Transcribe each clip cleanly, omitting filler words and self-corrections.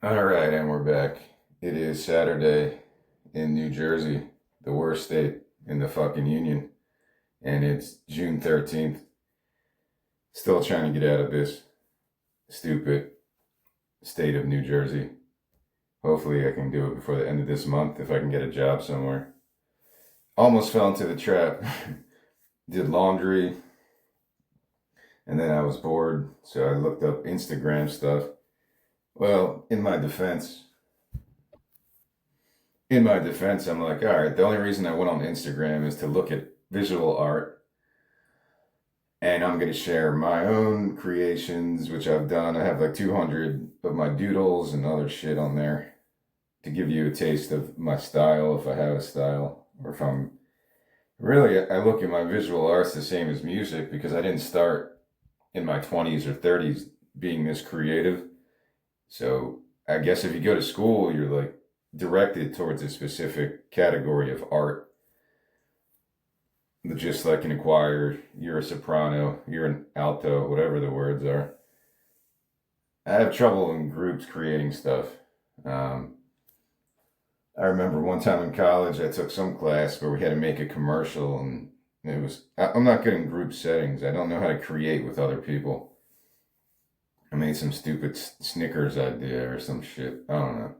All right, and we're back. It is Saturday in New Jersey, the worst state in the fucking union, and it's June 13th. Still trying to get out of this stupid state of New Jersey. Hopefully, I can do it before the end of this month if I can get a job somewhere. Almost fell into the trap. Did laundry, and then I was bored, so I looked up Instagram stuff. Well, in my defense, I'm like, all right, the only reason I went on Instagram is to look at visual art, and I'm going to share my own creations, which I've done. I have like 200 of my doodles and other shit on there to give you a taste of my style, if I have a style, or if I'm really, I look at my visual arts the same as music because I didn't start in my 20s or 30s being this creative. So I guess if you go to school, you're like directed towards a specific category of art. Just like in a choir, you're a soprano, you're an alto, whatever the words are. I have trouble in groups creating stuff. Um, I remember one time in college, I took some class where we had to make a commercial, and I'm not good in group settings. I don't know how to create with other people. I made some stupid Snickers idea or some shit. I don't know.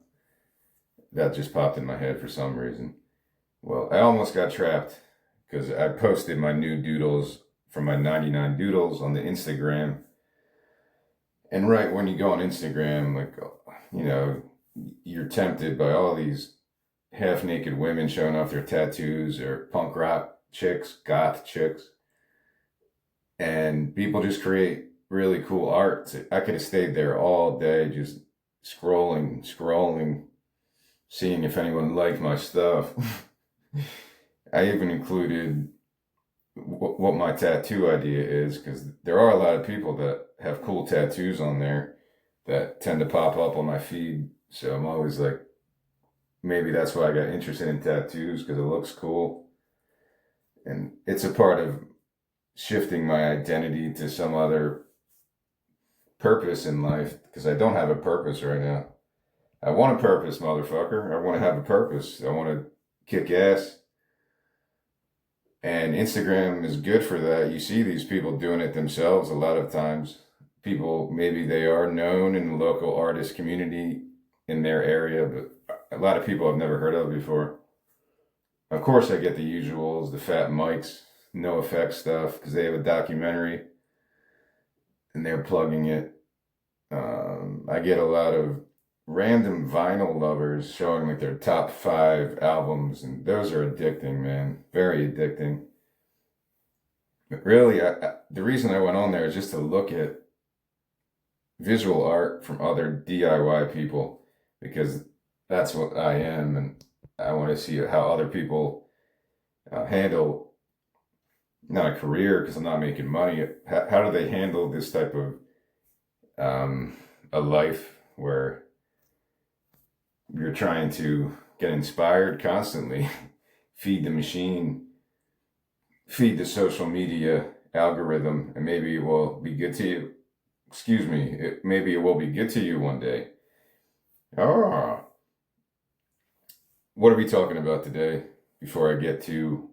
That just popped in my head for some reason. Well, I almost got trapped because I posted my new doodles from my 99 doodles on the Instagram. And right when you go on Instagram, like, you know, you're tempted by all these half naked women showing off their tattoos or punk rock chicks, goth chicks. And people just create really cool art. I could have stayed there all day just scrolling, seeing if anyone liked my stuff. I even included what my tattoo idea is because there are a lot of people that have cool tattoos on there that tend to pop up on my feed. So I'm always like, maybe that's why I got interested in tattoos because it looks cool. And it's a part of shifting my identity to some other purpose in life because I don't have a purpose right now. I want a purpose, motherfucker. I want to have a purpose. I want to kick ass. And Instagram is good for that. You see these people doing it themselves a lot of times. People, maybe they are known in the local artist community in their area, but a lot of people I've never heard of before. Of course, I get the usuals, the fat mics, no effects stuff, because they have a documentary and they're plugging it. I get a lot of random vinyl lovers showing like their top 5 albums, and those are addicting, man. Very addicting. But really, the reason I went on there is just to look at visual art from other DIY people because that's what I am, and I want to see how other people handle not a career because I'm not making money. How do they handle this type of a life where you're trying to get inspired constantly, feed the machine, feed the social media algorithm, and maybe it will be good to you. Excuse me, maybe it will be good to you one day. Ah, what are we talking about today? Before I get too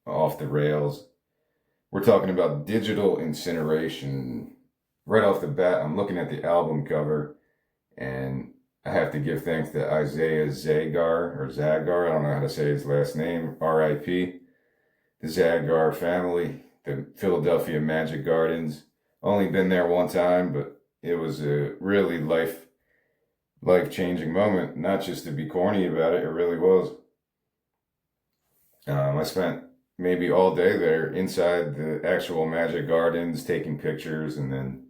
off the rails, we're talking about digital incineration. Right off the bat, I'm looking at the album cover, and I have to give thanks to Isaiah Zagar. I don't know how to say his last name. R.I.P. The Zagar family, the Philadelphia Magic Gardens. Only been there one time, but it was a really life changing moment. Not just to be corny about it, it really was. I spent maybe all day there inside the actual Magic Gardens, taking pictures, and then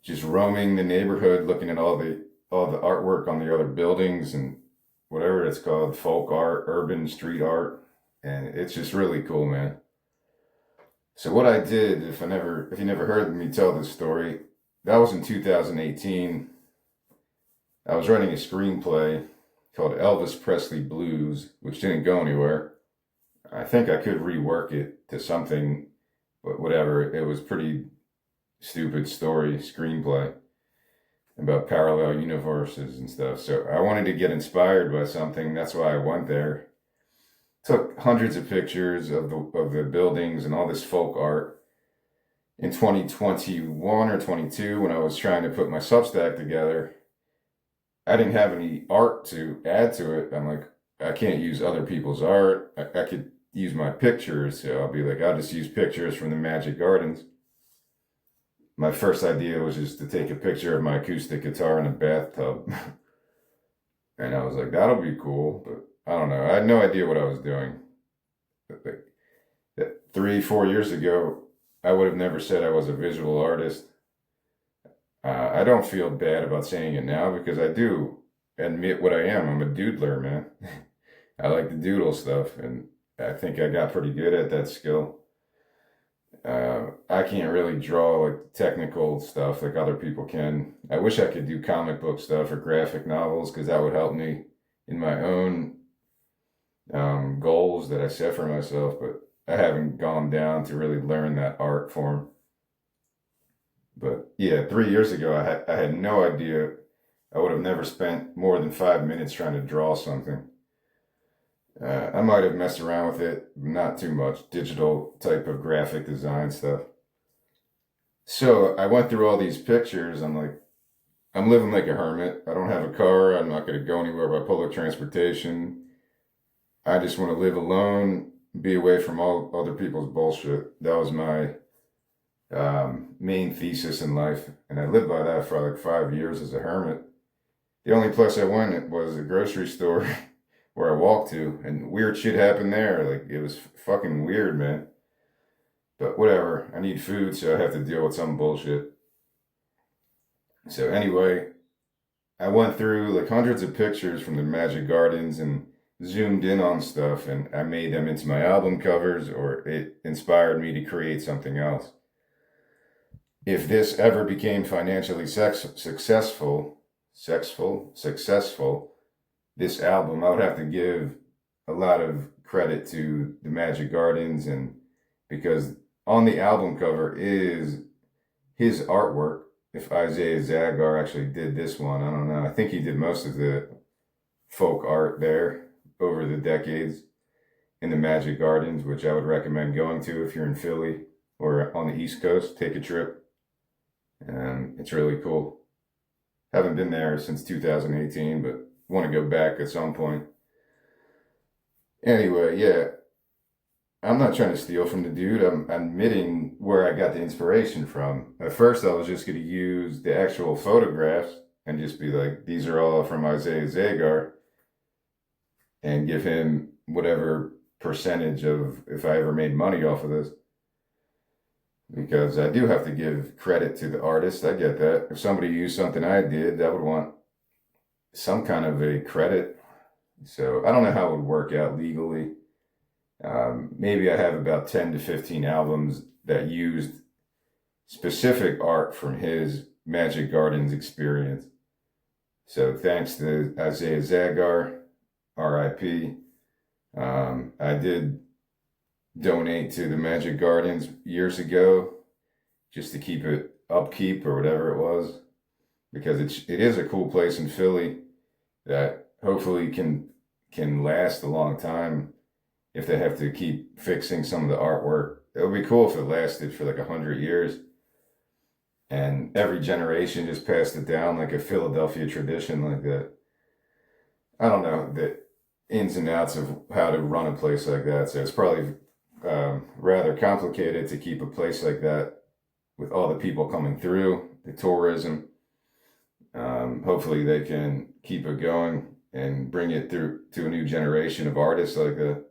just roaming the neighborhood, looking at all the artwork on the other buildings and whatever it's called, folk art, urban street art, and it's just really cool, man. So what I did, if you never heard me tell this story, that was in 2018. I was writing a screenplay called Elvis Presley Blues, which didn't go anywhere. I think I could rework it to something, but whatever. It was pretty stupid story screenplay. about parallel universes and stuff. So I wanted to get inspired by something. That's why I went there. Took hundreds of pictures of the buildings and all this folk art. In 2021 or 22, when I was trying to put my Substack together, I didn't have any art to add to it. I'm like, I can't use other people's art. I could use my pictures. So I'll be like, I'll just use pictures from the Magic Gardens. My first idea was just to take a picture of my acoustic guitar in a bathtub. And I was like, that'll be cool. But I don't know. I had no idea what I was doing. Like, 3, 4 years ago, I would have never said I was a visual artist. I don't feel bad about saying it now because I do admit what I am. I'm a doodler, man. I like to doodle stuff, and I think I got pretty good at that skill. I can't really draw like technical stuff like other people can. I wish I could do comic book stuff or graphic novels because that would help me in my own goals that I set for myself, but I haven't gone down to really learn that art form. But yeah, 3 years ago, I had no idea. I would have never spent more than 5 minutes trying to draw something. I might have messed around with it, not too much, digital type of graphic design stuff. So I went through all these pictures. I'm like, I'm living like a hermit. I don't have a car. I'm not going to go anywhere by public transportation. I just want to live alone, be away from all other people's bullshit. That was my main thesis in life. And I lived by that for like 5 years as a hermit. The only place I went was a grocery store where I walked to, and weird shit happened there. Like, it was fucking weird, man. But whatever, I need food, so I have to deal with some bullshit. So anyway, I went through like hundreds of pictures from the Magic Gardens and zoomed in on stuff, and I made them into my album covers, or it inspired me to create something else. If this ever became financially successful, this album, I would have to give a lot of credit to the Magic Gardens, and because on the album cover is his artwork. If Isaiah Zagar actually did this one, I don't know. I think he did most of the folk art there over the decades in the Magic Gardens, which I would recommend going to if you're in Philly or on the East Coast. Take a trip. It's really cool. Haven't been there since 2018, but want to go back at some point. Anyway, yeah, I'm not trying to steal from the dude. I'm admitting where I got the inspiration from. At first, I was just going to use the actual photographs and just be like, these are all from Isaiah Zagar, and give him whatever percentage of if I ever made money off of this. Because I do have to give credit to the artist. I get that. If somebody used something I did, I would want some kind of a credit. So I don't know how it would work out legally. Maybe I have about 10 to 15 albums that used specific art from his Magic Gardens experience. So thanks to Isaiah Zagar, RIP. I did donate to the Magic Gardens years ago just to keep it upkeep or whatever it was, because it is a cool place in Philly that hopefully can last a long time if they have to keep fixing some of the artwork. It would be cool if it lasted for like 100 years and every generation just passed it down like a Philadelphia tradition like that. I don't know the ins and outs of how to run a place like that, so it's probably rather complicated to keep a place like that with all the people coming through, the tourism. Hopefully they can keep it going and bring it through to a new generation of artists like that.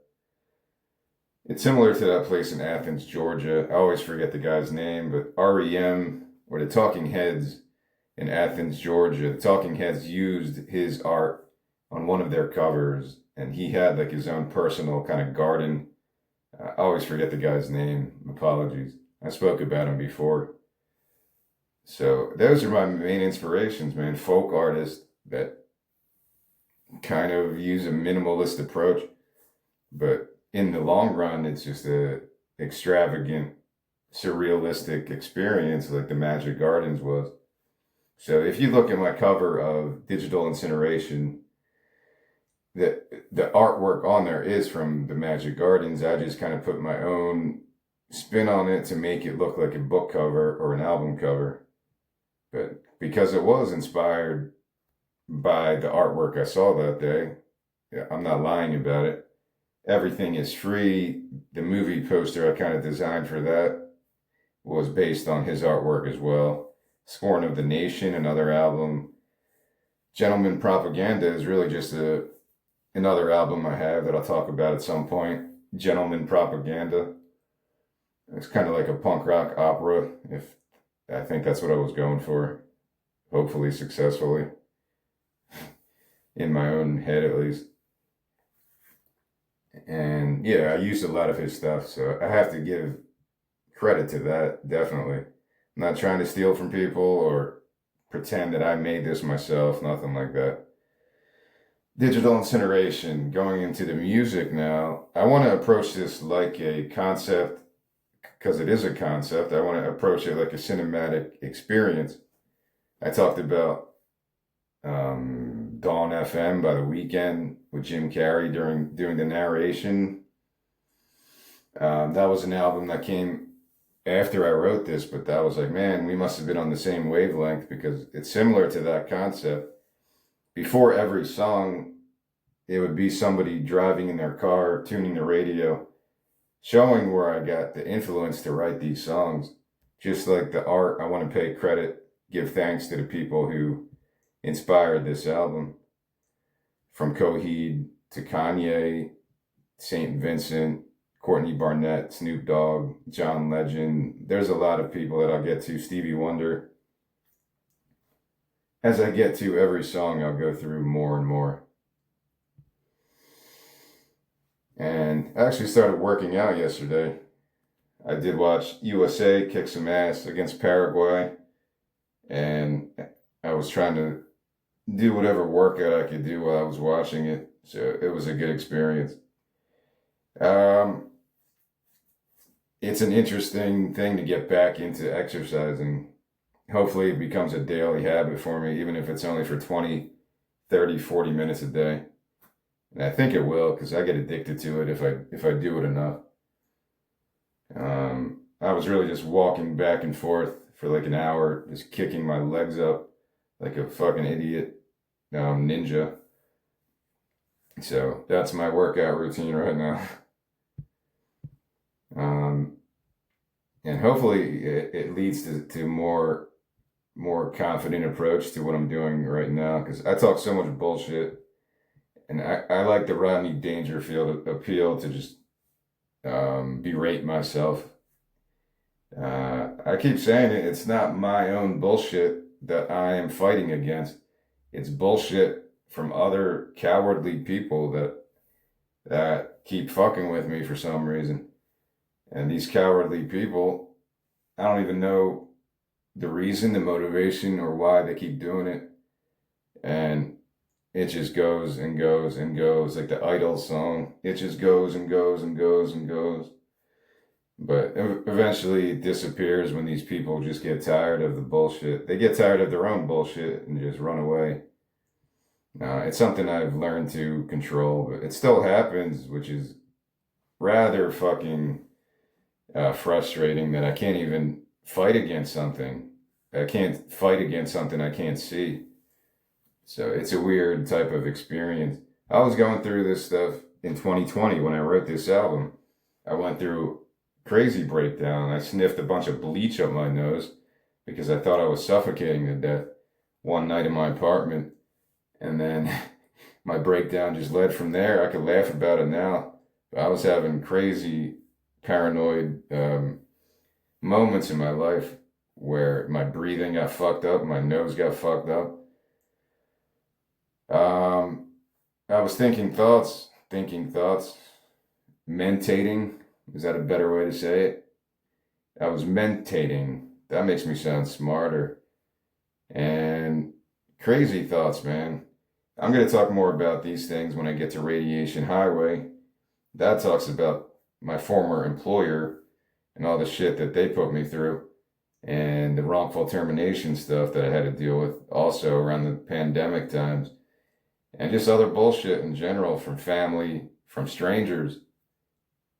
It's similar to that place in Athens, Georgia. I always forget the guy's name, but REM, or the Talking Heads in Athens, Georgia. The Talking Heads used his art on one of their covers, and he had like his own personal kind of garden. I always forget the guy's name. Apologies. I spoke about him before. So those are my main inspirations, man. Folk artists that kind of use a minimalist approach, but in the long run, it's just a extravagant, surrealistic experience like the Magic Gardens was. So if you look at my cover of Digital Incineration, the artwork on there is from the Magic Gardens. I just kind of put my own spin on it to make it look like a book cover or an album cover. But because it was inspired by the artwork I saw that day, yeah, I'm not lying about it. Everything is free. The movie poster I kind of designed for that was based on his artwork as well. Scorn of the Nation, another album. Gentleman Propaganda is really just another album I have that I'll talk about at some point. Gentleman Propaganda. It's kind of like a punk rock opera, if I think that's what I was going for. Hopefully successfully. In my own head, at least. And yeah, I used a lot of his stuff, so I have to give credit to that, definitely. I'm not trying to steal from people or pretend that I made this myself, nothing like that. Digital Incineration, going into the music now. I want to approach this like a concept, because it is a concept. I want to approach it like a cinematic experience. I talked about Dawn FM by The Weeknd with Jim Carrey doing the narration. That was an album that came after I wrote this, but that was like, man, we must have been on the same wavelength, because it's similar to that concept. Before every song, it would be somebody driving in their car, tuning the radio, showing where I got the influence to write these songs. Just like the art, I want to pay credit, give thanks to the people who inspired this album. From Coheed to Kanye, St. Vincent, Courtney Barnett, Snoop Dogg, John Legend. There's a lot of people that I'll get to. Stevie Wonder. As I get to every song, I'll go through more and more. And I actually started working out yesterday. I did watch USA kick some ass against Paraguay. And I was trying to do whatever workout I could do while I was watching it. So it was a good experience. It's an interesting thing to get back into exercising. Hopefully it becomes a daily habit for me, even if it's only for 20, 30, 40 minutes a day. And I think it will, because I get addicted to it if I do it enough. I was really just walking back and forth for like an hour, just kicking my legs up like a fucking idiot ninja. So that's my workout routine right now. And hopefully it leads to more confident approach to what I'm doing right now, because I talk so much bullshit, and I like the Rodney Dangerfield appeal to just berate myself. I keep saying it, it's not my own bullshit that I am fighting against. It's bullshit from other cowardly people that keep fucking with me for some reason. And these cowardly people, I don't even know the reason, the motivation, or why they keep doing it. And it just goes and goes and goes, like the Idol song. It just goes and goes and goes and goes. But eventually it disappears when these people just get tired of the bullshit. They get tired of their own bullshit and just run away. It's something I've learned to control, but it still happens, which is rather fucking frustrating, that I can't even fight against something. I can't fight against something I can't see. So it's a weird type of experience. I was going through this stuff in 2020 when I wrote this album. I went through crazy breakdown. I sniffed a bunch of bleach up my nose because I thought I was suffocating to death one night in my apartment. And then my breakdown just led from there. I could laugh about it now, but I was having crazy paranoid moments in my life where my breathing got fucked up, my nose got fucked up. I was thinking thoughts, mentating. Is that a better way to say it? I was mentating. That makes me sound smarter. And crazy thoughts, man. I'm going to talk more about these things when I get to Radiation Highway. That talks about my former employer and all the shit that they put me through. and the wrongful termination stuff that I had to deal with also around the pandemic times, and just other bullshit in general from family, from strangers.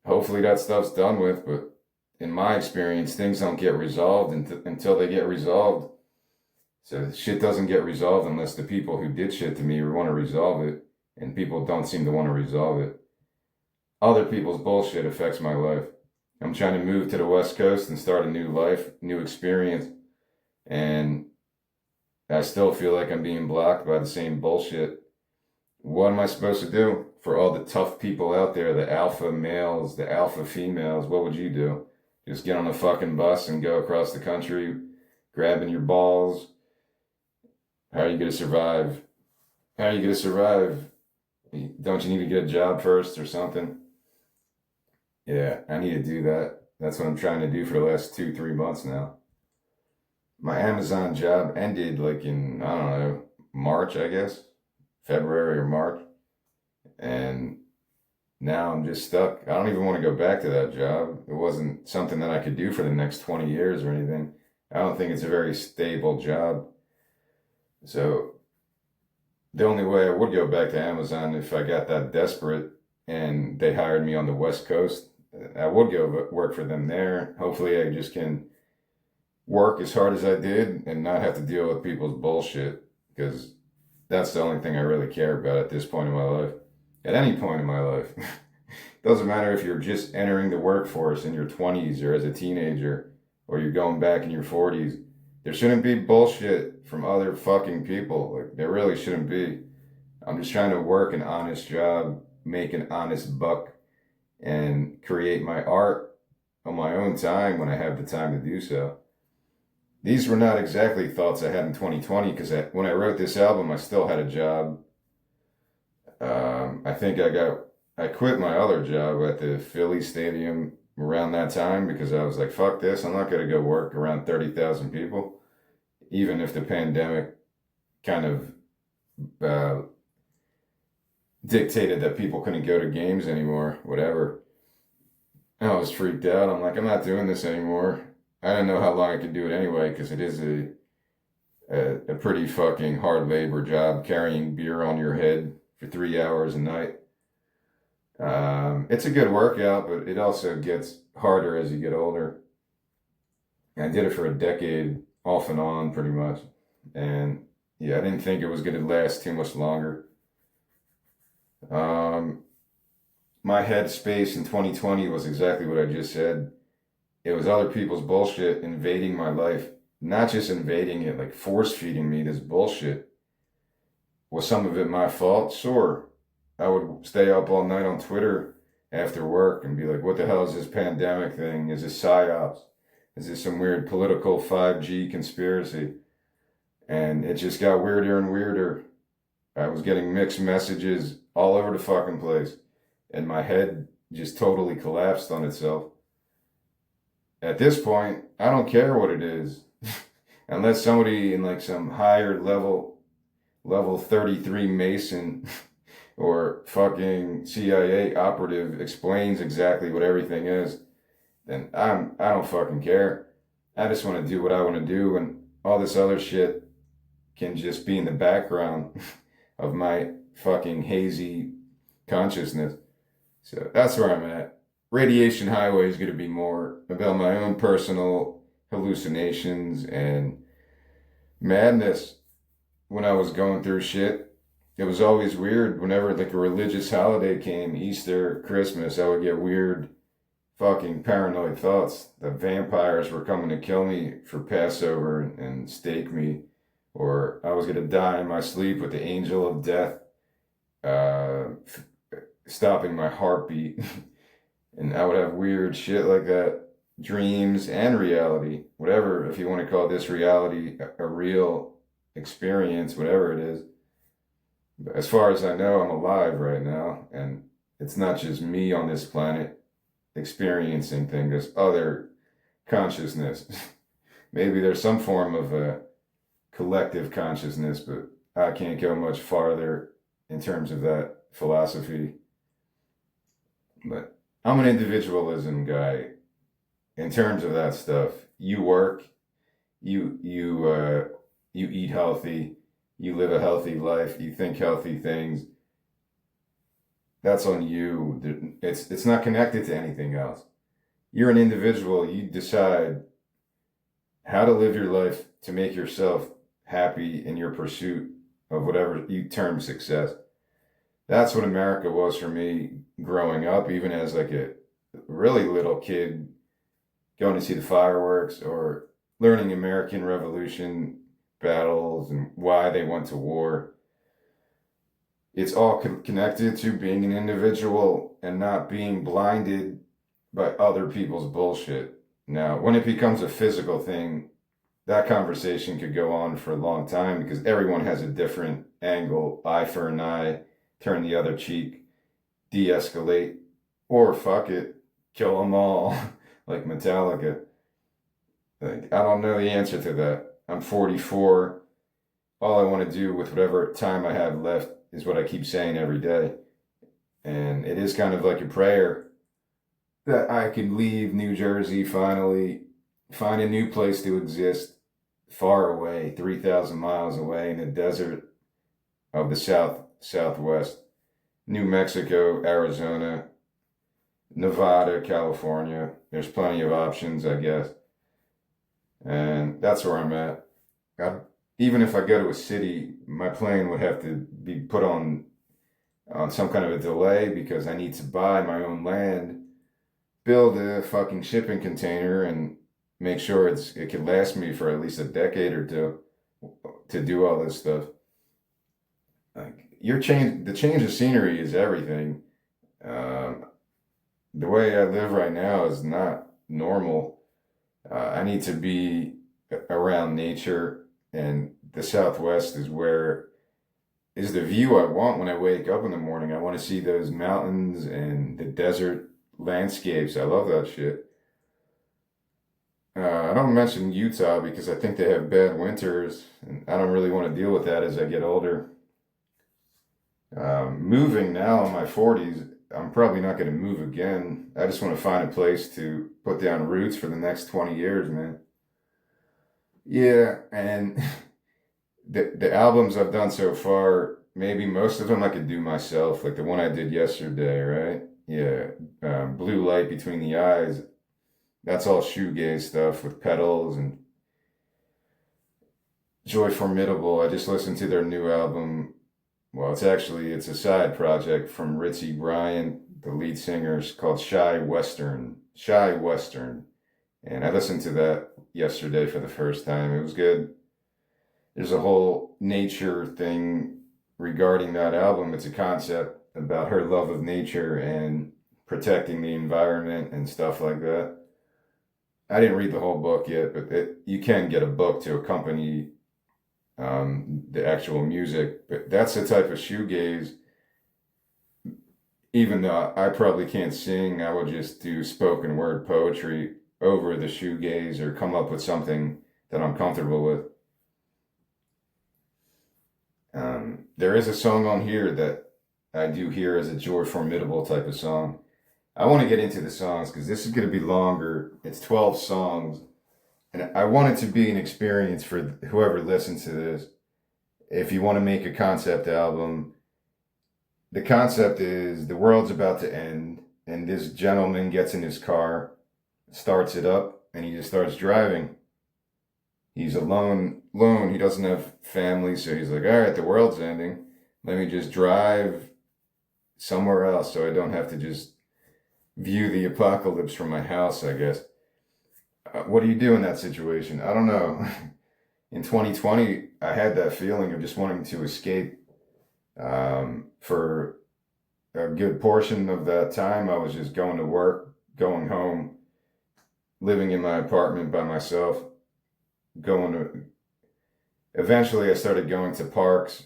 Hopefully that stuff's done with, but in my experience, things don't get resolved until they get resolved. So shit doesn't get resolved unless the people who did shit to me want to resolve it, and people don't seem to want to resolve it. Other people's bullshit affects my life. I'm trying to move to the West Coast and start a new life, new experience, and I still feel like I'm being blocked by the same bullshit. What am I supposed to do for all the tough people out there, the alpha males, the alpha females? What would you do? Just get on a fucking bus and go across the country, grabbing your balls? How are you going to survive? How are you going to survive? Don't you need to get a job first or something? Yeah, I need to do that. That's what I'm trying to do for the last 2, 3 months now. My Amazon job ended like in, I don't know, March, I guess, February or March. And now I'm just stuck. I don't even want to go back to that job. It wasn't something that I could do for the next 20 years or anything. I don't think it's a very stable job. So the only way I would go back to Amazon if I got that desperate and they hired me on the West Coast, I would go work for them there. Hopefully I just can work as hard as I did and not have to deal with people's bullshit, because that's the only thing I really care about at this point in my life. At any point in my life. Doesn't matter if you're just entering the workforce in your 20s or as a teenager or you're going back in your 40s. There shouldn't be bullshit from other fucking people. Like, there really shouldn't be. I'm just trying to work an honest job, make an honest buck, and create my art on my own time when I have the time to do so. These were not exactly thoughts I had in 2020, because when I wrote this album, I still had a job. I think I quit my other job at the Philly Stadium around that time because I was like, fuck this, I'm not going to go work around 30,000 people, even if the pandemic kind of dictated that people couldn't go to games anymore, whatever. I was freaked out. I'm like, I'm not doing this anymore. I didn't know how long I could do it anyway, because it is a pretty fucking hard labor job, carrying beer on your head for 3 hours a night. It's a good workout, but it also gets harder as you get older. I did it for a decade, off and on, pretty much. And yeah, I didn't think it was going to last too much longer. My headspace in 2020 was exactly what I just said. It was other people's bullshit invading my life. Not just invading it, like force feeding me this bullshit. Was some of it my fault? Sure. I would stay up all night on Twitter after work and be like, what the hell is this pandemic thing? Is this psyops? Is this some weird political 5G conspiracy? And it just got weirder and weirder. I was getting mixed messages all over the fucking place. And my head just totally collapsed on itself. At this point, I don't care what it is. Unless somebody in like some higher level 33 Mason or fucking CIA operative explains exactly what everything is, then I don't fucking care. I just want to do what I want to do, and all this other shit can just be in the background of my fucking hazy consciousness. So that's where I'm at. Radiation Highway is going to be more about my own personal hallucinations and madness. When I was going through shit, it was always weird. Whenever like a religious holiday came, Easter, Christmas, I would get weird fucking paranoid thoughts that vampires were coming to kill me for Passover and stake me, or I was going to die in my sleep with the angel of death stopping my heartbeat. And I would have weird shit like that, dreams and reality, whatever, if you want to call this reality a real experience, whatever it is. But as far as I know, I'm alive right now, and it's not just me on this planet experiencing things. There's other consciousness. Maybe there's some form of a collective consciousness, but I can't go much farther in terms of that philosophy. But I'm an individualism guy in terms of that stuff. You work, you eat healthy, you live a healthy life, you think healthy things. That's on you. It's not connected to anything else. You're an individual. You decide how to live your life to make yourself happy in your pursuit of whatever you term success. That's what America was for me growing up, even as like a really little kid going to see the fireworks or learning American Revolution battles and why they went to war. It's all connected to being an individual and not being blinded by other people's bullshit. Now, when it becomes a physical thing, that conversation could go on for a long time because everyone has a different angle, eye for an eye, turn the other cheek, de escalate, or fuck it, kill them all, like Metallica. Like, I don't know the answer to that. I'm 44. All I want to do with whatever time I have left is what I keep saying every day. And it is kind of like a prayer that I could leave New Jersey finally, find a new place to exist far away, 3,000 miles away in the desert of the southwest, New Mexico, Arizona, Nevada, California. There's plenty of options, I guess. And that's where I'm at. Even if I go to a city, my plane would have to be put on some kind of a delay because I need to buy my own land, build a fucking shipping container, and make sure it could last me for at least a decade or two to do all this stuff. Like the change of scenery is everything. Um, the way I live right now is not normal. I need to be around nature, and the Southwest is the view I want when I wake up in the morning. I want to see those mountains and the desert landscapes. I love that shit. I don't mention Utah because I think they have bad winters, and I don't really want to deal with that as I get older. Moving now in my 40s, I'm probably not going to move again. I just want to find a place to put down roots for the next 20 years, man. Yeah, and the albums I've done so far, maybe most of them I could do myself, like the one I did yesterday, right? Yeah, Blue Light Between the Eyes. That's all shoegaze stuff with pedals and Joy Formidable. I just listened to their new album. Well, it's a side project from Ritzy Bryan, the lead singer. It's called Shy Western. Shy Western. And I listened to that yesterday for the first time. It was good. There's a whole nature thing regarding that album. It's a concept about her love of nature and protecting the environment and stuff like that. I didn't read the whole book yet, but you can get a book to accompany the actual music. But that's the type of shoegaze. Even though I probably can't sing, I would just do spoken word poetry over the shoegaze or come up with something that I'm comfortable with. There is a song on here that I do hear as a Joy Formidable type of song. I want to get into the songs because this is going to be longer. It's 12 songs. And I want it to be an experience for whoever listens to this. If you want to make a concept album, the concept is the world's about to end, and this gentleman gets in his car, starts it up, and he just starts driving. He's alone. He doesn't have family, so he's like, all right, the world's ending. Let me just drive somewhere else so I don't have to just view the apocalypse from my house, I guess. What do you do in that situation? I don't know. In 2020, I had that feeling of just wanting to escape. For a good portion of that time, I was just going to work, going home, living in my apartment by myself, going to. Eventually, I started going to parks,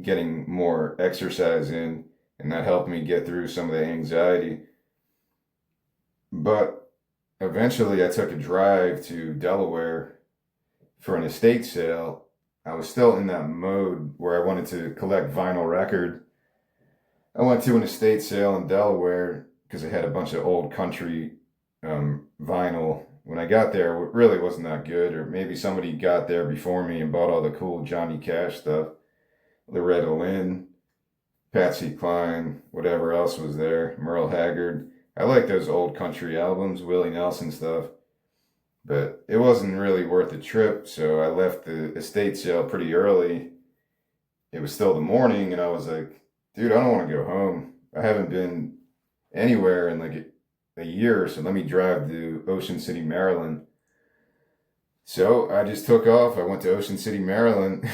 getting more exercise in, and that helped me get through some of the anxiety. But eventually, I took a drive to Delaware for an estate sale. I was still in that mode where I wanted to collect vinyl record. I went to an estate sale in Delaware because I had a bunch of old country vinyl, when I got there, it really wasn't that good. Or maybe somebody got there before me and bought all the cool Johnny Cash stuff. Loretta Lynn, Patsy Cline, whatever else was there, Merle Haggard. I like those old country albums, Willie Nelson stuff, but it wasn't really worth the trip, so I left the estate sale pretty early. It was still the morning, and I was like, dude, I don't want to go home. I haven't been anywhere in like a year, so let me drive to Ocean City, Maryland. So I just took off. I went to Ocean City, Maryland.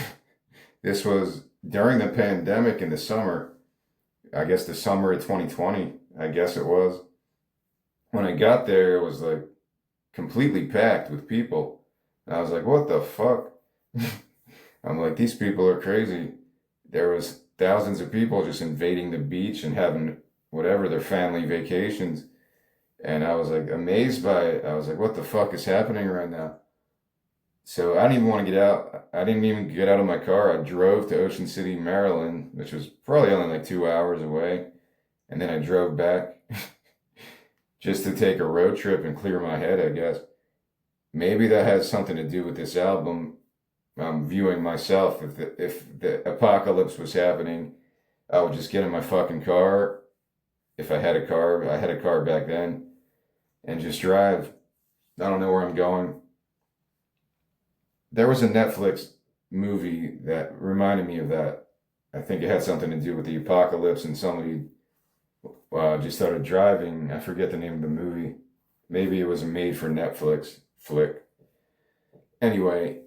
This was during the pandemic in the summer. I guess the summer of 2020, I guess it was. When I got there, it was like completely packed with people. And I was like, what the fuck? I'm like, these people are crazy. There was thousands of people just invading the beach and having whatever their family vacations. And I was like amazed by it. I was like, what the fuck is happening right now? So I didn't even want to get out. I didn't even get out of my car. I drove to Ocean City, Maryland, which was probably only like 2 hours away. And then I drove back just to take a road trip and clear my head, I guess. Maybe that has something to do with this album. I'm viewing myself. If the apocalypse was happening, I would just get in my fucking car. If I had a car, I had a car back then, and just drive. I don't know where I'm going. There was a Netflix movie that reminded me of that. I think it had something to do with the apocalypse, and somebody just started driving. I forget the name of the movie. Maybe it was a made for Netflix flick. Anyway,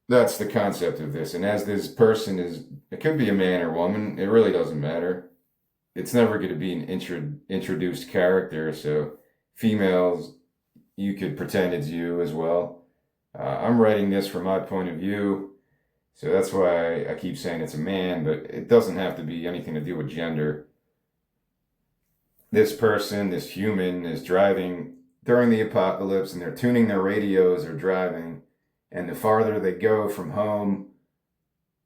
that's the concept of this. And as this person is, it could be a man or woman, it really doesn't matter. It's never going to be an introduced character. So females, you could pretend it's you as well. I'm writing this from my point of view, so that's why I keep saying it's a man, but it doesn't have to be anything to do with gender. This person, this human, is driving during the apocalypse, and they're tuning their radios or driving, and the farther they go from home,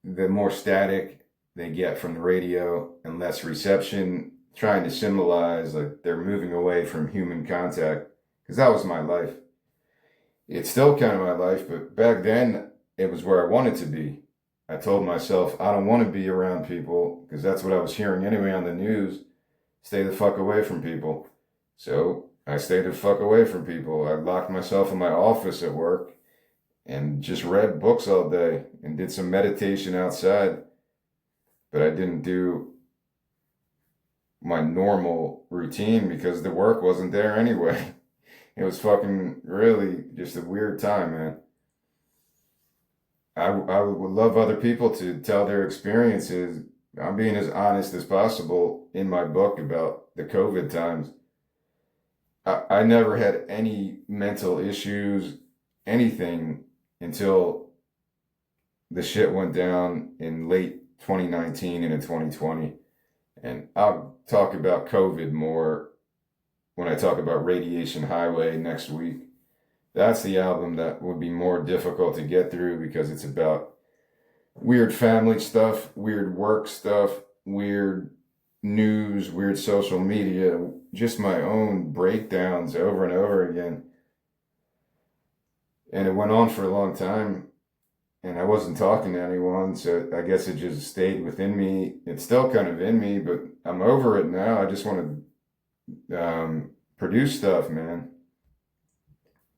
the more static they get from the radio and less reception, trying to symbolize like they're moving away from human contact, because that was my life. It's still kind of my life, but back then it was where I wanted to be. I told myself I don't want to be around people because that's what I was hearing anyway on the news. Stay the fuck away from people. So I stayed the fuck away from people. I locked myself in my office at work and just read books all day and did some meditation outside. But I didn't do my normal routine because the work wasn't there anyway. It was fucking really just a weird time, man. I would love other people to tell their experiences. I'm being as honest as possible in my book about the COVID times. I never had any mental issues, anything, until the shit went down in late 2019 and in 2020. And I'll talk about COVID more when I talk about Radiation Highway next week. That's the album that would be more difficult to get through because it's about weird family stuff, weird work stuff, weird news, weird social media, just my own breakdowns over and over again. And it went on for a long time, and I wasn't talking to anyone, so I guess it just stayed within me. It's still kind of in me, but I'm over it now. I just want to produce stuff, man.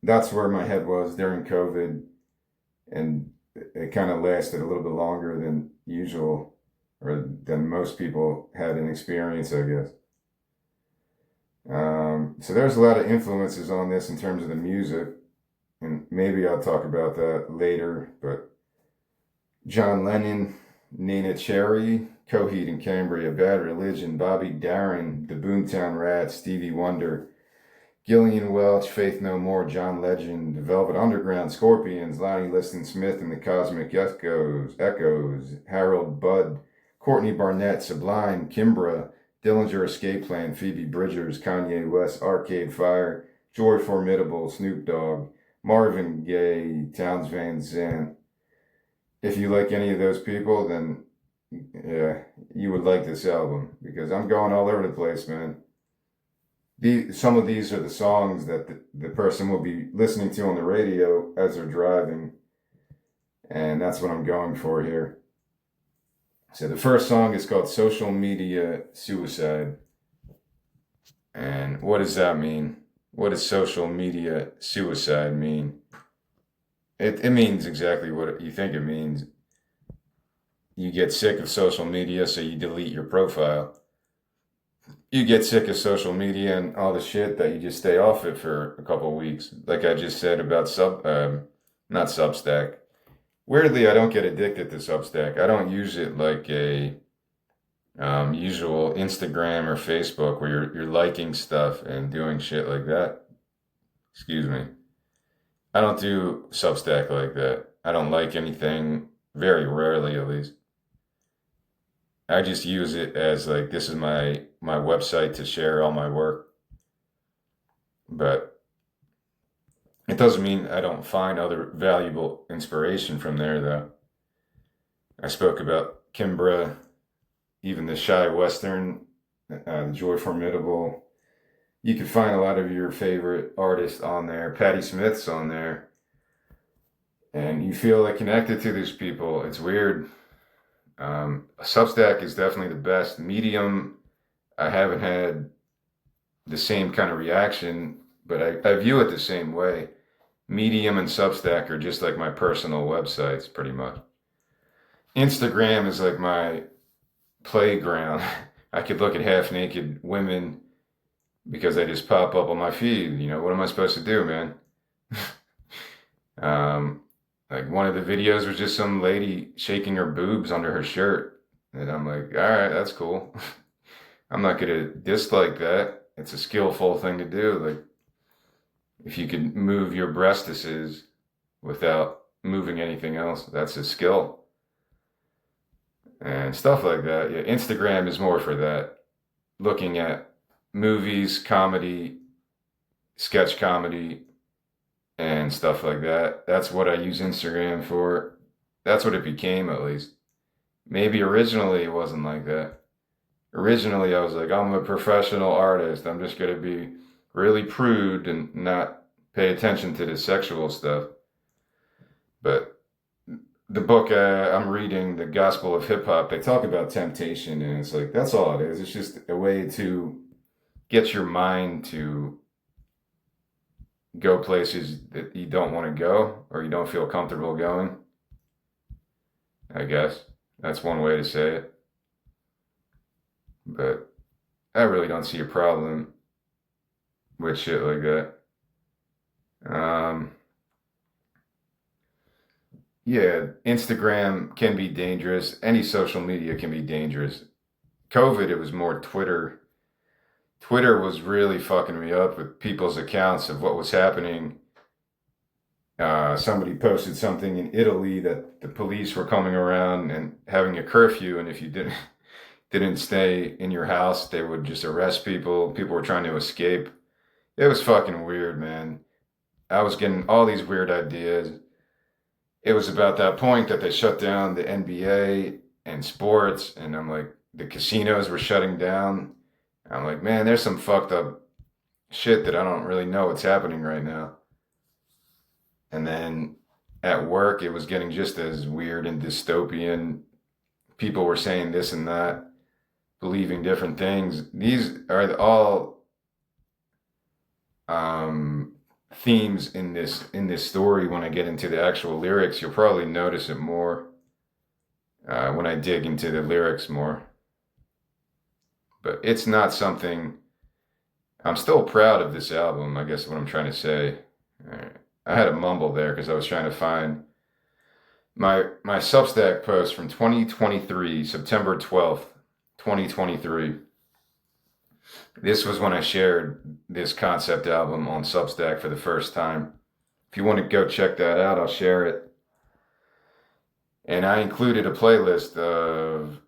That's where my head was during COVID, and it kind of lasted a little bit longer than usual, or than most people had an experience, I guess. So there's a lot of influences on this in terms of the music, and maybe I'll talk about that later, but John Lennon, Nina Cherry, Coheed and Cambria, Bad Religion, Bobby Darin, the Boomtown Rats, Stevie Wonder, Gillian Welch, Faith No More, John Legend, The Velvet Underground, Scorpions, Lonnie Liston Smith and the Cosmic Echoes, Harold Budd, Courtney Barnett, Sublime, Kimbra, Dillinger Escape Plan, Phoebe Bridgers, Kanye West, Arcade Fire, Joy Formidable, Snoop Dogg, Marvin Gaye, Towns Van Zandt. If you like any of those people, then yeah, you would like this album because I'm going all over the place, man. some of these are the songs that the person will be listening to on the radio as they're driving, and that's what I'm going for here. So the first song is called Social Media Suicide. And what does that mean? What does social media suicide mean? It means exactly what you think it means. You get sick of social media, so you delete your profile. You get sick of social media and all the shit that you just stay off it for a couple of weeks. Like I just said about not Substack. Weirdly, I don't get addicted to Substack. I don't use it like a usual Instagram or Facebook where you're liking stuff and doing shit like that. Excuse me. I don't do Substack like that. I don't like anything, very rarely at least. I just use it as like this is my website to share all my work. But it doesn't mean I don't find other valuable inspiration from there though. I spoke about Kimbra, even the Shy Western, Joy Formidable. You can find a lot of your favorite artists on there. Patti Smith's on there. And you feel like connected to these people. It's weird. Substack is definitely the best. Medium, I haven't had the same kind of reaction, but I view it the same way. Medium and Substack are just like my personal websites, pretty much. Instagram is like my playground. I could look at half-naked women because they just pop up on my feed. You know, what am I supposed to do, man? Like one of the videos was just some lady shaking her boobs under her shirt. And I'm like, all right, that's cool. I'm not going to dislike that. It's a skillful thing to do. Like, if you can move your breastises without moving anything else, that's a skill. And stuff like that. Yeah, Instagram is more for that. Looking at movies, comedy, sketch comedy, and stuff like that. That's what I use Instagram for. That's what it became, at least. Maybe originally it wasn't like that. Originally I was like, I'm a professional artist. I'm just going to be really prude and not pay attention to the sexual stuff. But the book I'm reading, The Gospel of Hip Hop, they talk about temptation, and it's like, that's all it is. It's just a way to get your mind to go places that you don't want to go or you don't feel comfortable going. I guess that's one way to say it. But I really don't see a problem with shit like that. Yeah, Instagram can be dangerous. Any social media can be dangerous. COVID, it was more Twitter. Twitter was really fucking me up with people's accounts of what was happening. Somebody posted something in Italy that the police were coming around and having a curfew, and if you didn't stay in your house, they would just arrest people. People were trying to escape. It was fucking weird, man. I was getting all these weird ideas. It was about that point that they shut down the NBA and sports, and I'm like, the casinos were shutting down. I'm like, man, there's some fucked up shit that I don't really know what's happening right now. And then at work, it was getting just as weird and dystopian. People were saying this and that, believing different things. These are all themes in this story. When I get into the actual lyrics, you'll probably notice it more when I dig into the lyrics more. But it's not something. I'm still proud of this album, I guess what I'm trying to say. I had a mumble there because I was trying to find my Substack post from 2023, September 12th, 2023. This was when I shared this concept album on Substack for the first time. If you want to go check that out, I'll share it. And I included a playlist of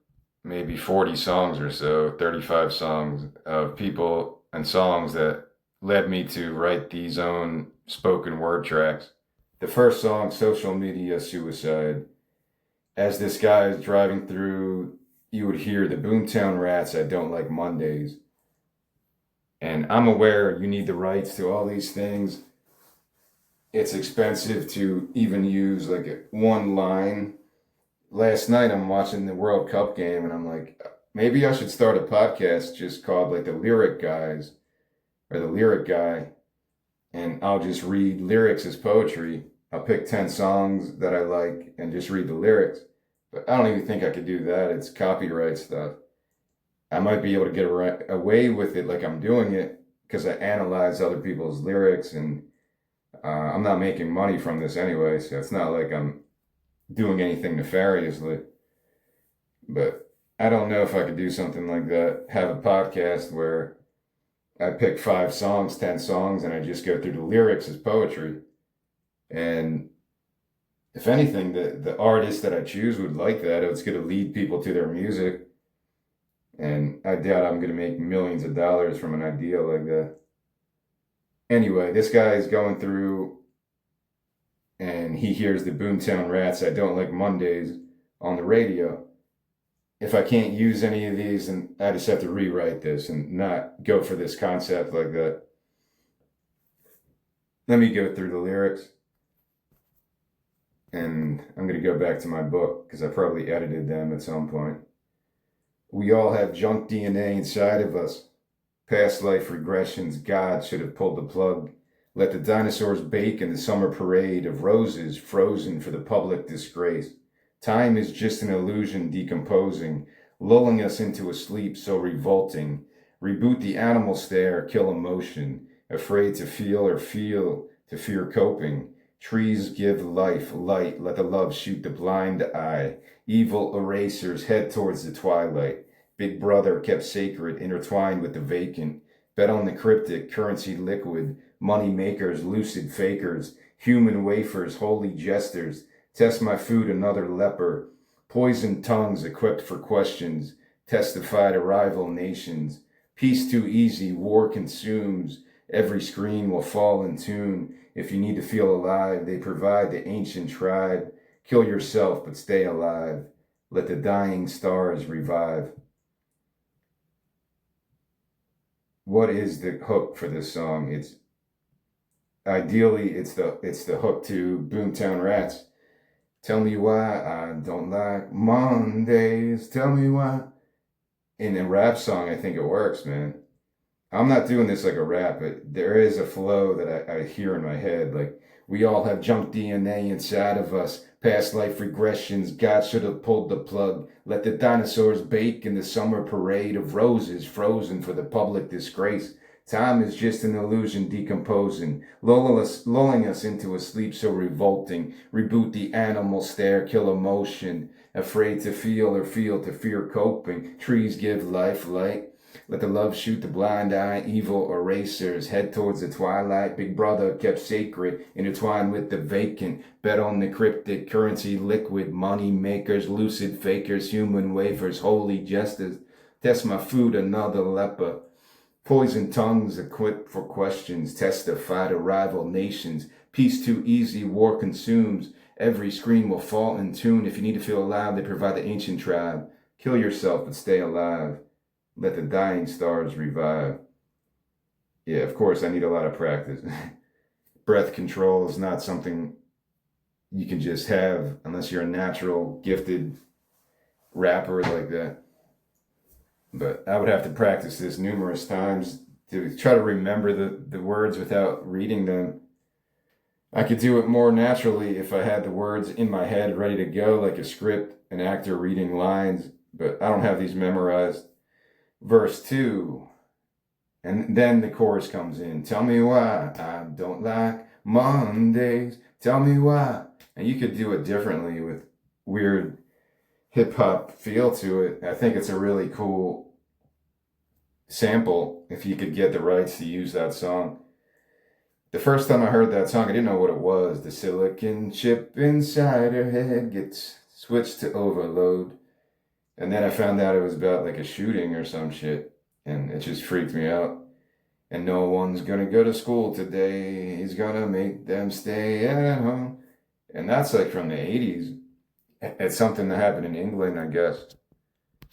maybe 40 songs or so, 35 songs of people and songs that led me to write these own spoken word tracks. The first song, Social Media Suicide. As this guy is driving through, you would hear the Boomtown Rats, I Don't Like Mondays. And I'm aware you need the rights to all these things. It's expensive to even use like one line. Last night I'm watching the World Cup game and I'm like, maybe I should start a podcast just called like the Lyric Guys or the Lyric Guy, and I'll just read lyrics as poetry. I'll pick 10 songs that I like and just read the lyrics. But I don't even think I could do that. It's copyright stuff. I might be able to get away with it like I'm doing it because I analyze other people's lyrics, and I'm not making money from this anyway, so it's not like I'm doing anything nefariously. But I don't know if I could do something like that, have a podcast where I pick 5 songs, 10 songs, and I just go through the lyrics as poetry. And if anything, the artist that I choose would like that. It's going to lead people to their music. And I doubt I'm going to make millions of dollars from an idea like that. Anyway, this guy is going through and he hears the Boomtown Rats, I Don't Like Mondays on the radio. If I can't use any of these, then I just have to rewrite this and not go for this concept like that. Let me go through the lyrics. And I'm going to go back to my book because I probably edited them at some point. We all have junk DNA inside of us. Past life regressions, God should have pulled the plug. Let the dinosaurs bake in the summer parade of roses frozen for the public disgrace. Time is just an illusion decomposing, lulling us into a sleep so revolting. Reboot the animal stare, kill emotion, afraid to feel or feel, to fear coping. Trees give life, light, let the love shoot the blind eye. Evil erasers head towards the twilight. Big brother kept sacred, intertwined with the vacant. Bet on the cryptic, currency liquid. Money makers, lucid fakers. Human wafers, holy jesters. Test my food, another leper. Poisoned tongues equipped for questions. Testify to rival nations. Peace too easy, war consumes. Every screen will fall in tune. If you need to feel alive, they provide the ancient tribe. Kill yourself, but stay alive. Let the dying stars revive. What is the hook for this song? It's the hook to Boomtown Rats. Tell me why I don't like Mondays. Tell me why. In a rap song, I think it works, man. I'm not doing this like a rap, but there is a flow that I hear in my head. Like, we all have junk DNA inside of us. Past life regressions, God should have pulled the plug. Let the dinosaurs bake in the summer parade of roses frozen for the public disgrace. Time is just an illusion decomposing, lulling us into a sleep so revolting. Reboot the animal stare, kill emotion. Afraid to feel or feel to fear coping. Trees give life, light. Let the love shoot the blind eye, evil erasers, head towards the twilight. Big brother kept sacred, intertwined with the vacant. Bet on the cryptic, currency liquid, money makers, lucid fakers, human wafers, holy jesters. Test my food, another leper. Poison tongues equipped for questions, testify to rival nations. Peace too easy, war consumes. Every screen will fall in tune. If you need to feel alive, they provide the ancient tribe. Kill yourself, but stay alive. Let the dying stars revive. Yeah, of course, I need a lot of practice. Breath control is not something you can just have unless you're a natural, gifted rapper like that. But I would have to practice this numerous times to try to remember the words without reading them. I could do it more naturally if I had the words in my head ready to go, like a script, an actor reading lines, but I don't have these memorized. Verse 2, and then the chorus comes in. Tell me why I don't like Mondays. Tell me why. And you could do it differently with weird hip-hop feel to it. I think it's a really cool sample if you could get the rights to use that song. The first time I heard that song, I didn't know what it was. The silicon chip inside her head gets switched to overload. And then I found out it was about like a shooting or some shit. And it just freaked me out. And no one's gonna go to school today. He's gonna make them stay at home. And that's like from the 80s. It's something that happened in England, I guess.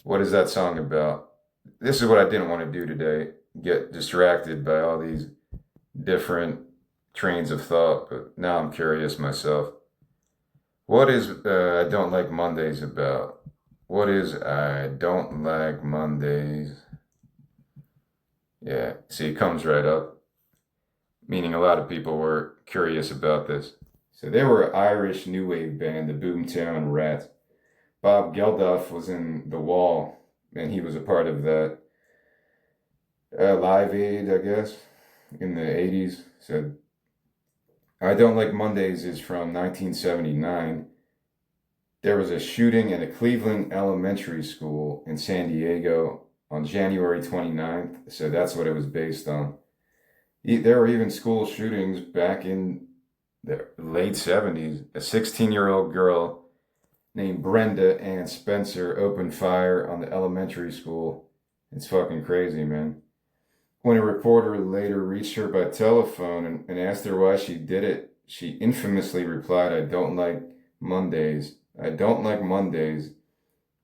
What is that song about? This is what I didn't want to do today. get distracted by all these different trains of thought, but now I'm curious myself. What is I don't like Mondays about? What is I don't like Mondays? Yeah, see, it comes right up, meaning a lot of people were curious about this. So they were an Irish new wave band, the Boomtown Rats. Bob Geldof was in The Wall, and he was a part of that Live Aid, I guess, in the 80s. So I Don't Like Mondays is from 1979. There was a shooting at a Cleveland elementary school in San Diego on January 29th, so that's what it was based on. There were even school shootings back in the late 70s. A 16-year-old girl named Brenda Ann Spencer opened fire on the elementary school. It's fucking crazy, man. When a reporter later reached her by telephone and asked her why she did it, she infamously replied, I don't like Mondays. I don't like Mondays.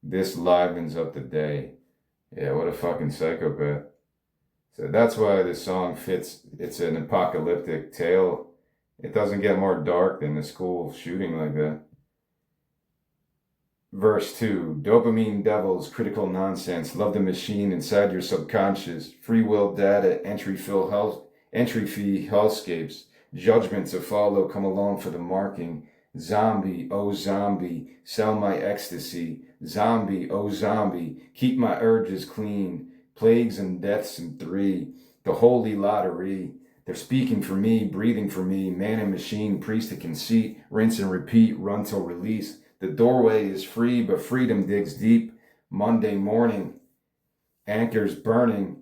This livens up the day. Yeah, what a fucking psychopath. So that's why this song fits. It's an apocalyptic tale. It doesn't get more dark than a school shooting like that. Verse 2, dopamine devils, critical nonsense, love the machine inside your subconscious, free will data, entry fee hellscapes, judgment to follow, come along for the marking, zombie, oh zombie, sell my ecstasy, zombie, oh zombie, keep my urges clean, plagues and deaths in 3, the holy lottery, they're speaking for me, breathing for me, man and machine, priest of conceit, rinse and repeat, run till release. The doorway is free, but freedom digs deep. Monday morning, anchors burning.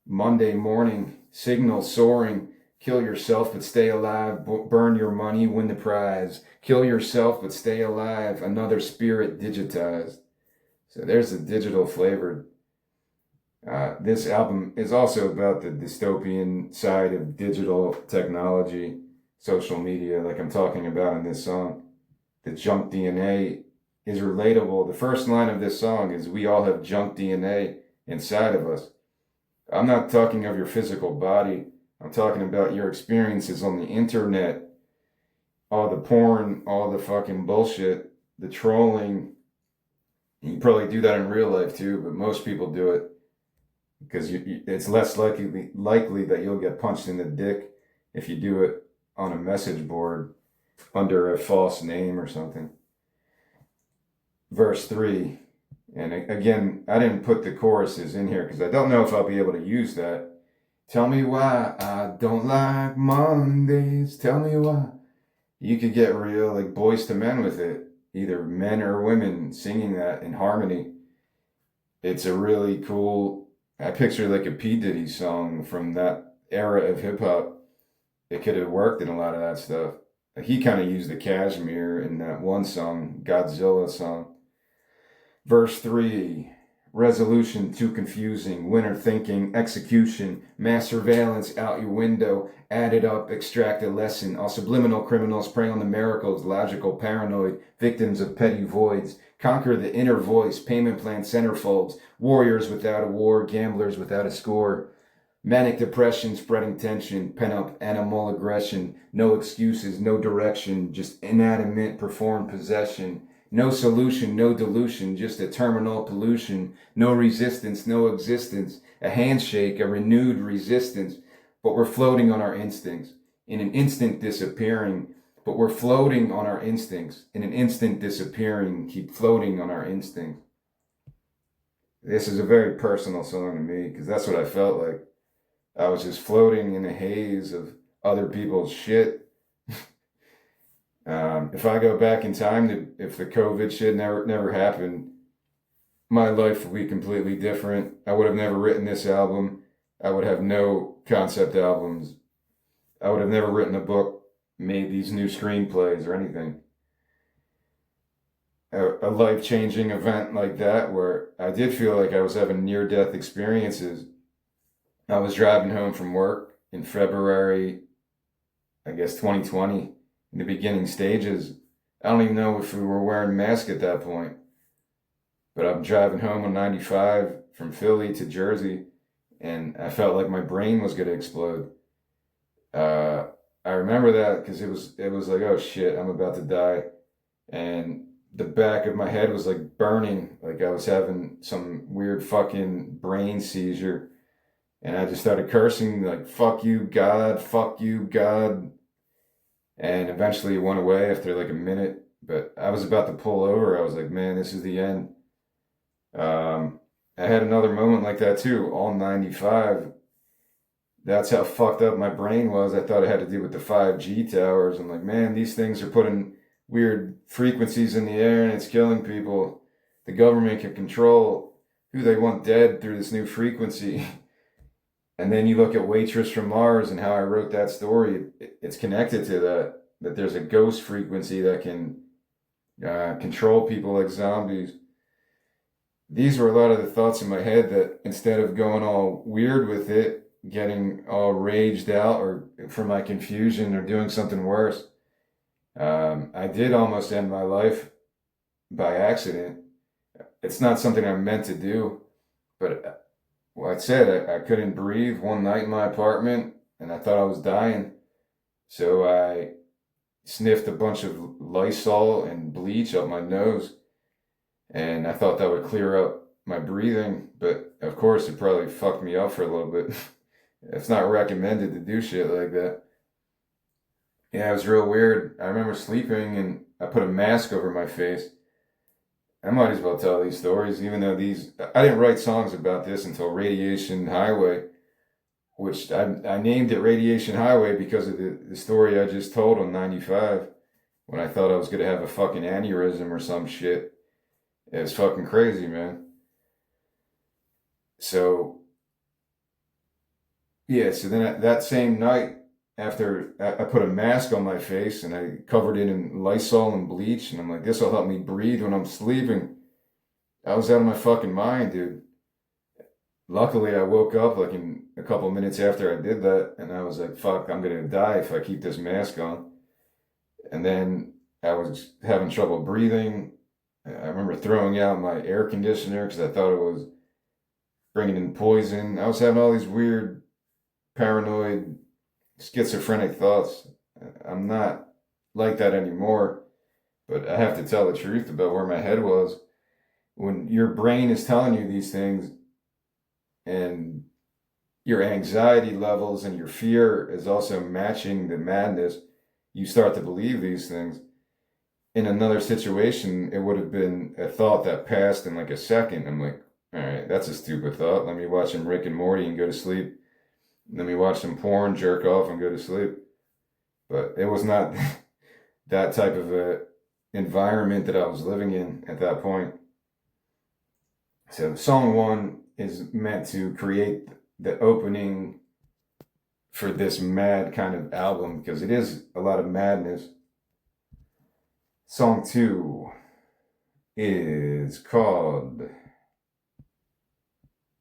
Monday morning, signals soaring. Kill yourself, but stay alive. Burn your money, win the prize. Kill yourself, but stay alive. Another spirit digitized. So there's a digital flavor. This album is also about the dystopian side of digital technology, social media, like I'm talking about in this song. The junk DNA is relatable. The first line of this song is, we all have junk DNA inside of us. I'm not talking of your physical body. I'm talking about your experiences on the internet. All the porn, all the fucking bullshit, the trolling. You probably do that in real life too, but most people do it because it's less likely that you'll get punched in the dick if you do it on a message board under a false name or something. Verse 3, and again, I didn't put the choruses in here because I don't know if I'll be able to use that. Tell me why I don't like Mondays. Tell me why. You could get real like Boys to Men with it, either men or women singing that in harmony. It's a really cool, I picture like a P. Diddy song from that era of hip hop. It could have worked in a lot of that stuff. He kind of used the cashmere in that one song, Godzilla song. Verse 3, resolution too confusing, winner thinking, execution, mass surveillance out your window, add it up, extract a lesson. All subliminal criminals prey on the miracles, logical paranoid, victims of petty voids. Conquer the inner voice, payment plan centerfolds, warriors without a war, gamblers without a score. Manic depression, spreading tension, pent-up animal aggression, no excuses, no direction, just inanimate performed possession. No solution, no dilution, just a terminal pollution. No resistance, no existence, a handshake, a renewed resistance. But we're floating on our instincts, in an instant disappearing. But we're floating on our instincts, in an instant disappearing, keep floating on our instincts. This is a very personal song to me, because that's what I felt like. I was just floating in a haze of other people's shit. If I go back in time, if the COVID shit never happened, my life would be completely different. I would have never written this album. I would have no concept albums. I would have never written a book, made these new screenplays or anything. A life-changing event like that where I did feel like I was having near-death experiences. I was driving home from work in February, I guess 2020, in the beginning stages. I don't even know if we were wearing masks at that point. But I'm driving home on 95 from Philly to Jersey, and I felt like my brain was going to explode. Uh, I remember that because it was like, oh shit, I'm about to die, and the back of my head was like burning, like I was having some weird fucking brain seizure, and I just started cursing like fuck you God, and eventually it went away after like a minute. But I was about to pull over. I was like, man, this is the end. Um, I had another moment like that too, all 95. That's how fucked up my brain was. I thought it had to do with the 5G towers. I'm like, man, these things are putting weird frequencies in the air and it's killing people. The government can control who they want dead through this new frequency. And then you look at Waitress from Mars and how I wrote that story. It's connected to that there's a ghost frequency that can control people like zombies. These were a lot of the thoughts in my head that instead of going all weird with it, getting all raged out or from my confusion or doing something worse, I did almost end my life by accident. It's not something I meant to do, but like I said, I couldn't breathe one night in my apartment and I thought I was dying. So I sniffed a bunch of Lysol and bleach up my nose, and I thought that would clear up my breathing, but of course it probably fucked me up for a little bit. It's not recommended to do shit like that. Yeah, it was real weird. I remember sleeping and I put a mask over my face. I might as well tell these stories, even though I didn't write songs about this until Radiation Highway, which I named it Radiation Highway because of the story I just told on 95 when I thought I was going to have a fucking aneurysm or some shit. It was fucking crazy, man. So, yeah, so then that same night, after I put a mask on my face and I covered it in Lysol and bleach, and I'm like, this will help me breathe when I'm sleeping. I was out of my fucking mind, dude. Luckily, I woke up like in a couple minutes after I did that, and I was like, fuck, I'm gonna die if I keep this mask on. And then I was having trouble breathing. I remember throwing out my air conditioner because I thought it was bringing in poison. I was having all these weird, paranoid, schizophrenic thoughts. I'm not like that anymore, but I have to tell the truth about where my head was. When your brain is telling you these things and your anxiety levels and your fear is also matching the madness, you start to believe these things. In another situation, it would have been a thought that passed in like a second. I'm like, all right, that's a stupid thought. Let me watch some Rick and Morty and go to sleep. Let me watch some porn, jerk off, and go to sleep. But it was not that type of a environment that I was living in at that point. So song one is meant to create the opening for this mad kind of album because it is a lot of madness. Song two is called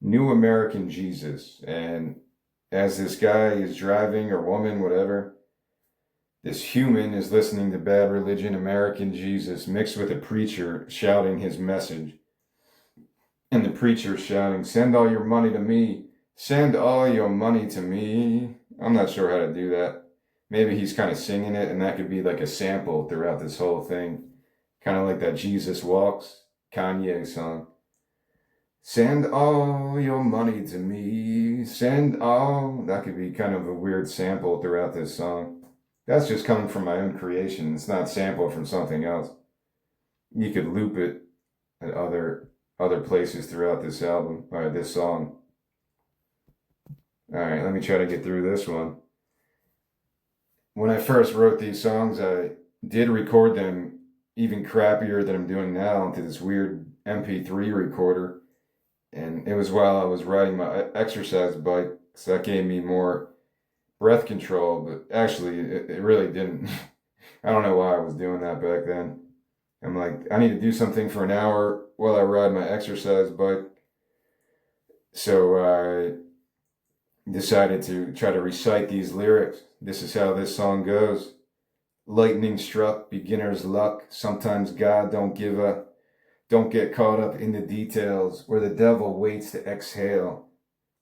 New American Jesus. And as this guy is driving, or woman, whatever, this human is listening to Bad Religion, American Jesus, mixed with a preacher shouting his message. And the preacher shouting, send all your money to me. Send all your money to me. I'm not sure how to do that. Maybe he's kind of singing it, and that could be like a sample throughout this whole thing. Kind of like that Jesus Walks Kanye song. Send all your money to me. Send all. That could be kind of a weird sample throughout this song. That's just coming from my own creation. It's not sampled from something else. You could loop it at other places throughout this album, or this song. All right, let me try to get through this one. When I first wrote these songs, I did record them even crappier than I'm doing now into this weird MP3 recorder. And it was while I was riding my exercise bike, so that gave me more breath control, but actually it really didn't. I don't know why I was doing that back then. I'm like, I need to do something for an hour while I ride my exercise bike. So I decided to try to recite these lyrics. This is how this song goes. Lightning struck, beginner's luck. Sometimes God don't give up. Don't get caught up in the details where the devil waits to exhale.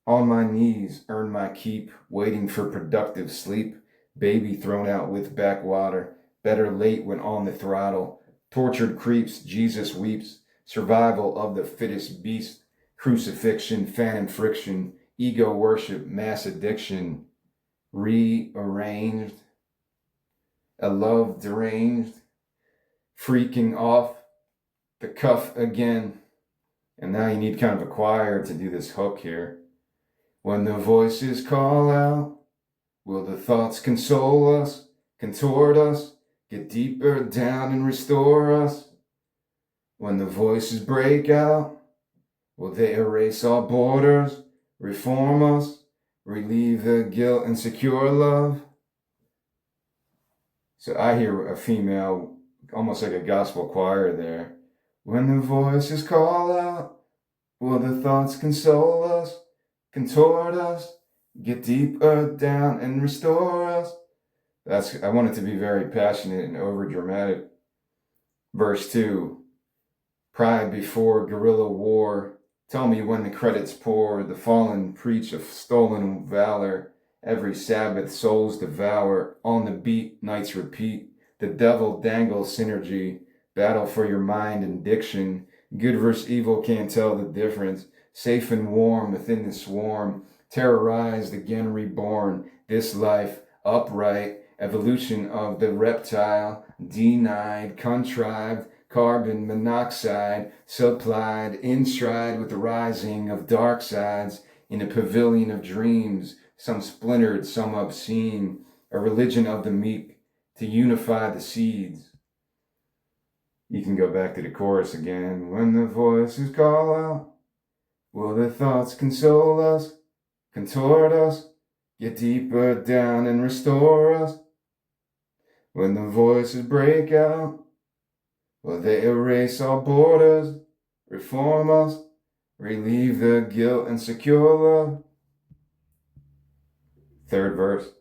On my knees, earn my keep, waiting for productive sleep. Baby thrown out with backwater. Better late when on the throttle. Tortured creeps, Jesus weeps. Survival of the fittest beast. Crucifixion, phantom friction. Ego worship, mass addiction. Rearranged. A love deranged. Freaking off the cuff again. And now you need kind of a choir to do this hook here. When the voices call out, will the thoughts console us, contort us, get deeper down and restore us? When the voices break out, will they erase all borders, reform us, relieve the guilt and secure love? So I hear a female, almost like a gospel choir there. When the voices call out, will the thoughts console us, contort us, get deeper down and restore us? I want it to be very passionate and over dramatic. Verse 2, pride before guerrilla war. Tell me when the credits pour, the fallen preach of stolen valor. Every Sabbath souls devour, on the beat nights repeat. The devil dangles synergy, battle for your mind and diction. Good versus evil can't tell the difference. Safe and warm within the swarm, terrorized again reborn. This life, upright, evolution of the reptile, denied, contrived, carbon monoxide, supplied, in stride with the rising of dark sides, in a pavilion of dreams, some splintered, some obscene, a religion of the meek, to unify the seeds. You can go back to the chorus again. When the voices call out, will the thoughts console us, contort us, get deeper down and restore us? When the voices break out, will they erase all borders, reform us, relieve the guilt and secure love? Third verse.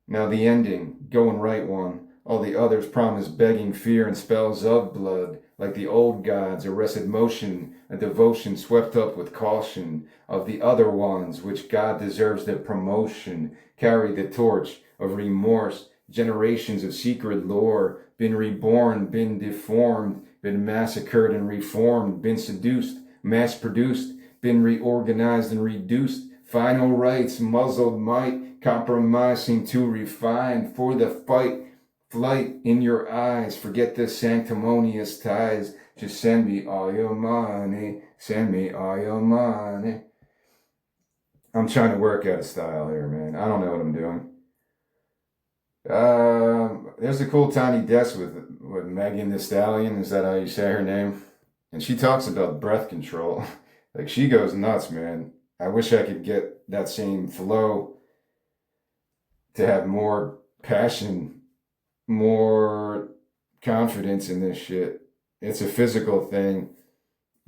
Now the ending, go and write one. All the others promise begging fear and spells of blood, like the old gods, arrested motion, a devotion swept up with caution of the other ones, which God deserves their promotion, carry the torch of remorse, generations of secret lore, been reborn, been deformed, been massacred and reformed, been seduced, mass-produced, been reorganized and reduced, final rights, muzzled might, compromising to refine for the fight, flight in your eyes, forget the sanctimonious ties, just send me all your money, send me all your money. I'm trying to work out a style here, man. I don't know what I'm doing. There's a cool Tiny Desk with Megan Thee Stallion, is that how you say her name? And she talks about breath control. Like, she goes nuts, man. I wish I could get that same flow to have more passion, more confidence in this shit. It's a physical thing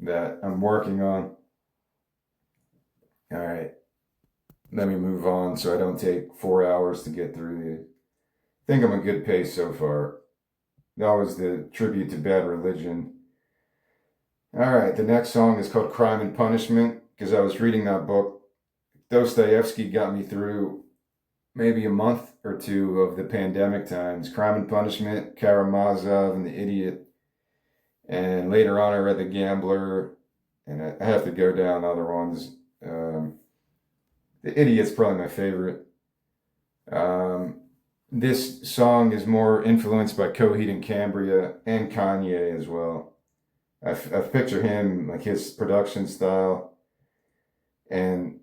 that I'm working on. All right, let me move on so I don't take 4 hours to get through these. I think I'm a good pace so far. That was the tribute to Bad Religion. All right, the next song is called Crime and Punishment, because I was reading that book. Dostoevsky got me through maybe a month or two of the pandemic times. Crime and Punishment, Karamazov, and The Idiot. And later on I read The Gambler, and I have to go down other ones. The Idiot's probably my favorite. This song is more influenced by Coheed and Cambria and Kanye as well. I picture him, like his production style. And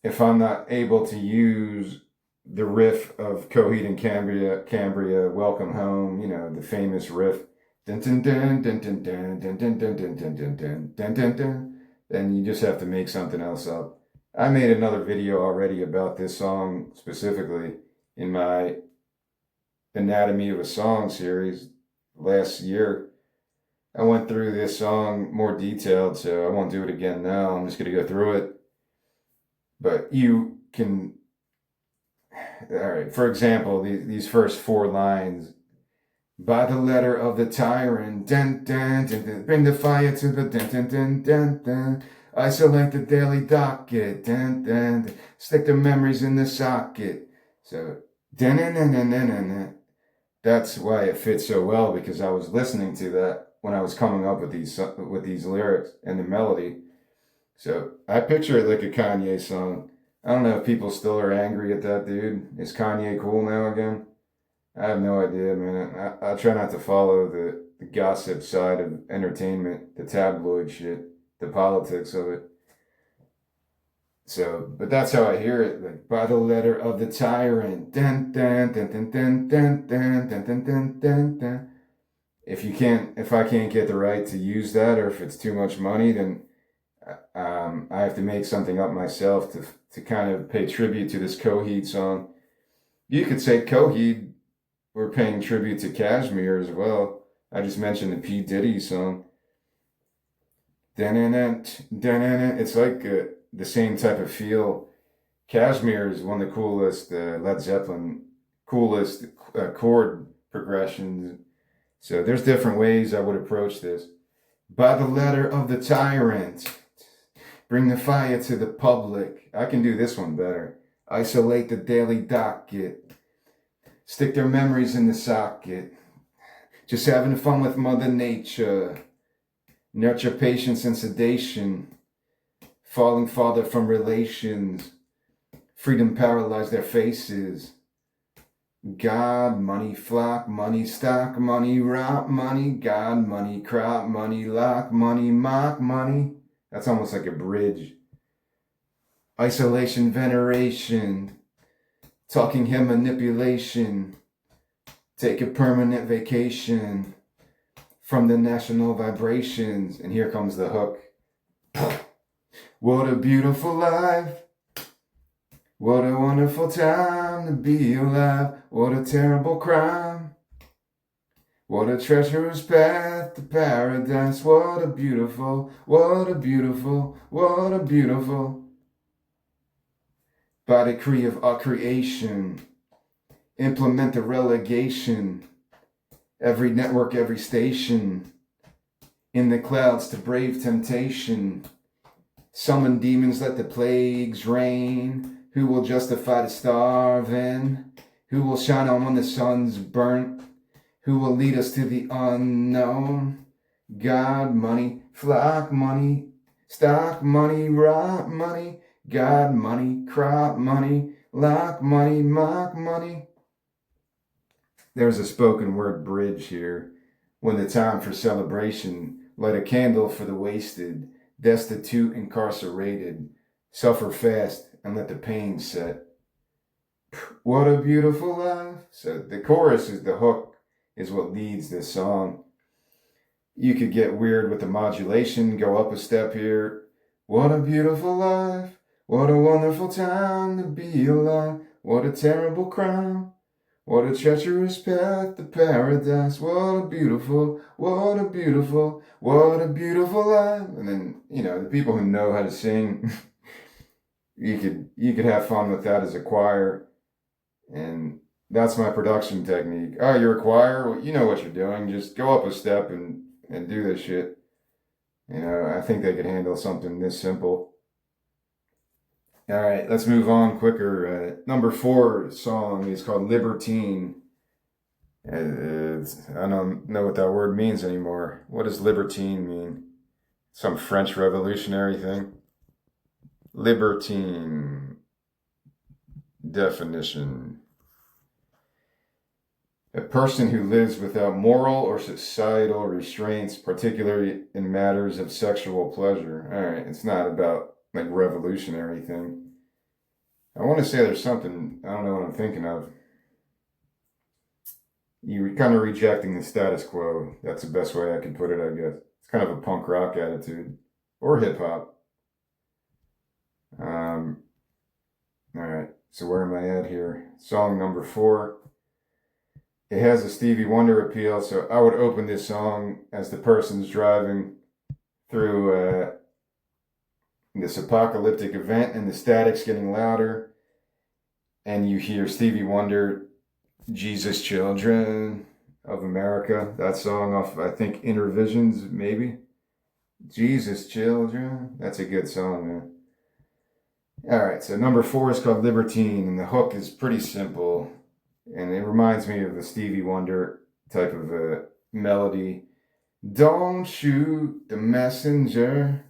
if I'm not able to use the riff of Coheed and Cambria, Welcome Home, you know, the famous riff, then you just have to make something else up. I made another video already about this song specifically in my Anatomy of a Song series last year. I went through this song more detailed, so I won't do it again now. I'm just going to go through it. But you can, all right, for example, these first 4 lines. By the letter of the tyrant, dun, dun, dun, dun, bring the fire to the dun, dun, dun, dun, dun. Isolate the daily docket. Dun, dun, dun. Stick their memories in the socket. So, dun, dun, dun, dun, dun, dun, dun. That's why it fits so well, because I was listening to that when I was coming up with these lyrics and the melody. So I picture it like a Kanye song. I don't know if people still are angry at that dude. Is Kanye cool now again? I have no idea, man. I try not to follow the gossip side of entertainment, the tabloid shit, the politics of it. So, but that's how I hear it. Like, by the letter of the tyrant. Dun, dun, dun, dun, dun, dun, dun, dun, dun, dun, dun, dun. If I can't get the right to use that, or if it's too much money, then I have to make something up myself to kind of pay tribute to this Coheed song. You could say Coheed were paying tribute to Kashmir as well. I just mentioned the P. Diddy song. It's like the same type of feel. Kashmir is one of the coolest Led Zeppelin, coolest chord progressions. So there's different ways I would approach this. By the letter of the tyrant, bring the fire to the public. I can do this one better. Isolate the daily docket. Stick their memories in the socket. Just having fun with Mother Nature. Nurture patience and sedation. Falling farther from relations. Freedom paralyze their faces. God, money, flock, money, stock, money, rot, money, God, money, crop, money, lock, money, mock, money. That's almost like a bridge. Isolation, veneration. Talking him manipulation. Take a permanent vacation from the national vibrations. And here comes the hook. What a beautiful life. What a wonderful time to be alive. What a terrible crime. What a treacherous path to paradise. What a beautiful, what a beautiful, what a beautiful. By decree of our creation, implement the relegation. Every network, every station. In the clouds to brave temptation. Summon demons, let the plagues rain. Who will justify the starving? Who will shine on when the sun's burnt? Who will lead us to the unknown? God, money, flock, money, stock, money, rot, money, God, money, crop, money, lock, money, mock, money. There's a spoken word bridge here. When the time for celebration, light a candle for the wasted, destitute, incarcerated, suffer fast and let the pain set. What a beautiful life. So the chorus is the hook, is what leads this song. You could get weird with the modulation, go up a step here. What a beautiful life. What a wonderful time to be alive. What a terrible crime. What a treacherous path to paradise. What a beautiful, what a beautiful, what a beautiful life. And then, the people who know how to sing, you could have fun with that as a choir. And that's my production technique. Oh, you're a choir? Well, you know what you're doing. Just go up a step and do this shit. I think they could handle something this simple. All right, let's move on quicker. Number 4 song is called Libertine. I don't know what that word means anymore. What does libertine mean? Some French revolutionary thing? Libertine. Definition. A person who lives without moral or societal restraints, particularly in matters of sexual pleasure. All right, it's not about like revolutionary thing. I want to say there's something, I don't know what I'm thinking of. You're kind of rejecting the status quo. That's the best way I could put it, I guess. It's kind of a punk rock attitude. Or hip hop. All right, so where am I at here? Song number 4. It has a Stevie Wonder appeal, so I would open this song as the person's driving through this apocalyptic event and the static's getting louder, and you hear Stevie Wonder, Jesus Children of America, that song off, I think, Inner Visions, maybe. Jesus Children. That's a good song, man. All right, so number 4 is called Libertine, and the hook is pretty simple, and it reminds me of a Stevie Wonder type of a melody. Don't shoot the messenger.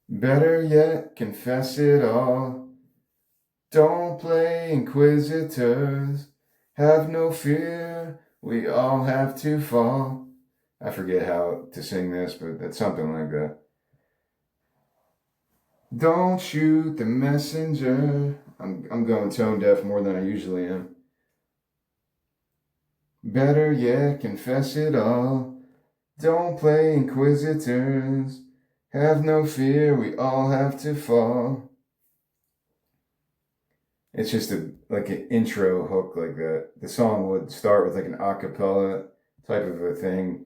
Better yet, confess it all. Don't play inquisitors. Have no fear, we all have to fall. I forget how to sing this, but it's something like that. Don't shoot the messenger. I'm going tone deaf more than I usually am. Better yet, confess it all. Don't play inquisitors. Have no fear, we all have to fall. It's just like an intro hook like that. The song would start with like an a cappella type of a thing.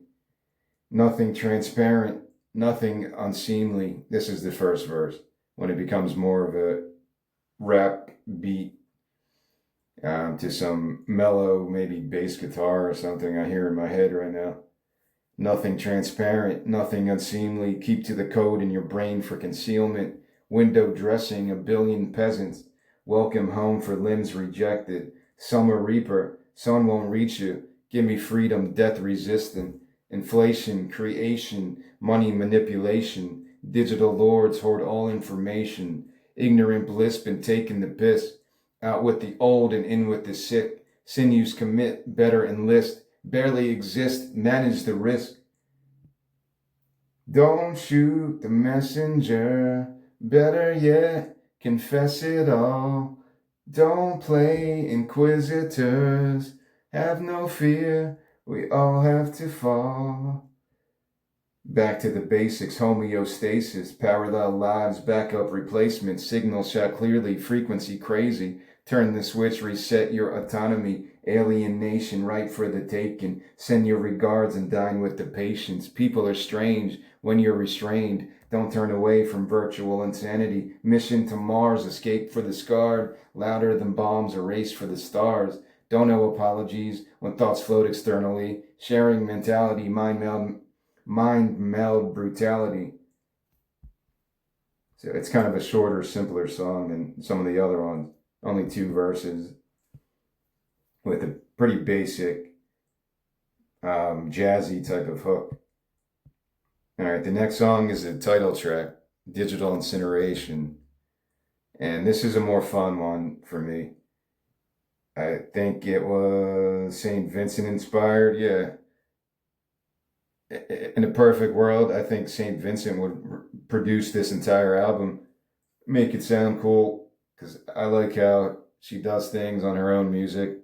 Nothing transparent, nothing unseemly. This is the first verse when it becomes more of a rap beat to some mellow, maybe bass guitar or something I hear in my head right now. Nothing transparent, nothing unseemly. Keep to the code in your brain for concealment. Window dressing a billion peasants. Welcome home for limbs rejected. Summer reaper, sun won't reach you. Give me freedom, death resistant. Inflation, creation, money manipulation. Digital lords hoard all information. Ignorant bliss been taking the piss. Out with the old and in with the sick. Sinews commit, better enlist. Barely exist, manage the risk. Don't shoot the messenger. Better yet, confess it all. Don't play inquisitors. Have no fear, we all have to fall. Back to the basics, homeostasis, parallel lives, backup replacement, signal shot clearly, frequency crazy. Turn the switch, reset your autonomy, alienation ripe for the taking. Send your regards and dine with the patience. People are strange when you're restrained. Don't turn away from virtual insanity. Mission to Mars, escape for the scarred. Louder than bombs, a race for the stars. Don't know apologies when thoughts float externally. Sharing mentality, mind meld brutality. So it's kind of a shorter, simpler song than some of the other ones. Only 2 verses with a pretty basic jazzy type of hook. All right, the next song is a title track, Digital Incineration. And this is a more fun one for me. I think it was St. Vincent inspired, yeah. In a perfect world, I think St. Vincent would produce this entire album, make it sound cool, because I like how she does things on her own music.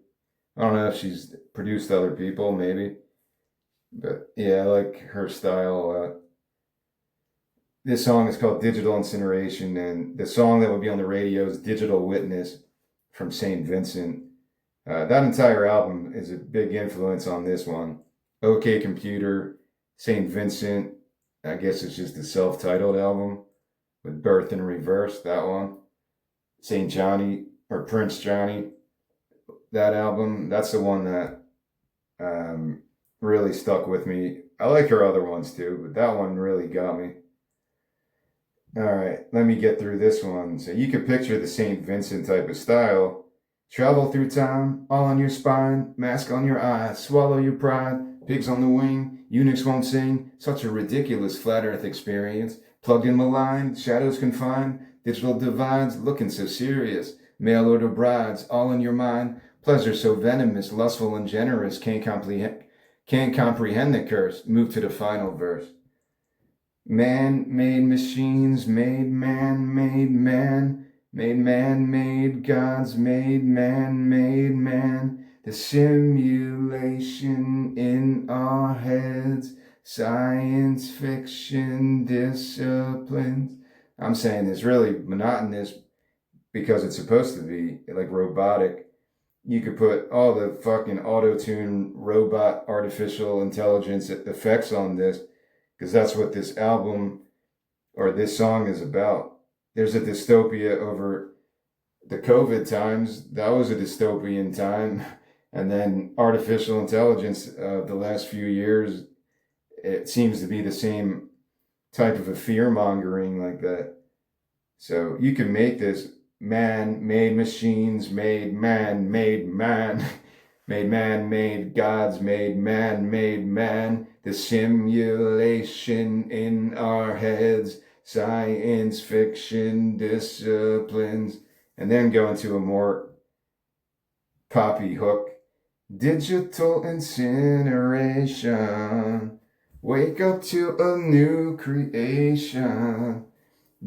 I don't know if she's produced other people, maybe, but yeah, I like her style a lot. This song is called Digital Incineration, and the song that would be on the radio is Digital Witness from St. Vincent. That entire album is a big influence on this one. OK Computer, St. Vincent, I guess it's just a self-titled album with Birth in Reverse, that one. St. Johnny or Prince Johnny, that album, that's the one that really stuck with me. I like her other ones too, but that one really got me. All right, let me get through this one. So you could picture the St. Vincent type of style. Travel through time, all on your spine, mask on your eyes, swallow your pride, pigs on the wing, eunuchs won't sing, such a ridiculous flat earth experience. Plugged in maligned, shadows confined, digital divides, looking so serious. Mail order brides, all in your mind, pleasure so venomous, lustful and generous, can't comprehend the curse. Move to the final verse. Man-made machines made man-made man. Made man-made gods made man-made man. The simulation in our heads. Science fiction disciplines. I'm saying it's really monotonous because it's supposed to be like robotic. You could put all the fucking auto-tune robot artificial intelligence effects on this, because that's what this album or this song is about. There's a dystopia over the COVID times. That was a dystopian time. And then artificial intelligence the last few years it seems to be the same type of a fear mongering like that. So you can make this man-made machines, made man-made man, made man-made gods, made man-made man, the simulation in our heads, science fiction disciplines, and then go into a more poppy hook. Digital incineration, wake up to a new creation.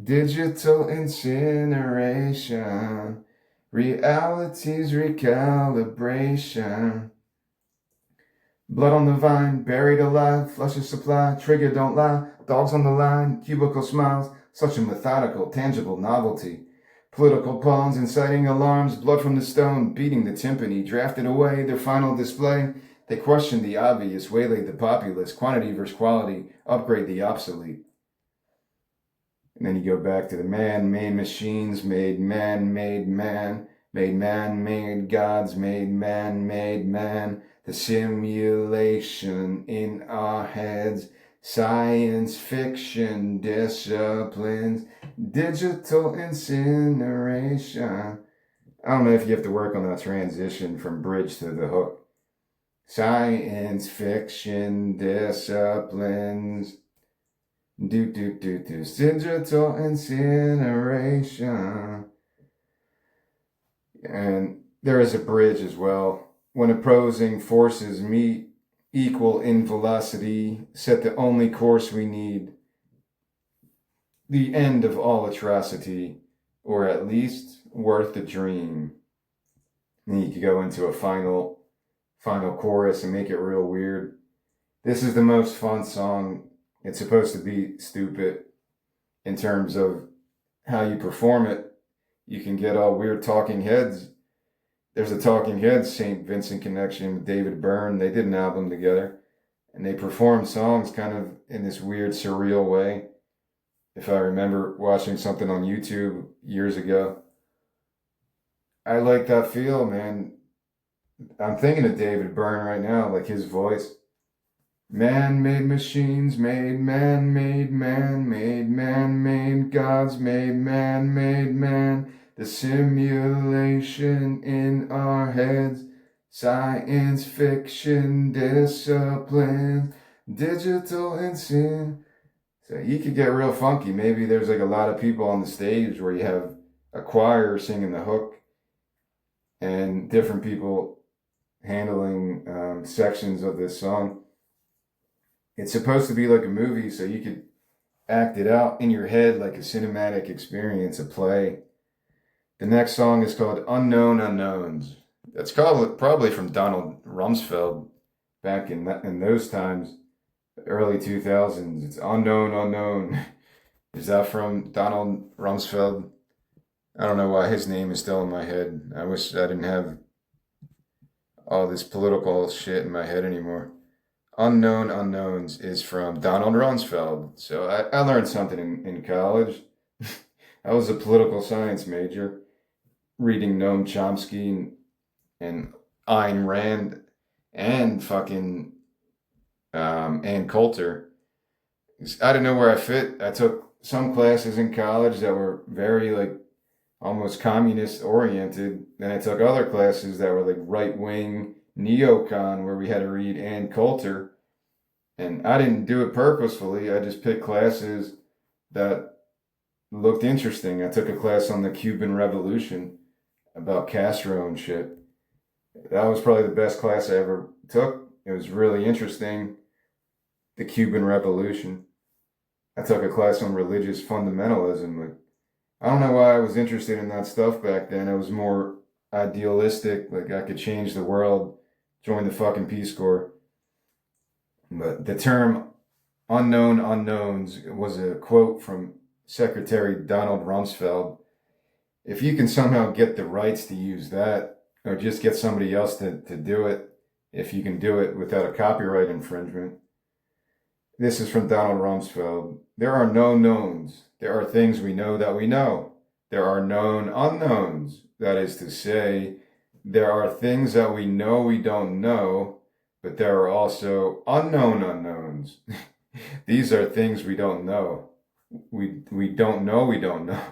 Digital incineration, reality's recalibration. Blood on the vine, buried alive, flush of supply, trigger don't lie, dogs on the line, cubicle smiles, such a methodical, tangible novelty. Political pawns inciting alarms, blood from the stone, beating the timpani, drafted away, their final display. They questioned the obvious, waylaid the populace, quantity versus quality, upgrade the obsolete. And then you go back to the man-made machines, made man-made man, made man-made gods, made man-made man, the simulation in our heads, science fiction disciplines, digital incineration. I don't know if you have to work on that transition from bridge to the hook. Science fiction disciplines. Digital incineration. And there is a bridge as well. When opposing forces meet, equal in velocity, set the only course we need, the end of all atrocity, or at least worth the dream. And you could go into a final chorus and make it real weird. This is the most fun song. It's supposed to be stupid in terms of how you perform it. You can get all weird talking heads. There's a Talking Heads St. Vincent connection with David Byrne. They did an album together, and they performed songs kind of in this weird, surreal way. If I remember watching something on YouTube years ago. I like that feel, man. I'm thinking of David Byrne right now, like his voice. Man-made machines, made man-made man, made man-made gods, made man-made man, the simulation in our heads, science fiction disciplines, digital insane. So you could get real funky. Maybe there's like a lot of people on the stage where you have a choir singing the hook and different people handling sections of this song. It's supposed to be like a movie, so you could act it out in your head like a cinematic experience, a play. The next song is called Unknown Unknowns. That's called probably from Donald Rumsfeld back in those times, the early 2000s. It's Unknown Unknown. Is that from Donald Rumsfeld? I don't know why his name is still in my head. I wish I didn't have all this political shit in my head anymore. Unknown Unknowns is from Donald Rumsfeld. So I learned something in college. I was a political science major, reading Noam Chomsky and Ayn Rand and fucking Ann Coulter. I didn't know where I fit. I took some classes in college that were very like almost communist oriented. Then I took other classes that were like right wing neocon where we had to read Ann Coulter. And I didn't do it purposefully. I just picked classes that looked interesting. I took a class on the Cuban Revolution about Castro and shit. That was probably the best class I ever took. It was really interesting. The Cuban Revolution. I took a class on religious fundamentalism. Like, I don't know why I was interested in that stuff back then. I was more idealistic. Like I could change the world, join the fucking Peace Corps. But the term unknown unknowns was a quote from Secretary Donald Rumsfeld. If you can somehow get the rights to use that, or just get somebody else to do it, if you can do it without a copyright infringement. This is from Donald Rumsfeld. There are no knowns. There are things we know that we know. There are known unknowns. That is to say, there are things that we know we don't know, but there are also unknown unknowns. These are things we don't know. We don't know. We don't know.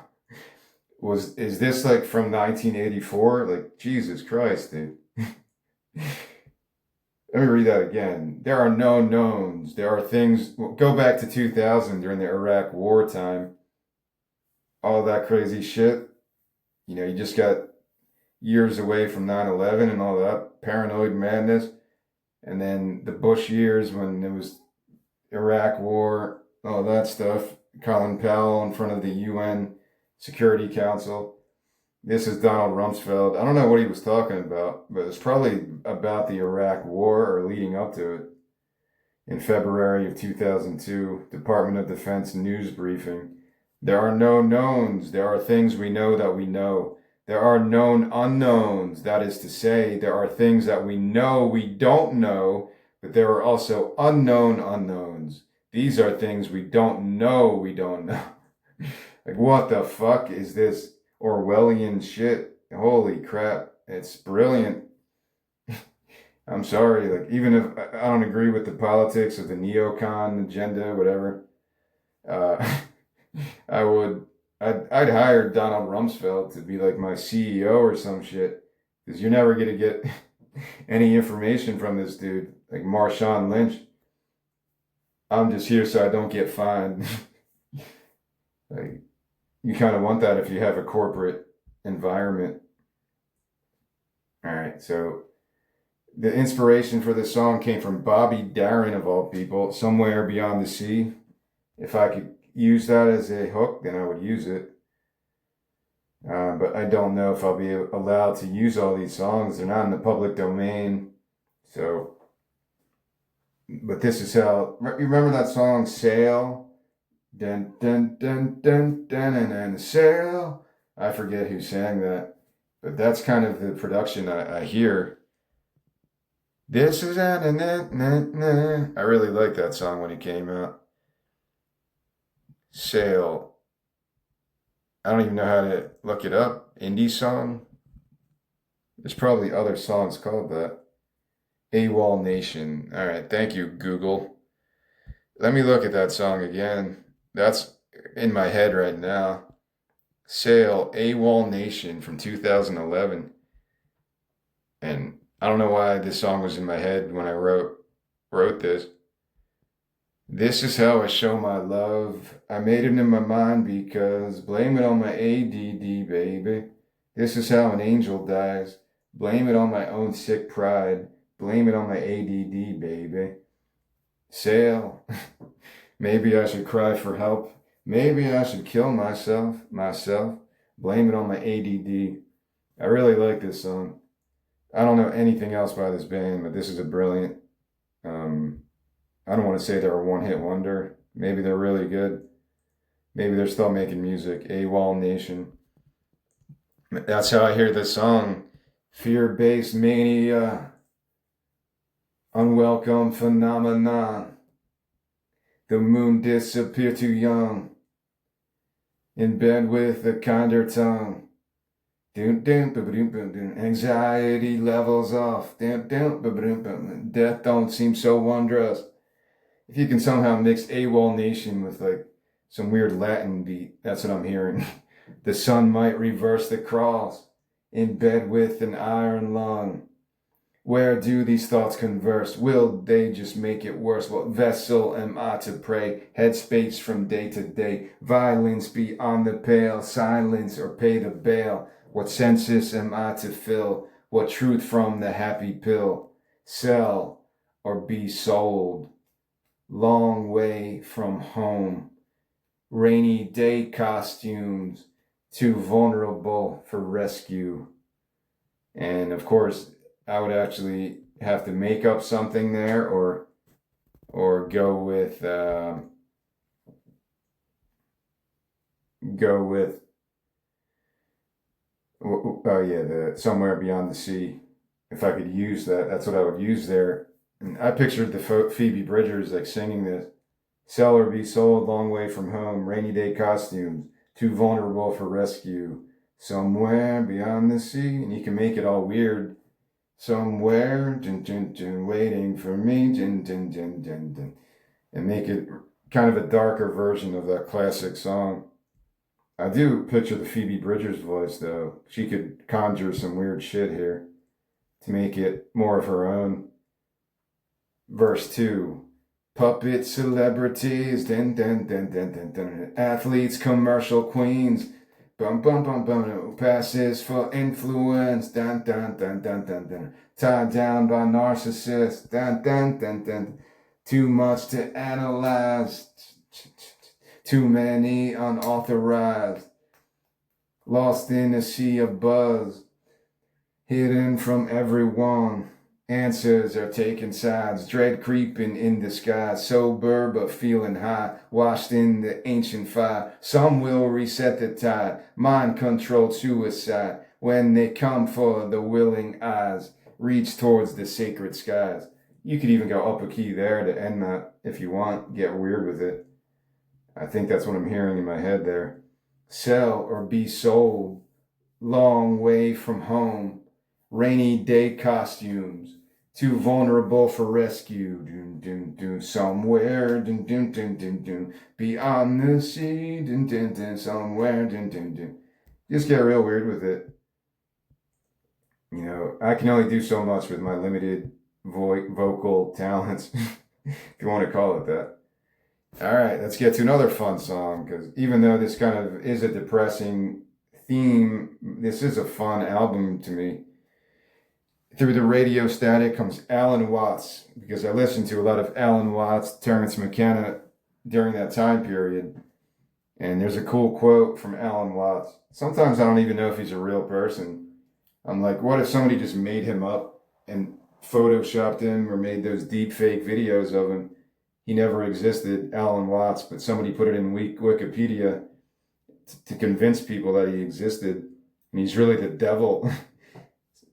Is this like from 1984? Like Jesus Christ, dude. Let me read that again. There are no knowns. There are things. Well, go back to 2000 during the Iraq war time. All that crazy shit. You know, you just got years away from 9/11 and all that paranoid madness. And then the Bush years when it was Iraq war, all that stuff. Colin Powell in front of the UN Security Council. This is Donald Rumsfeld. I don't know what he was talking about, but it's probably about the Iraq war or leading up to it. In February of 2002, Department of Defense news briefing. There are no knowns. There are things we know that we know. There are known unknowns. That is to say, there are things that we know we don't know, but there are also unknown unknowns. These are things we don't know we don't know. Like, what the fuck is this Orwellian shit? Holy crap. It's brilliant. I'm sorry, like, even if I don't agree with the politics of the neocon agenda, whatever, uh, I'd hire Donald Rumsfeld to be like my CEO or some shit, because you're never gonna get any information from this dude, like Marshawn Lynch. I'm just here so I don't get fined. Like, you kind of want that if you have a corporate environment. All right, so the inspiration for this song came from Bobby Darin, of all people, Somewhere Beyond the Sea. If I could use that as a hook, then I would use it. But I don't know if I'll be allowed to use all these songs. They're not in the public domain. So, but this is how, you remember that song, Sail? Dun, dun, dun, dun, dun, dun, dun, sail. I forget who sang that, but that's kind of the production I hear. This is I really liked that song when it came out. Sail. I don't even know how to look it up. Indie song. There's probably other songs called that. AWOL Nation. All right, thank you, Google. Let me look at that song again. That's in my head right now. Sail, AWOL Nation from 2011. And I don't know why this song was in my head when I wrote this. This is how I show my love. I made it in my mind because blame it on my ADD, baby. This is how an angel dies. Blame it on my own sick pride. Blame it on my ADD, baby. Sail. Maybe I should cry for help. Maybe I should kill myself. Blame it on my ADD. I really like this song. I don't know anything else by this band, but this is a brilliant. I don't want to say they're a one-hit wonder. Maybe they're really good. Maybe they're still making music. AWOL Nation. That's how I hear this song. Fear-based mania. Unwelcome phenomenon. The moon disappeared too young. In bed with a kinder tongue. Anxiety levels off. Death don't seem so wondrous. If you can somehow mix AWOL Nation with like some weird Latin beat, that's what I'm hearing. The sun might reverse the cross. In bed with an iron lung. Where do these thoughts converse? Will they just make it worse? What vessel am I to pray? Headspace from day to day. Violence beyond the pale. Silence or pay the bail. What census am I to fill? What truth from the happy pill? Sell or be sold. Long way from home. Rainy day costumes. Too vulnerable for rescue. And of course, I would actually have to make up something there, or go with oh yeah, the Somewhere Beyond the Sea. If I could use that, that's what I would use there. And I pictured the Phoebe Bridgers like singing this. Sell or be sold, long way from home, rainy day costumes, too vulnerable for rescue. Somewhere beyond the sea, and you can make it all weird. Somewhere, waiting for me, and make it kind of a darker version of that classic song. I do picture the Phoebe Bridgers voice though. She could conjure some weird shit here to make it more of her own. Verse 2. Puppet celebrities, dun, dun, dun, dun, dun, dun. Athletes, commercial queens, bum bum bum bum. Passes for influence, dun dun dun dun dun dun. Tied down by narcissists, dun dun dun dun. Too much to analyze, too many unauthorized. Lost in a sea of buzz, hidden from everyone. Answers are taking sides, dread creeping in disguise, sober but feeling high, washed in the ancient fire. Some will reset the tide, mind-controlled suicide, when they come for the willing eyes, reach towards the sacred skies. You could even go up a key there to end that if you want, get weird with it. I think that's what I'm hearing in my head there. Sell or be sold, long way from home, rainy day costumes, too vulnerable for rescue. Dun, dun, dun, somewhere, dun, dun, dun, dun, dun, beyond the sea, dun, dun, dun, somewhere, dun, dun, dun. Just get real weird with it. You know, I can only do so much with my limited vocal talents, if you want to call it that. All right, let's get to another fun song, because even though this kind of is a depressing theme, this is a fun album to me. Through the radio static comes Alan Watts, because I listened to a lot of Alan Watts, Terence McKenna during that time period. And there's a cool quote from Alan Watts. Sometimes I don't even know if he's a real person. I'm like, what if somebody just made him up and photoshopped him or made those deep fake videos of him? He never existed, Alan Watts, but somebody put it in Wikipedia to convince people that he existed. And he's really the devil.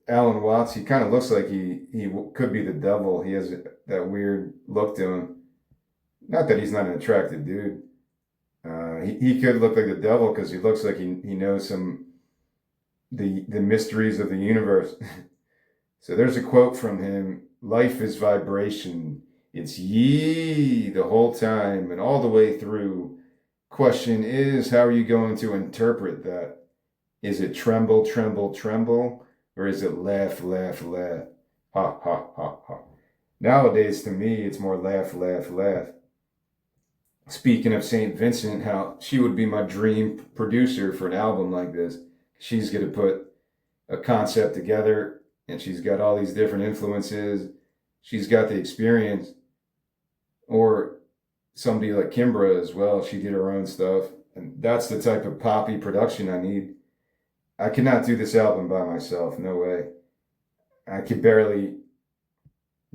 Alan Watts, he kind of looks like he could be the devil. He has that weird look to him. Not that he's not an attractive dude. He could look like the devil because he looks like he knows the mysteries of the universe. So there's a quote from him: "Life is vibration. It's ye the whole time and all the way through. Question is, how are you going to interpret that? Is it tremble, tremble, tremble? Or is it laugh, laugh, laugh? Ha, ha, ha, ha." Nowadays, to me, it's more laugh, laugh, laugh. Speaking of St. Vincent, how she would be my dream producer for an album like this. She's going to put a concept together, and she's got all these different influences. She's got the experience. Or somebody like Kimbra as well. She did her own stuff. And that's the type of poppy production I need. I cannot do this album by myself. No way. I could barely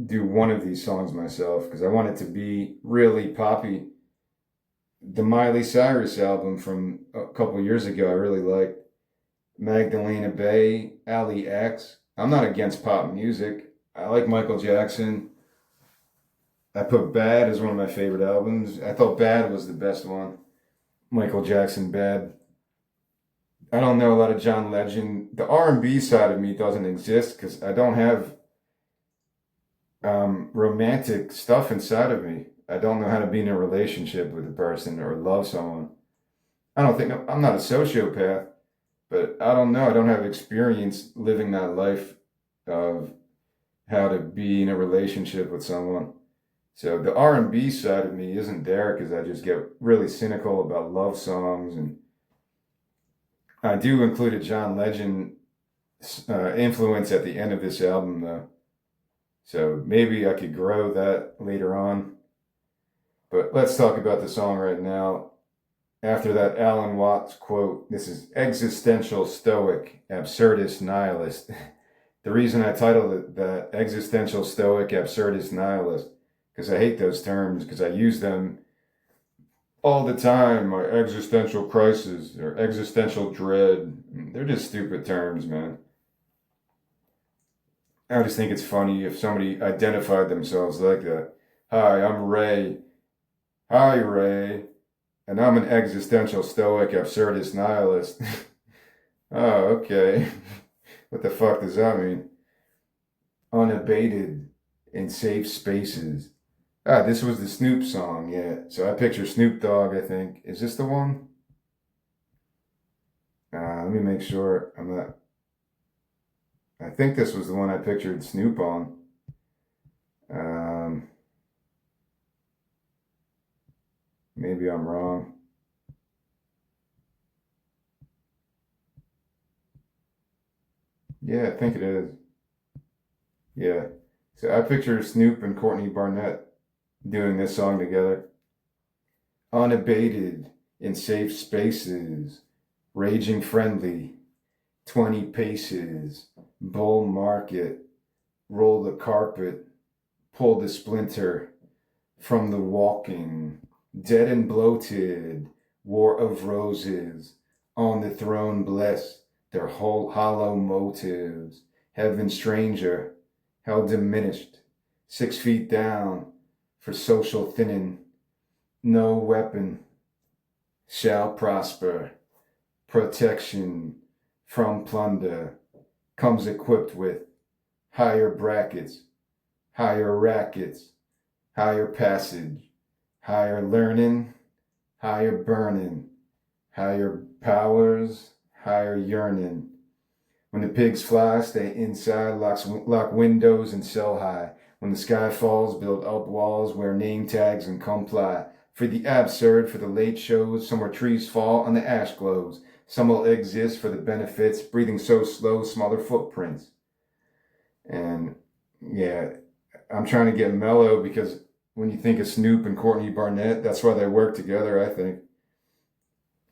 do one of these songs myself because I want it to be really poppy. The Miley Cyrus album from a couple years ago, I really liked. Magdalena Bay, Ali X. I'm not against pop music. I like Michael Jackson. I put Bad as one of my favorite albums. I thought Bad was the best one. Michael Jackson, Bad. I don't know a lot of John Legend. The R&B side of me doesn't exist because I don't have romantic stuff inside of me. I don't know how to be in a relationship with a person or love someone. I'm not a sociopath, but I don't know. I don't have experience living that life of how to be in a relationship with someone. So the R&B side of me isn't there because I just get really cynical about love songs, and I do include a John Legend influence at the end of this album though. So maybe I could grow that later on. But let's talk about the song right now. After that Alan Watts quote, this is existential stoic, absurdist nihilist. The reason I titled it that, existential stoic, absurdist nihilist, because I hate those terms because I use them all the time. My existential crisis or existential dread. They're just stupid terms, man. I just think it's funny if somebody identified themselves like that. Hi, I'm Ray. Hi, Ray. And I'm an existential stoic, absurdist nihilist. Oh, okay. What the fuck does that mean? Unabated in safe spaces. Ah, this was the Snoop song, yeah. So I picture Snoop Dogg, I think. Is this the one? Let me make sure I'm not. I think this was the one I pictured Snoop on. Um, Maybe I'm wrong. Yeah, I think it is. Yeah. So I picture Snoop and Courtney Barnett doing this song together. Unabated in safe spaces, raging friendly, 20 paces, bull market, roll the carpet, pull the splinter from the walking, dead and bloated, war of roses, on the throne bless their whole hollow motives, heaven stranger, hell diminished, 6 feet down for social thinning, no weapon shall prosper, protection from plunder comes equipped with higher brackets, higher rackets, higher passage, higher learning, higher burning, higher powers, higher yearning. When the pigs fly, stay inside, lock windows and sell high. When the sky falls, build up walls, wear name tags and comply. For the absurd, for the late shows, some where trees fall and the ash glows. Some will exist for the benefits, breathing so slow, smaller footprints. And yeah, I'm trying to get mellow because when you think of Snoop and Courtney Barnett, that's why they work together, I think.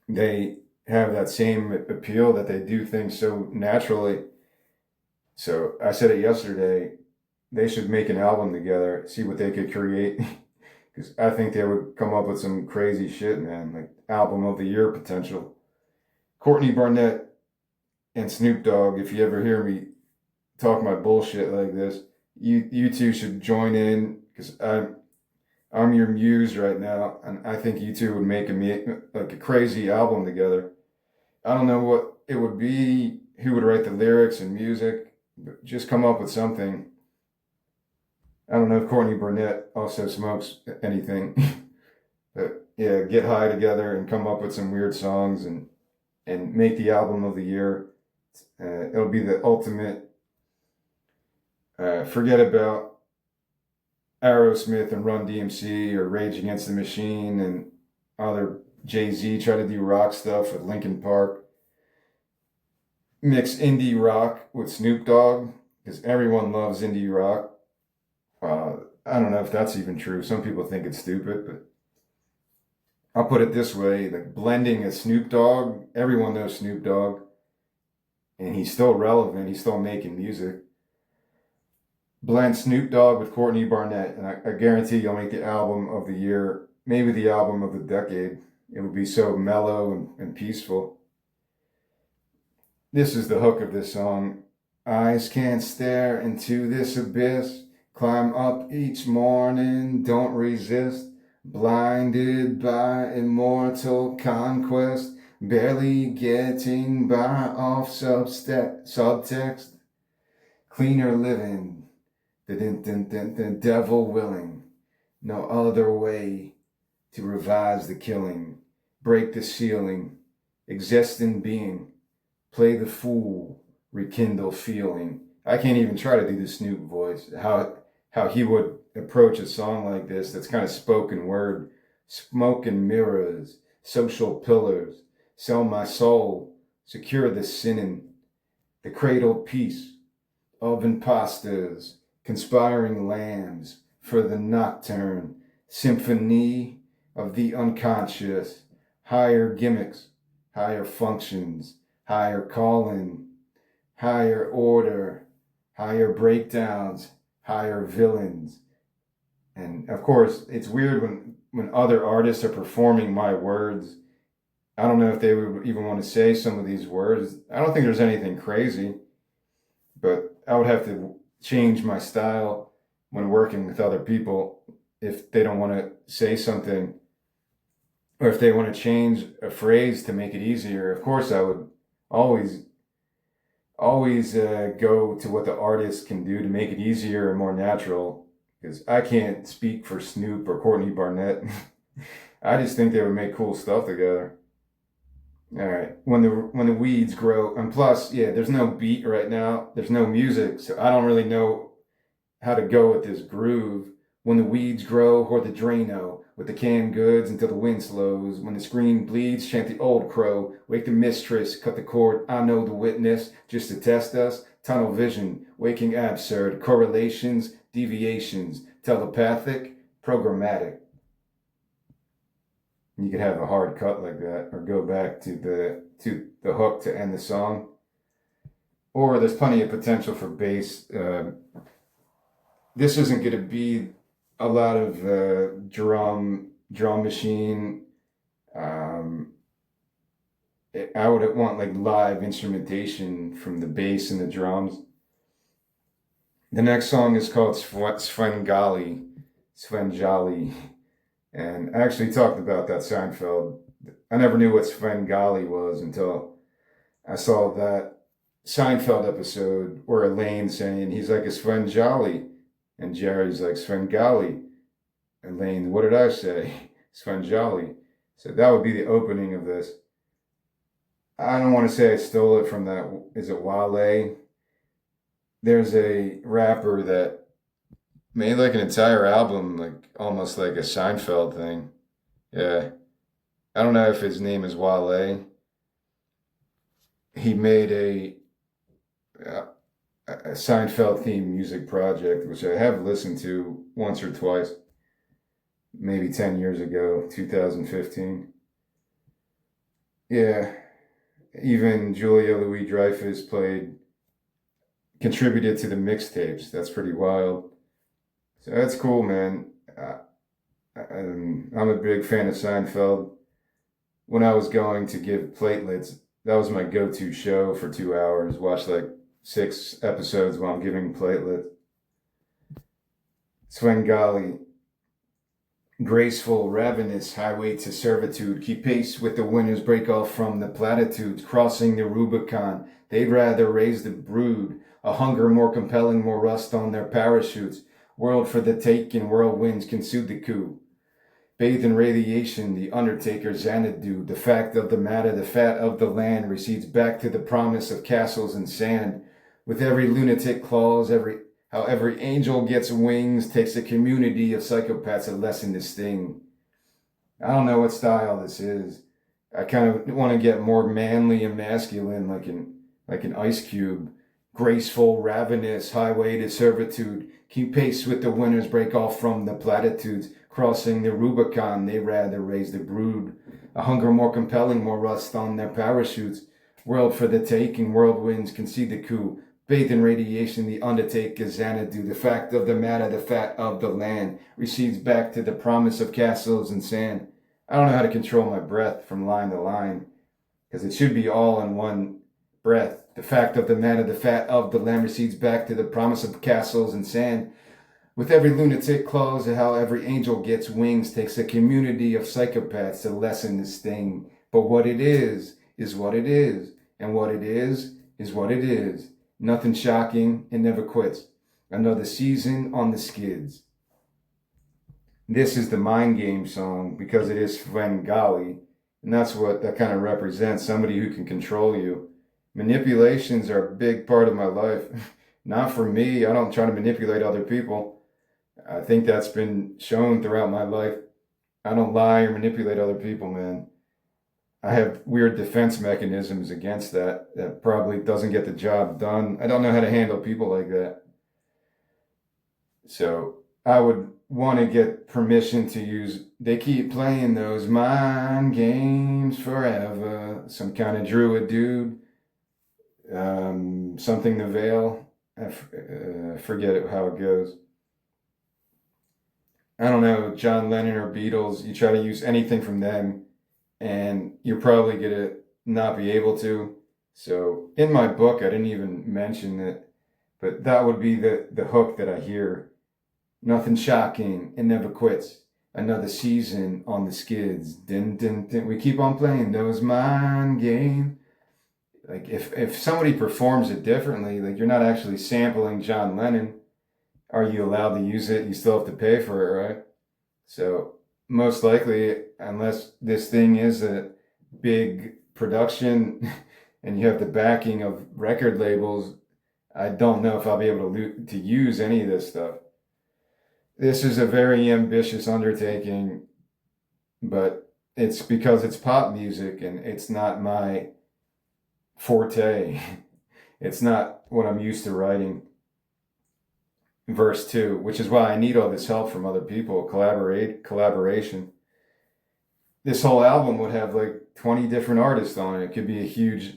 They have that same appeal that they do things so naturally. So I said it yesterday, they should make an album together, see what they could create. Because I think they would come up with some crazy shit, man, like album of the year potential. Courtney Barnett and Snoop Dogg, if you ever hear me talk my bullshit like this, you two should join in because I'm your muse right now, and I think you two would make like a crazy album together. I don't know what it would be, who would write the lyrics and music, but just come up with something. I don't know if Courtney Burnett also smokes anything, but yeah, get high together and come up with some weird songs and make the album of the year. It'll be the ultimate. Forget about Aerosmith and Run DMC or Rage Against the Machine and other Jay-Z try to do rock stuff with Linkin Park. Mix indie rock with Snoop Dogg because everyone loves indie rock. I don't know if that's even true. Some people think it's stupid, but I'll put it this way: like blending a Snoop Dogg, everyone knows Snoop Dogg, and he's still relevant. He's still making music. Blend Snoop Dogg with Courtney Barnett, and I guarantee you'll make the album of the year, maybe the album of the decade. It would be so mellow and peaceful. This is the hook of this song. Eyes can't stare into this abyss. Climb up each morning, don't resist. Blinded by immortal conquest, barely getting by off subtext. Cleaner living, the devil willing. No other way to revise the killing. Break the ceiling, exist in being. Play the fool, rekindle feeling. I can't even try to do the Snoop voice. How he would approach a song like this that's kind of spoken word. Smoke and mirrors, social pillars. Sell my soul, secure the sinning. The cradle peace of imposters, conspiring lambs for the nocturne. Symphony of the unconscious. Higher gimmicks, higher functions, higher calling, higher order, higher breakdowns, higher villains. And of course, it's weird when other artists are performing my words. I don't know if they would even want to say some of these words. I don't think there's anything crazy, but I would have to change my style when working with other people if they don't want to say something or if they want to change a phrase to make it easier. Of course, I would always go to what the artist can do to make it easier and more natural. because I can't speak for Snoop or Courtney Barnett. I just think they would make cool stuff together. All right, when the weeds grow, and plus, yeah, there's no beat right now. There's no music, so I don't really know how to go with this groove. When the weeds grow, hoard the Drano with the canned goods until the wind slows. When the screen bleeds, chant the old crow. Wake the mistress, cut the cord. I know the witness, just to test us. Tunnel vision, waking absurd. Correlations, deviations. Telepathic, programmatic. You could have a hard cut like that, or go back to the hook to end the song. Or there's plenty of potential for bass. This isn't going to be a lot of drum machine. I would want like live instrumentation from the bass and the drums. The next song is called Svengali, Svengali, and I actually talked about that Seinfeld. I never knew what Svengali was until I saw that Seinfeld episode where Elaine's saying he's like a Svengali, and Jerry's like Svengali. Elaine, what did I say? Svengali. So that would be the opening of this. I don't want to say I stole it from that. Is it Wale? There's a rapper that made like an entire album, like almost like a Seinfeld thing. Yeah. I don't know if his name is Wale. He made a Seinfeld themed music project, which I have listened to once or twice, maybe 10 years ago, 2015. Yeah. Even Julia Louis-Dreyfus contributed to the mixtapes. That's pretty wild. So that's cool, man. I'm a big fan of Seinfeld. When I was going to give platelets, that was my go-to show for 2 hours. Watch like 6 episodes while I'm giving platelets. Svengali. Graceful, ravenous, highway to servitude. Keep pace with the winners, break off from the platitudes. Crossing the Rubicon, they'd rather raise the brood. A hunger more compelling, more rust on their parachutes. World for the taking, whirlwinds can soothe the coup. Bathed in radiation, the undertaker Xanadu. The fact of the matter, the fat of the land recedes back to the promise of castles and sand. With every lunatic clause, how every angel gets wings, takes a community of psychopaths to lessen the sting. I don't know what style this is. I kind of want to get more manly and masculine, like an Ice Cube. Graceful, ravenous, highway to servitude. Keep pace with the winners, break off from the platitudes. Crossing the Rubicon, they rather raise the brood. A hunger more compelling, more rust on their parachutes. World for the taking, whirlwinds concede the coup. Bathed in radiation, the undertaker Xanadu. The fact of the matter, the fat of the land recedes back to the promise of castles and sand. I don't know how to control my breath from line to line, because it should be all in one breath. The fact of the matter, the fat of the land recedes back to the promise of castles and sand. With every lunatic clause, how every angel gets wings, takes a community of psychopaths to lessen the sting. But what it is what it is. And what it is what it is. Nothing shocking, it never quits. Another season on the skids. This is the mind game song because it is Svengali. And that's what that kind of represents, somebody who can control you. Manipulations are a big part of my life. Not for me, I don't try to manipulate other people. I think that's been shown throughout my life. I don't lie or manipulate other people, man. I have weird defense mechanisms against that probably doesn't get the job done. I don't know how to handle people like that. So I would want to get permission to use, they keep playing those mind games forever. Some kind of druid dude. Something the veil. I forget how it goes. I don't know, John Lennon or Beatles, you try to use anything from them and you're probably going to not be able to. So in my book, I didn't even mention it, but that would be the hook that I hear. Nothing shocking, it never quits. Another season on the skids. Din, din, din. We keep on playing those mind games. Like if somebody performs it differently, like you're not actually sampling John Lennon. are you allowed to use it? You still have to pay for it, right? So most likely, unless this thing is a big production and you have the backing of record labels, I don't know if I'll be able to use any of this stuff. This is a very ambitious undertaking, but it's because it's pop music and it's not my forte. It's not what I'm used to writing. Verse 2, which is why I need all this help from other people, collaboration. This whole album would have like 20 different artists on it. It could be a huge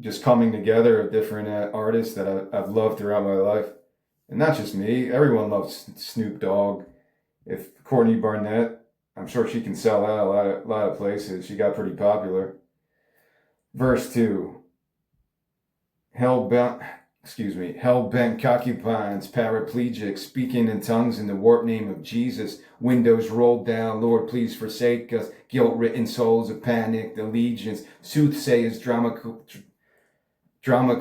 just coming together of different artists that I've loved throughout my life. And not just me, everyone loves Snoop Dogg. If Courtney Barnett, I'm sure she can sell out a lot of places. She got pretty popular. Verse 2, hell-bent concubines, paraplegics, speaking in tongues in the warped name of Jesus, windows rolled down, Lord please forsake us, guilt-ridden souls of panicked allegiance, soothsayers, drama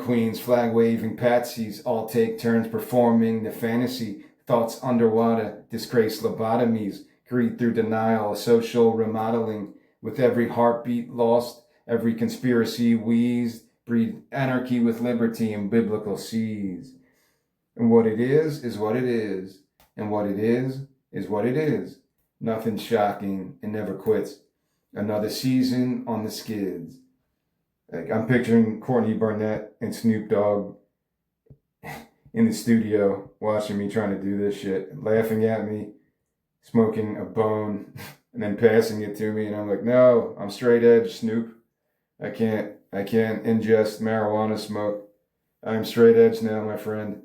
queens, flag-waving patsies, all take turns performing the fantasy, thoughts underwater, disgraced lobotomies, greed through denial, social remodeling, with every heartbeat lost, every conspiracy wheezed, breed anarchy with liberty in biblical seas. And what it is what it is. And what it is what it is. Nothing shocking and never quits. Another season on the skids. Like, I'm picturing Courtney Barnett and Snoop Dogg in the studio watching me trying to do this shit, laughing at me, smoking a bone, and then passing it to me. And I'm like, no, I'm straight edge, Snoop. I can't ingest marijuana smoke. I'm straight edge now, my friend.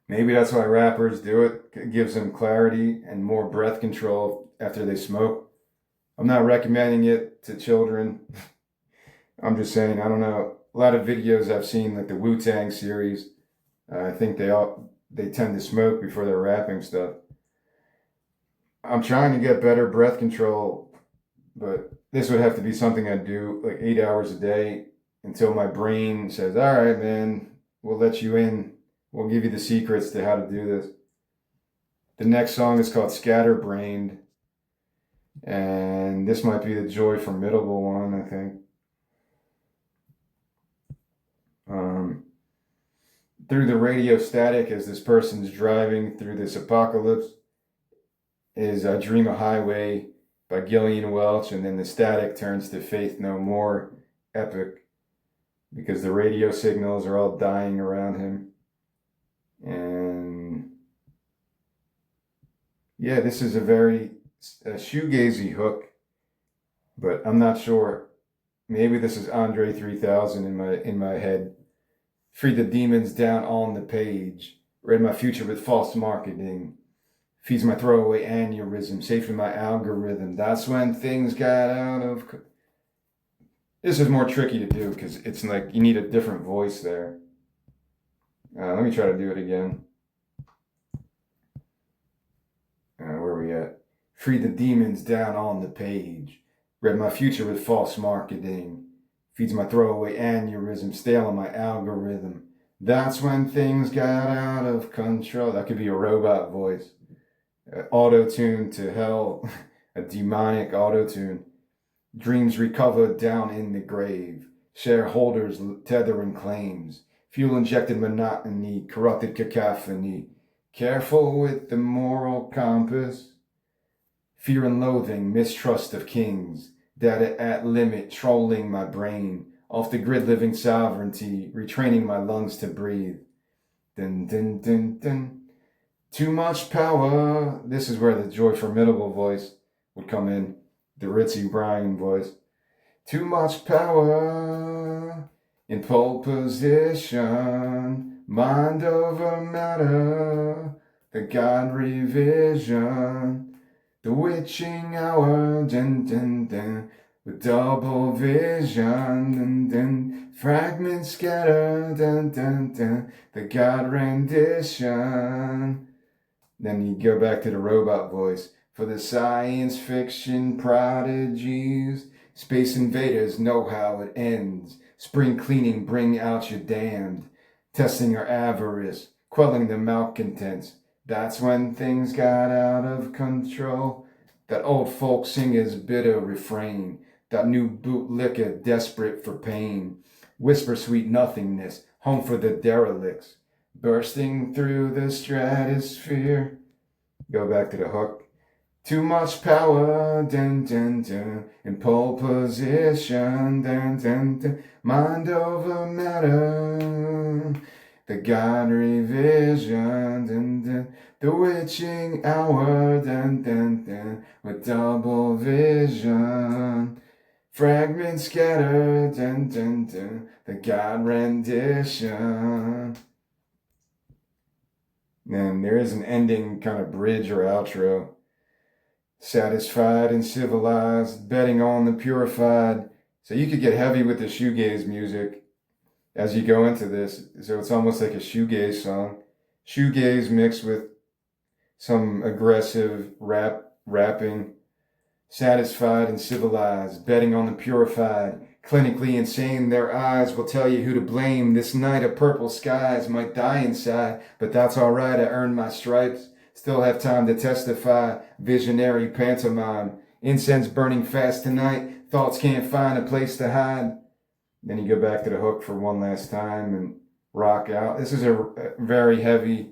Maybe that's why rappers do it. It gives them clarity and more breath control after they smoke. I'm not recommending it to children. I'm just saying, I don't know. A lot of videos I've seen, like the Wu-Tang series, I think they tend to smoke before they're rapping stuff. I'm trying to get better breath control, but this would have to be something I do like 8 hours a day until my brain says, all right, man, we'll let you in. We'll give you the secrets to how to do this. The next song is called Scatterbrained, and this might be the Joy Formidable one, I think. Through the radio static as this person's driving through this apocalypse is I Dream a Highway by Gillian Welch, and then the static turns to Faith No More, epic, because the radio signals are all dying around him. And yeah, this is a very shoegazy hook, but I'm not sure. Maybe this is Andre 3000 in my head. Free the demons down on the page. Read my future with false marketing. Feeds my throwaway aneurysm. Safe in my algorithm. That's when things got out of... This is more tricky to do because it's like you need a different voice there. Let me try to do it again. Where are we at? Free the demons down on the page. Read my future with false marketing. Feeds my throwaway aneurysm, stale on my algorithm. That's when things got out of control. That could be a robot voice. Auto-tune to hell. A demonic auto-tune. Dreams recovered down in the grave. Shareholders tethering claims. Fuel-injected monotony. Corrupted cacophony. Careful with the moral compass. Fear and loathing, mistrust of kings. Data at limit, trolling my brain. Off the grid living sovereignty, retraining my lungs to breathe. Dun, dun, dun, dun. Too much power. This is where the Joy Formidable voice would come in. The Ritzy Bryan voice. Too much power. In pole position. Mind over matter. The God revision. The witching hour, dun dun dun, with double vision, dun dun, fragments scatter, dun dun dun, the God rendition. Then you go back to the robot voice. For the science fiction prodigies, space invaders know how it ends. Spring cleaning, bring out your damned. Testing our avarice, quelling the malcontents. That's when things got out of control. That old folk singer's bitter refrain, that new bootlicker desperate for pain. Whisper sweet nothingness, home for the derelicts, bursting through the stratosphere. Go back to the hook. Too much power, dun dun dun, in pole position, dun dun dun, mind over matter, the God revision, dun dun, the witching hour, dun dun dun, with double vision, fragments scattered, dun dun dun, the God rendition. And there is an ending kind of bridge or outro. Satisfied and civilized, betting on the purified. So you could get heavy with the shoegaze music as you go into this. So it's almost like a shoegaze song. Shoegaze mixed with some aggressive rapping. Satisfied and civilized, betting on the purified. Clinically insane, their eyes will tell you who to blame. This night of purple skies might die inside, but that's alright, I earned my stripes. Still have time to testify, visionary pantomime. Incense burning fast tonight, thoughts can't find a place to hide. Then you go back to the hook for one last time and rock out. This is a very heavy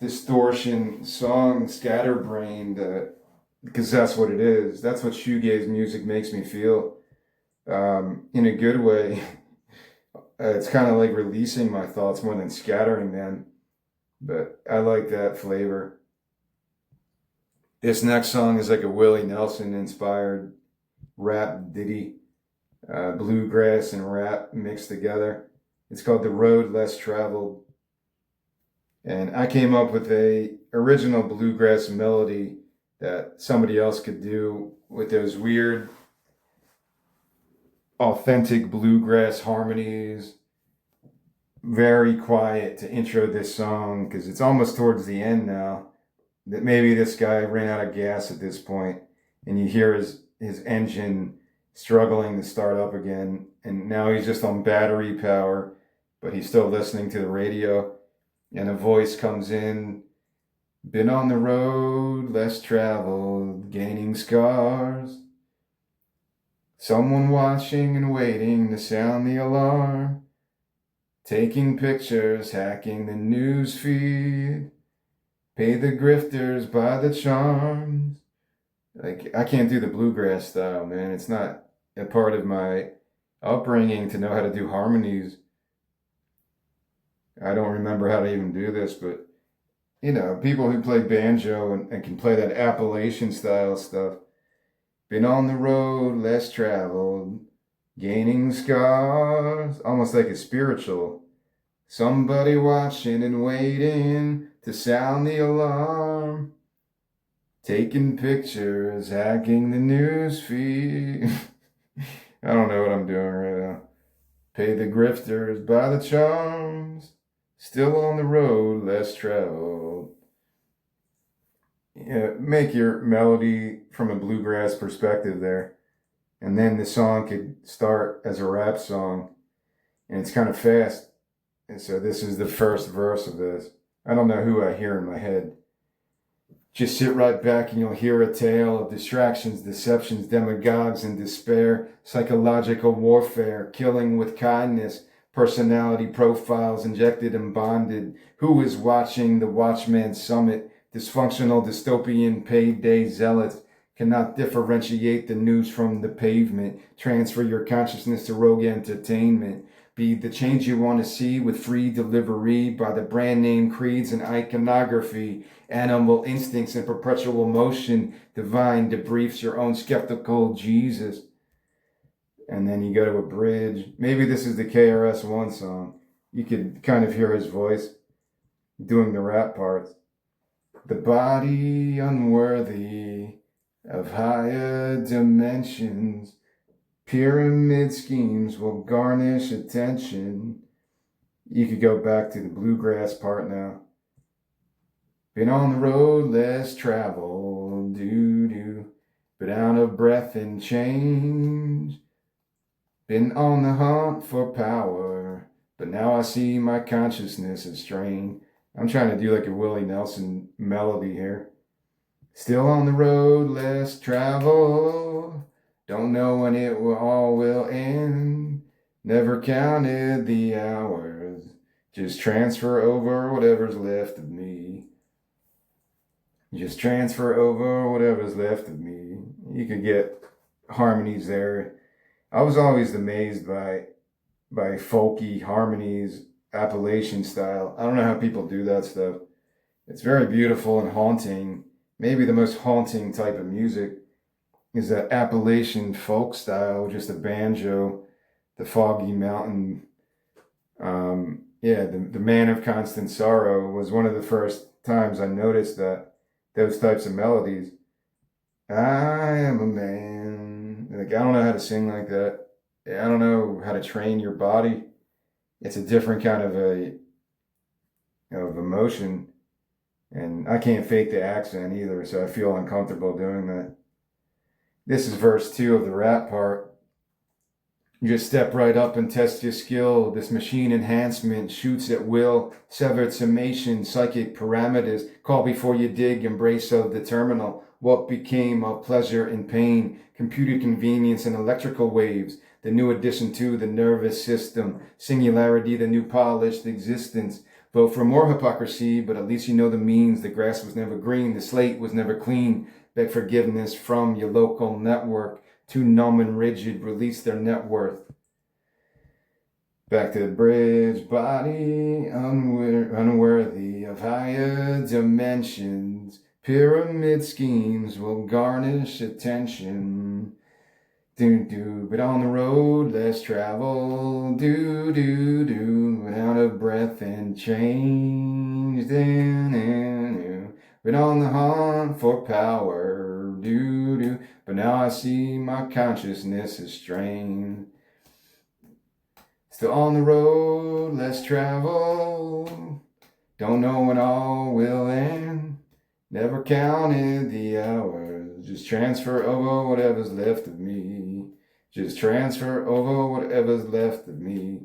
distortion song, scatterbrained, because that's what it is. That's what shoegaze music makes me feel, in a good way. It's kind of like releasing my thoughts more than scattering them. But I like that flavor. This next song is like a Willie Nelson inspired rap ditty, bluegrass and rap mixed together. It's called The Road Less Traveled. And I came up with a original bluegrass melody that somebody else could do with those weird, authentic bluegrass harmonies. Very quiet to intro this song because it's almost towards the end now. That maybe this guy ran out of gas at this point, and you hear his engine struggling to start up again, and now he's just on battery power, but he's still listening to the radio, and a voice comes in. Been on the road, less traveled, gaining scars. Someone watching and waiting to sound the alarm. Taking pictures, hacking the news feed. Pay the grifters by the charms. Like, I can't do the bluegrass style, man. It's not a part of my upbringing to know how to do harmonies. I don't remember how to even do this, but you know, people who play banjo and can play that Appalachian style stuff. Been on the road, less traveled, gaining scars, almost like a spiritual. Somebody watching and waiting to sound the alarm. Taking pictures, hacking the news feed. I don't know what I'm doing right now. Pay the grifters by the charms. Still on the road, less traveled. Yeah, make your melody from a bluegrass perspective there. And then the song could start as a rap song. And it's kind of fast. And so this is the first verse of this. I don't know who I hear in my head. Just sit right back and you'll hear a tale of distractions, deceptions, demagogues, and despair, psychological warfare, killing with kindness, personality profiles injected and bonded. Who is watching the Watchman Summit? Dysfunctional, dystopian, payday zealots cannot differentiate the news from the pavement. Transfer your consciousness to rogue entertainment. Be the change you want to see with free delivery by the brand name creeds and iconography. Animal instincts in perpetual motion. Divine debriefs your own skeptical Jesus. And then you go to a bridge. Maybe this is the KRS-One song. You could kind of hear his voice doing the rap parts. The body unworthy of higher dimensions. Pyramid schemes will garnish attention. You could go back to the bluegrass part now. Been on the road, less traveled, doo-doo. But out of breath and change. Been on the hunt for power, but now I see my consciousness is strained. I'm trying to do like a Willie Nelson melody here. Still on the road, less travel. Don't know when it will all will end. Never counted the hours. Just transfer over whatever's left of me. Just transfer over whatever's left of me. You could get harmonies there. I was always amazed by folky harmonies, Appalachian style. I don't know how people do that stuff. It's very beautiful and haunting. Maybe the most haunting type of music is that Appalachian folk style, just a banjo, the foggy mountain. The Man of Constant Sorrow was one of the first times I noticed that those types of melodies. I am a man. Like, I don't know how to sing like that. I don't know how to train your body. It's a different kind of emotion, and I can't fake the accent either, so I feel uncomfortable doing that. This is verse 2 of the rap part. You just step right up and test your skill. This machine enhancement shoots at will, severed summation, psychic parameters. Call before you dig, embrace of the terminal. What became of pleasure and pain, computer convenience and electrical waves. The new addition to the nervous system, singularity, the new polished existence. Vote for more hypocrisy, but at least you know the means. The grass was never green, the slate was never clean. Beg forgiveness from your local network. Too numb and rigid, release their net worth. Back to the bridge, body unworthy of higher dimensions. Pyramid schemes will garnish attention. But on the road, less travel. But out of breath and change. But on the hunt for power. But now I see my consciousness is strained. Still on the road, less travel. Don't know when all will end. Never counted the hours. Just transfer over whatever's left of me. Just transfer over whatever's left of me.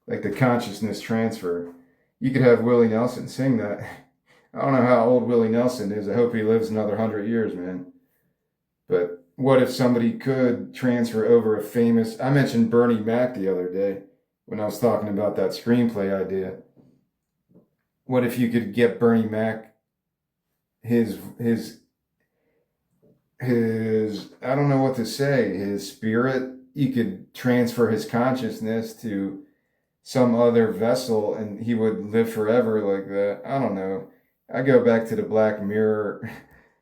Like the consciousness transfer. You could have Willie Nelson sing that. I don't know how old Willie Nelson is. I hope he lives another 100 years, man. But what if somebody could transfer over a famous... I mentioned Bernie Mac the other day when I was talking about that screenplay idea. What if you could get Bernie Mac, his I don't know what to say, his spirit, you could transfer his consciousness to some other vessel and he would live forever like that. I don't know. I go back to the Black Mirror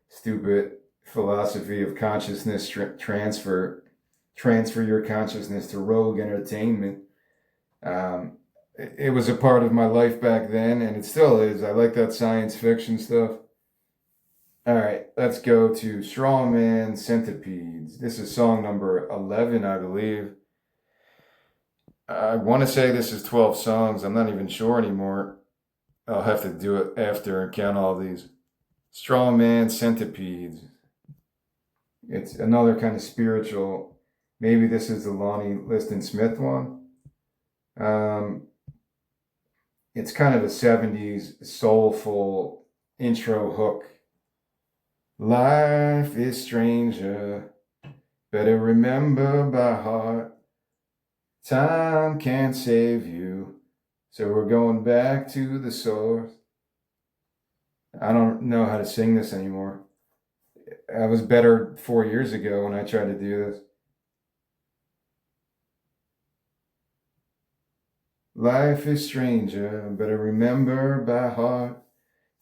stupid philosophy of consciousness transfer your consciousness to Rogue Entertainment. It was a part of my life back then, and it still is. I like that science fiction stuff. All right, let's go to Straw Man Centipedes. This is song number 11, I believe. I want to say this is 12 songs. I'm not even sure anymore. I'll have to do it after and count all these. Straw Man Centipedes. It's another kind of spiritual. Maybe this is the Lonnie Liston Smith one. It's kind of a 70s soulful intro hook. Life is stranger, better remember by heart. Time can't save you, so we're going back to the source. I don't know how to sing this anymore. I was better 4 years ago when I tried to do this. Life is stranger, better remember by heart.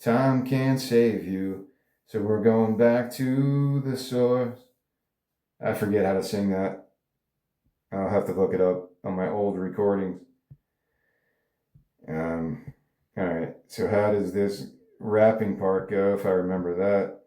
Time can't save you, so we're going back to the source. I forget how to sing that. I'll have to look it up on my old recordings. All right, so how does this rapping part go if I remember that?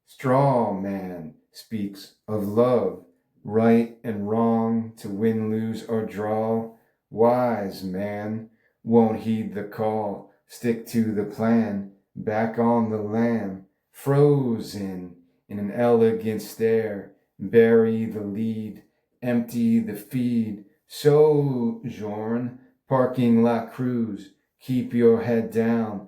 Straw man speaks of love, right and wrong, to win, lose, or draw. Wise man won't heed the call, stick to the plan, back on the lamb, frozen in an elegant stare, bury the lead, empty the feed, sojourn, parking lot cruise, keep your head down,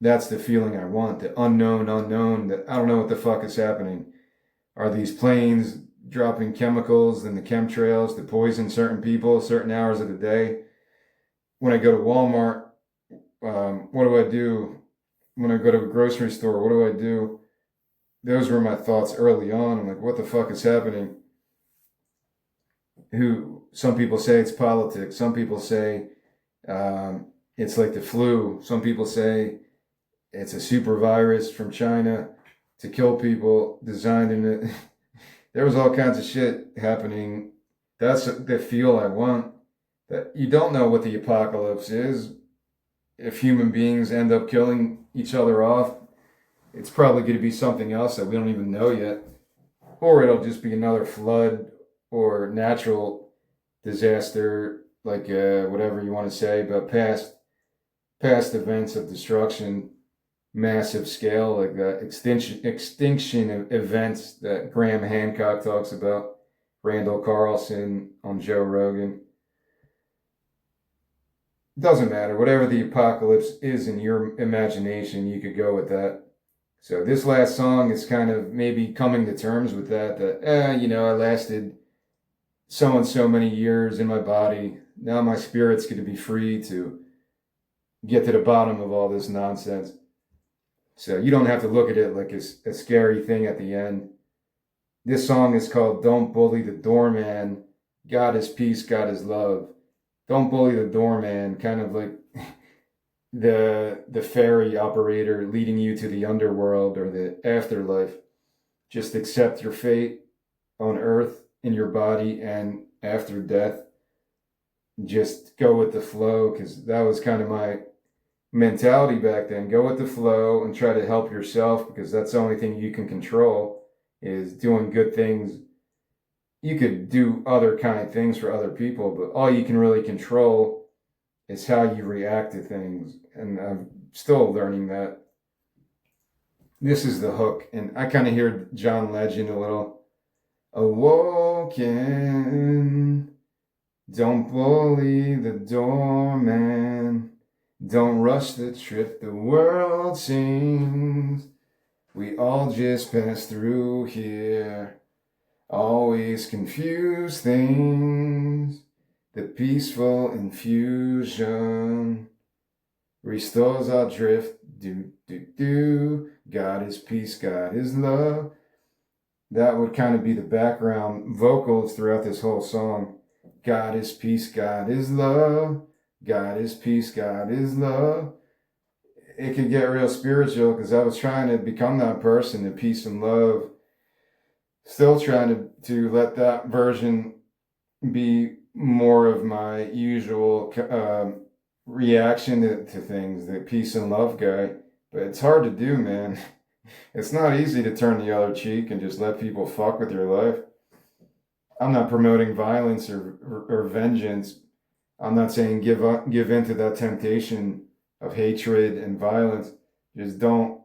That's the feeling I want. The unknown, that I don't know what the fuck is happening. Are these planes dropping chemicals in the chemtrails to poison certain people certain hours of the day? When I go to Walmart, what do I do? When I go to a grocery store, what do I do? Those were my thoughts early on. I'm like, what the fuck is happening? Who? Some people say it's politics. Some people say it's like the flu. Some people say it's a super virus from China to kill people, designed in it. There was all kinds of shit happening. That's the feel I want. That you don't know what the apocalypse is. If human beings end up killing each other off, it's probably going to be something else that we don't even know yet. Or it'll just be another flood or natural disaster, like whatever you want to say, but past events of destruction, massive scale, like the extinction events that Graham Hancock talks about, Randall Carlson on Joe Rogan. Doesn't matter. Whatever the apocalypse is in your imagination, you could go with that. So this last song is kind of maybe coming to terms with that. I lasted so and so many years in my body. Now my spirit's going to be free to get to the bottom of all this nonsense. So you don't have to look at it like a scary thing at the end. This song is called Don't Bully the Doorman. God is peace, God is love. Don't bully the doorman, kind of like the ferry operator leading you to the underworld or the afterlife. Just accept your fate on earth, in your body, and after death. Just go with the flow, because that was kind of my mentality back then. Go with the flow and try to help yourself, because that's the only thing you can control is doing good things. You could do other kind of things for other people, but all you can really control is how you react to things. And I'm still learning that. This is the hook, and I kind of hear John Legend a little. Awoken, don't bully the doorman, don't rush the trip the world sings. We all just pass through here, always confuse things. The peaceful infusion restores our drift. Do, do, do. God is peace, God is love. That would kind of be the background vocals throughout this whole song. God is peace, God is love. God is peace, God is love. It could get real spiritual because I was trying to become that person, the peace and love. Still trying to let that version be more of my usual reaction to things, the peace and love guy. But it's hard to do, man. It's not easy to turn the other cheek and just let people fuck with your life. I'm not promoting violence or vengeance. I'm not saying give in to that temptation of hatred and violence. Just don't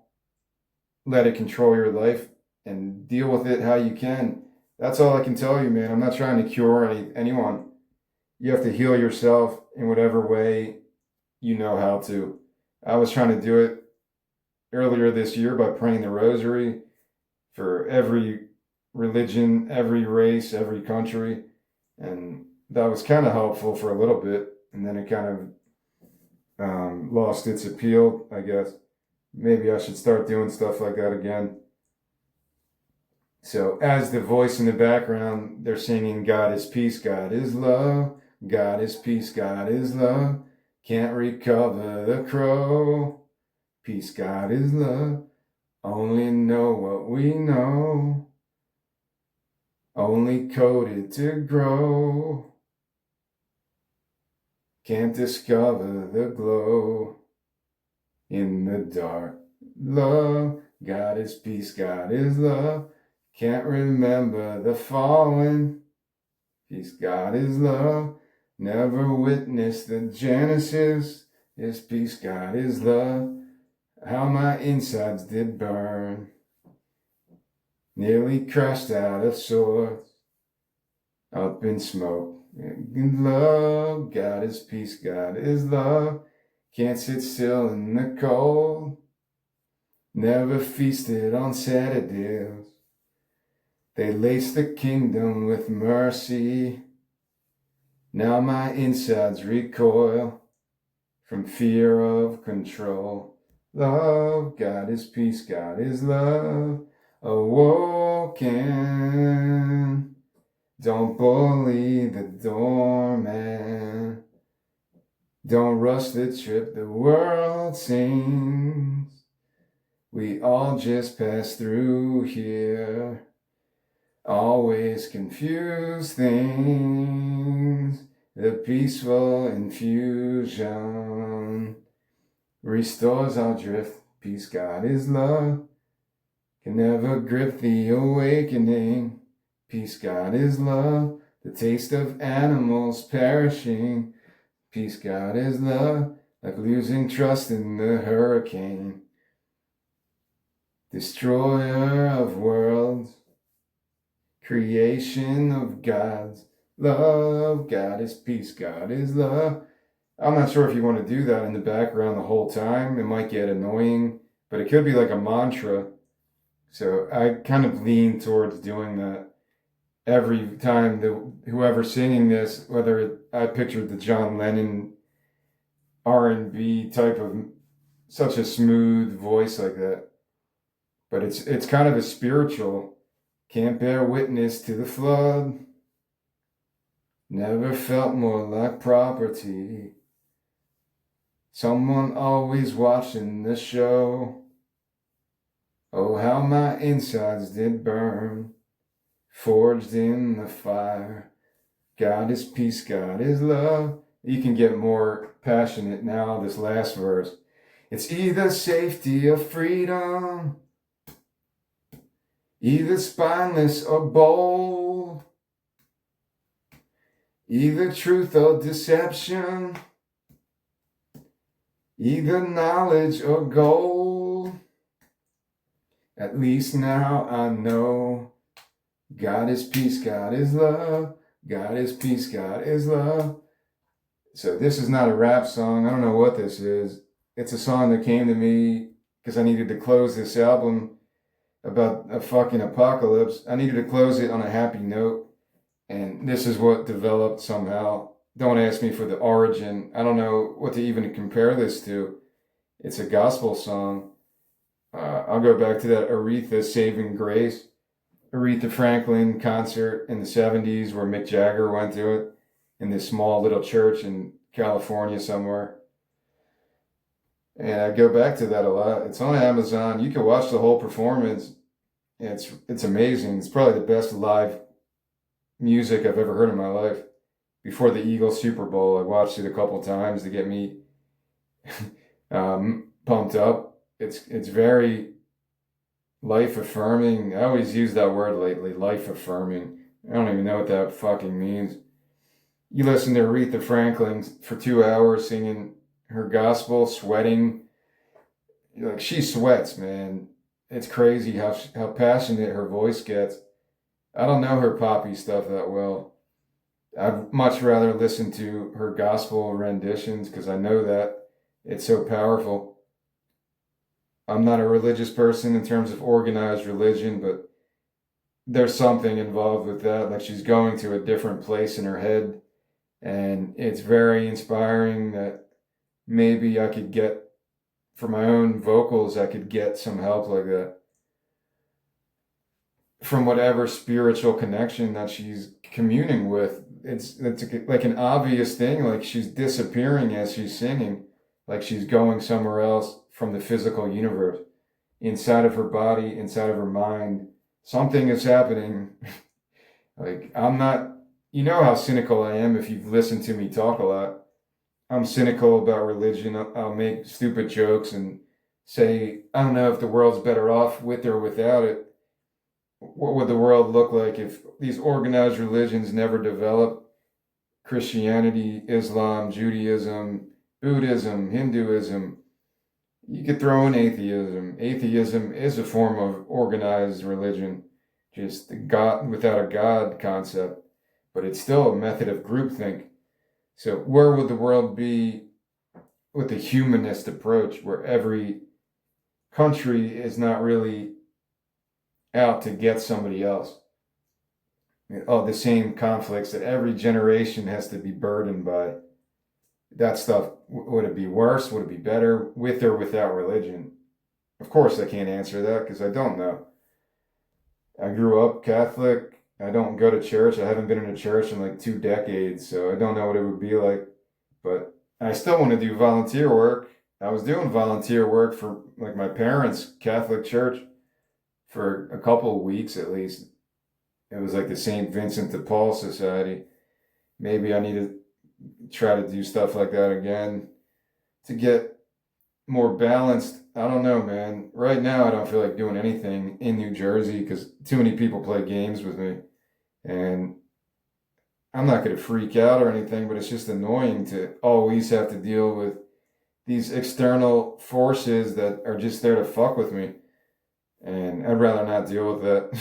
let it control your life and deal with it how you can. That's all I can tell you, man. I'm not trying to cure anyone. You have to heal yourself in whatever way you know how to. I was trying to do it earlier this year by praying the rosary for every religion, every race, every country. And that was kind of helpful for a little bit. And then it kind of lost its appeal, I guess. Maybe I should start doing stuff like that again. So, as the voice in the background, they're singing, God is peace, God is love. God is peace, God is love. Can't recover the crow. Peace, God is love. Only know what we know. Only coded to grow. Can't discover the glow in the dark. Love, God is peace, God is love. Can't remember the fallen. Peace, God is love. Never witnessed the Genesis. Yes, peace, God is love. How my insides did burn. Nearly crashed out of sorts. Up in smoke. In love, God is peace, God is love. Can't sit still in the cold. never feasted on sedatives. They laced the kingdom with mercy. Now my insides recoil from fear of control. Love, God is peace, God is love. Awoken, don't bully the doorman. Don't rush the trip, the world sings. We all just pass through here. Always confuse things. The peaceful infusion restores our drift. Peace, God is love. Can never grip the awakening. Peace, God is love. The taste of animals perishing. Peace, God is love. Like losing trust in the hurricane. Destroyer of worlds. Creation of gods. Love, God is peace, God is love. I'm not sure if you want to do that in the background the whole time. It might get annoying, but it could be like a mantra. So I kind of lean towards doing that every time whoever's singing this, whether I pictured the John Lennon R&B type of such a smooth voice like that. But it's kind of a spiritual. Can't bear witness to the flood. Never felt more like property. Someone always watching the show. Oh, how my insides did burn, forged in the fire. God is peace, God is love. You can get more passionate now, this last verse. It's either safety or freedom, either spineless or bold, either truth or deception, either knowledge or gold. At least now I know God is peace, God is love. God is peace, God is love. So this is not a rap song. I don't know what this is. It's a song that came to me because I needed to close this album about a fucking apocalypse. I needed to close it on a happy note. And this is what developed somehow. Don't ask me for the origin. I don't know what to even compare this to. It's a gospel song. I'll go back to that Aretha Saving Grace, Aretha Franklin concert in the 70s where Mick Jagger went to it in this small little church in California somewhere. And I go back to that a lot. It's on Amazon. You can watch the whole performance. It's amazing. It's probably the best live music I've ever heard in my life. Before the Eagles Super Bowl, I watched it a couple times to get me pumped up. It's very life affirming. I always use that word lately, life affirming. I don't even know what that fucking means. You listen to Aretha Franklin for 2 hours singing her gospel, sweating. Like, she sweats, man. It's crazy how passionate her voice gets. I don't know her poppy stuff that well. I'd much rather listen to her gospel renditions because I know that it's so powerful. I'm not a religious person in terms of organized religion, but there's something involved with that. Like, she's going to a different place in her head, and it's very inspiring that maybe I could get, for my own vocals, I could get some help like that from whatever spiritual connection that she's communing with. It's like an obvious thing, like she's disappearing as she's singing, like she's going somewhere else from the physical universe, inside of her body, inside of her mind. Something is happening. Like, I'm not, you know how cynical I am if you've listened to me talk a lot. I'm cynical about religion. I'll make stupid jokes and say, I don't know if the world's better off with or without it. What would the world look like if these organized religions never developed? Christianity, Islam, Judaism, Buddhism, Hinduism. You could throw in atheism. Atheism is a form of organized religion, just the God without a God concept, but it's still a method of groupthink. So where would the world be with a humanist approach, where every country is not really out to get somebody else. Oh, the same conflicts that every generation has to be burdened by. That stuff, would it be worse? Would it be better with or without religion? Of course, I can't answer that because I don't know. I grew up Catholic. I don't go to church. I haven't been in a church in like 2 decades, so I don't know what it would be like. But I still want to do volunteer work. I was doing volunteer work for like my parents' Catholic church for a couple of weeks at least. It was like the St. Vincent de Paul Society. Maybe I need to try to do stuff like that again to get more balanced. I don't know, man. Right now, I don't feel like doing anything in New Jersey because too many people play games with me. And I'm not going to freak out or anything, but it's just annoying to always have to deal with these external forces that are just there to fuck with me. And I'd rather not deal with that.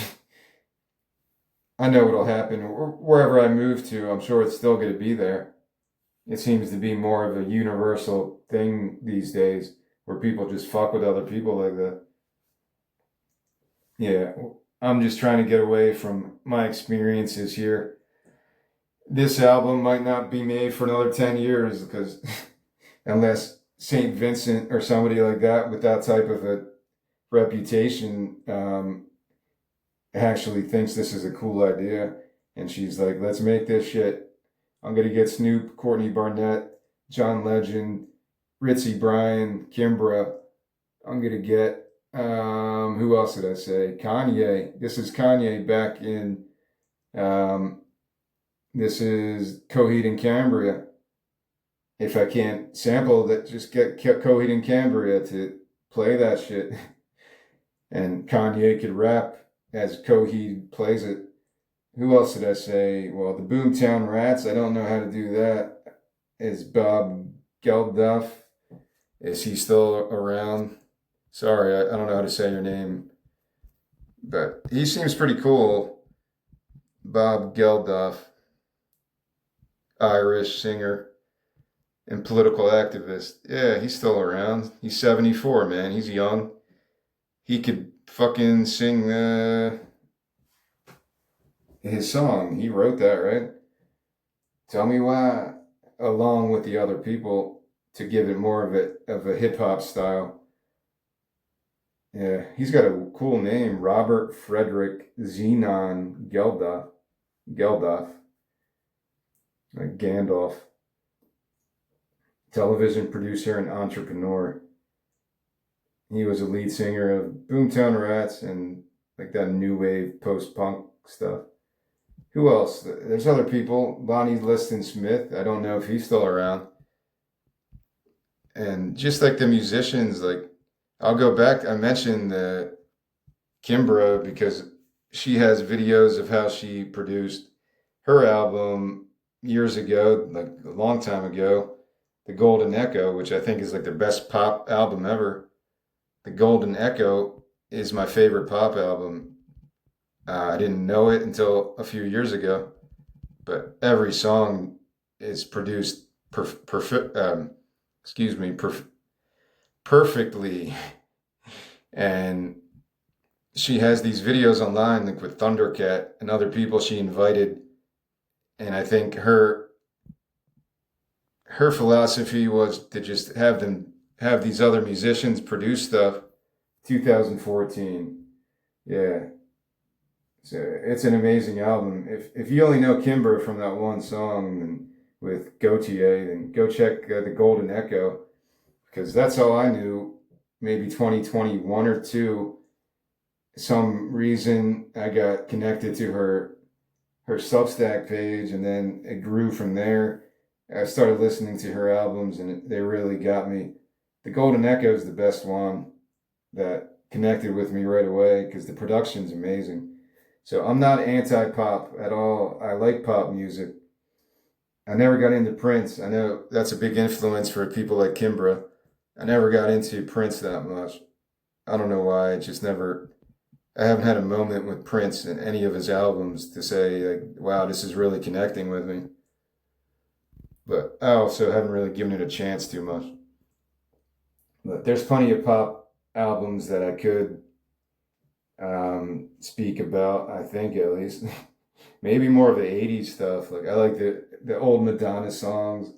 I know what'll happen wherever I move to. I'm sure it's still going to be there. It seems to be more of a universal thing these days where people just fuck with other people like that. Yeah, I'm just trying to get away from my experiences here. This album might not be made for another 10 years because unless St. Vincent or somebody like that with that type of a reputation actually thinks this is a cool idea. And she's like, let's make this shit. I'm going to get Snoop, Courtney Barnett, John Legend, Ritzy Bryan, Kimbra. I'm going to get, who else did I say? Kanye. This is Kanye back in, this is Coheed and Cambria. If I can't sample that, just get Coheed and Cambria to play that shit. And Kanye could rap as Coheed plays it. Who else did I say? Well, the Boomtown Rats. I don't know how to do that. Is Bob Geldof? Is he still around? Sorry, I don't know how to say your name. But he seems pretty cool. Bob Geldof. Irish singer and political activist. Yeah, he's still around. He's 74, man. He's young. He could fucking sing his song. He wrote that, right? Tell me why, along with the other people, to give it more of a hip hop style. Yeah, he's got a cool name, Robert Frederick Zenon Geldof. Geldof. Like Gandalf. Television producer and entrepreneur. He was a lead singer of Boomtown Rats and like that new wave post-punk stuff. Who else? There's other people. Lonnie Liston Smith. I don't know if he's still around. And just like the musicians, like I'll go back. I mentioned Kimbra because she has videos of how she produced her album years ago, like a long time ago, The Golden Echo, which I think is like the best pop album ever. The Golden Echo is my favorite pop album. I didn't know it until a few years ago, but every song is produced perfectly. And she has these videos online, like with Thundercat and other people she invited. And I think her philosophy was to just have these other musicians produce stuff. 2014. Yeah. So it's an amazing album. If you only know Kimber from that one song and with Gautier, then go check The Golden Echo, because that's all I knew. Maybe 2021 or two. Some reason I got connected to her Substack page, and then it grew from there. I started listening to her albums, and they really got me. The Golden Echo is the best one that connected with me right away because the production's amazing. So I'm not anti-pop at all. I like pop music. I never got into Prince. I know that's a big influence for people like Kimbra. I never got into Prince that much. I don't know why. I haven't had a moment with Prince in any of his albums to say, like, wow, this is really connecting with me. But I also haven't really given it a chance too much. But there's plenty of pop albums that I could speak about, I think at least. Maybe more of the 80s stuff. Like I like the old Madonna songs.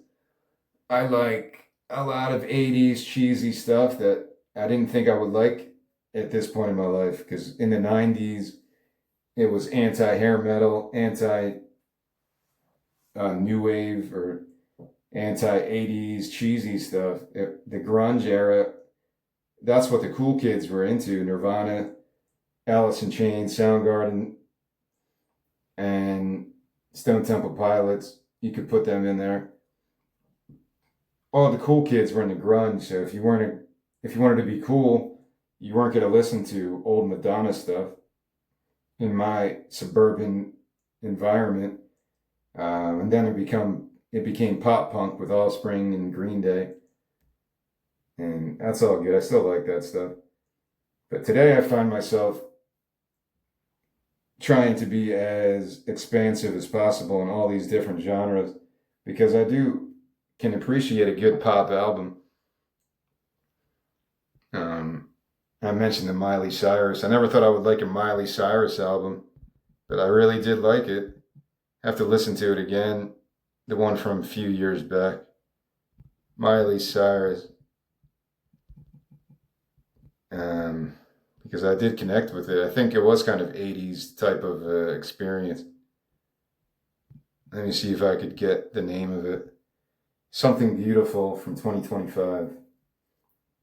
I like a lot of 80s cheesy stuff that I didn't think I would like at this point in my life, because in the 90s it was anti hair metal, anti new wave, or anti 80s cheesy stuff. The grunge era, that's what the cool kids were into. Nirvana, Alice in Chains, Soundgarden, and Stone Temple Pilots. You could put them in there. All the cool kids were into grunge. So if you wanted to be cool, you weren't going to listen to old Madonna stuff. In my suburban environment, and then it became pop punk with Offspring and Green Day, and that's all good. I still like that stuff. But today I find myself trying to be as expansive as possible in all these different genres, because I do can appreciate a good pop album. I mentioned the Miley Cyrus. I never thought I would like a Miley Cyrus album, but I really did like it. Have to listen to it again. The one from a few years back. Miley Cyrus. Because I did connect with it. I think it was kind of 80s type of experience. Let me see if I could get the name of it. Something Beautiful from 2025.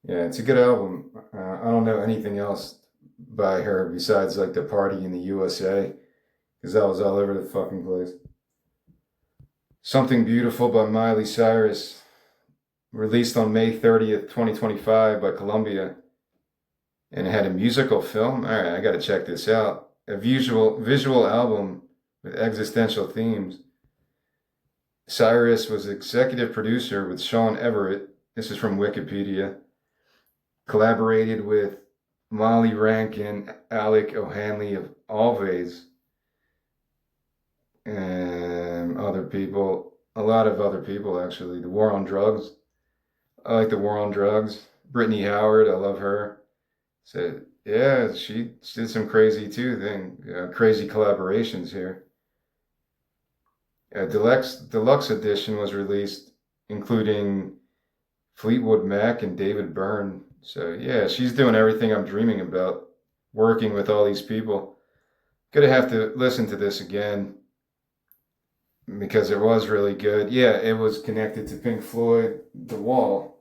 Yeah, it's a good album. I don't know anything else by her besides like The Party in the USA, because that was all over the fucking place. Something Beautiful by Miley Cyrus, released on May 30th, 2025 by Columbia. And it had a musical film. All right, I got to check this out. A visual album with existential themes. Cyrus was executive producer with Sean Everett. This is from Wikipedia. Collaborated with Molly Rankin, Alec O'Hanley of Always, and other people. A lot of other people, actually. The War on Drugs. I like The War on Drugs. Brittany Howard, I love her. So yeah, she did some crazy crazy collaborations here. A deluxe edition was released, including Fleetwood Mac and David Byrne. So yeah, she's doing everything I'm dreaming about, working with all these people. Gonna have to listen to this again because it was really good. Yeah, it was connected to Pink Floyd, The Wall.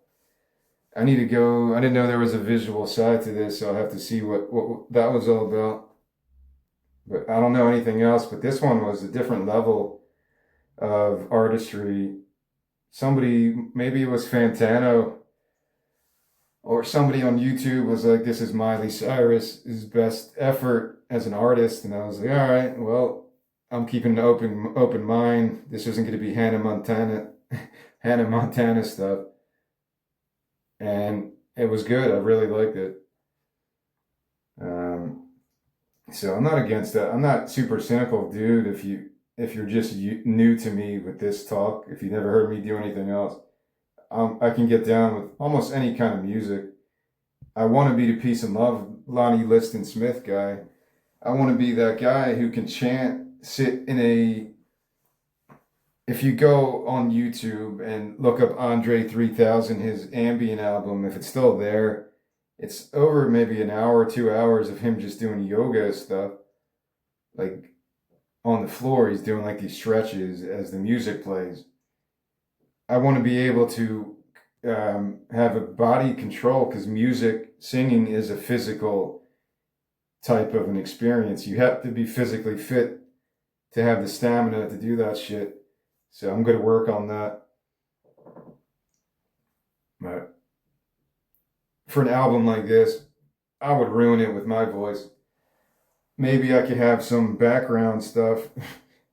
I need to go. I didn't know there was a visual side to this, so I'll have to see what that was all about. But I don't know anything else. But this one was a different level of artistry. Somebody, maybe it was Fantano, or somebody on YouTube was like, "This is Miley Cyrus's best effort as an artist," and I was like, "All right, well, I'm keeping an open mind. This isn't going to be Hannah Montana, Hannah Montana stuff." And it was good. I really liked it. So I'm not against that. I'm not super cynical, dude. If you're just new to me with this talk, if you never heard me do anything else, I can get down with almost any kind of music. I want to be the Peace and Love Lonnie Liston Smith guy. I want to be that guy who can sit in a. If you go on YouTube and look up Andre 3000, his ambient album, if it's still there, it's over maybe an hour or 2 hours of him just doing yoga stuff. Like on the floor, he's doing like these stretches as the music plays. I want to be able to have a body control, because singing is a physical type of an experience. You have to be physically fit to have the stamina to do that shit. So I'm going to work on that. But for an album like this, I would ruin it with my voice. Maybe I could have some background stuff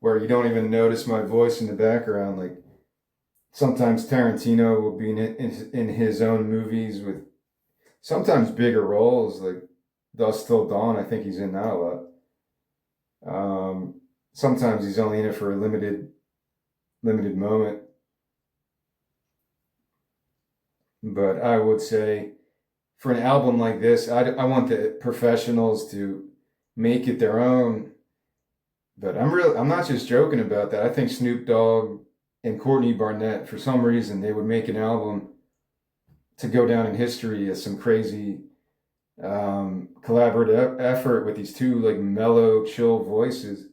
where you don't even notice my voice in the background. Like sometimes Tarantino will be in his own movies with sometimes bigger roles, like Dusk Till Dawn. I think he's in that a lot. Sometimes he's only in it for a limited moment. But I would say for an album like this, I want the professionals to make it their own. But I'm not just joking about that. I think Snoop Dogg and Courtney Barnett, for some reason, they would make an album to go down in history as some crazy collaborative effort with these two like mellow, chill voices.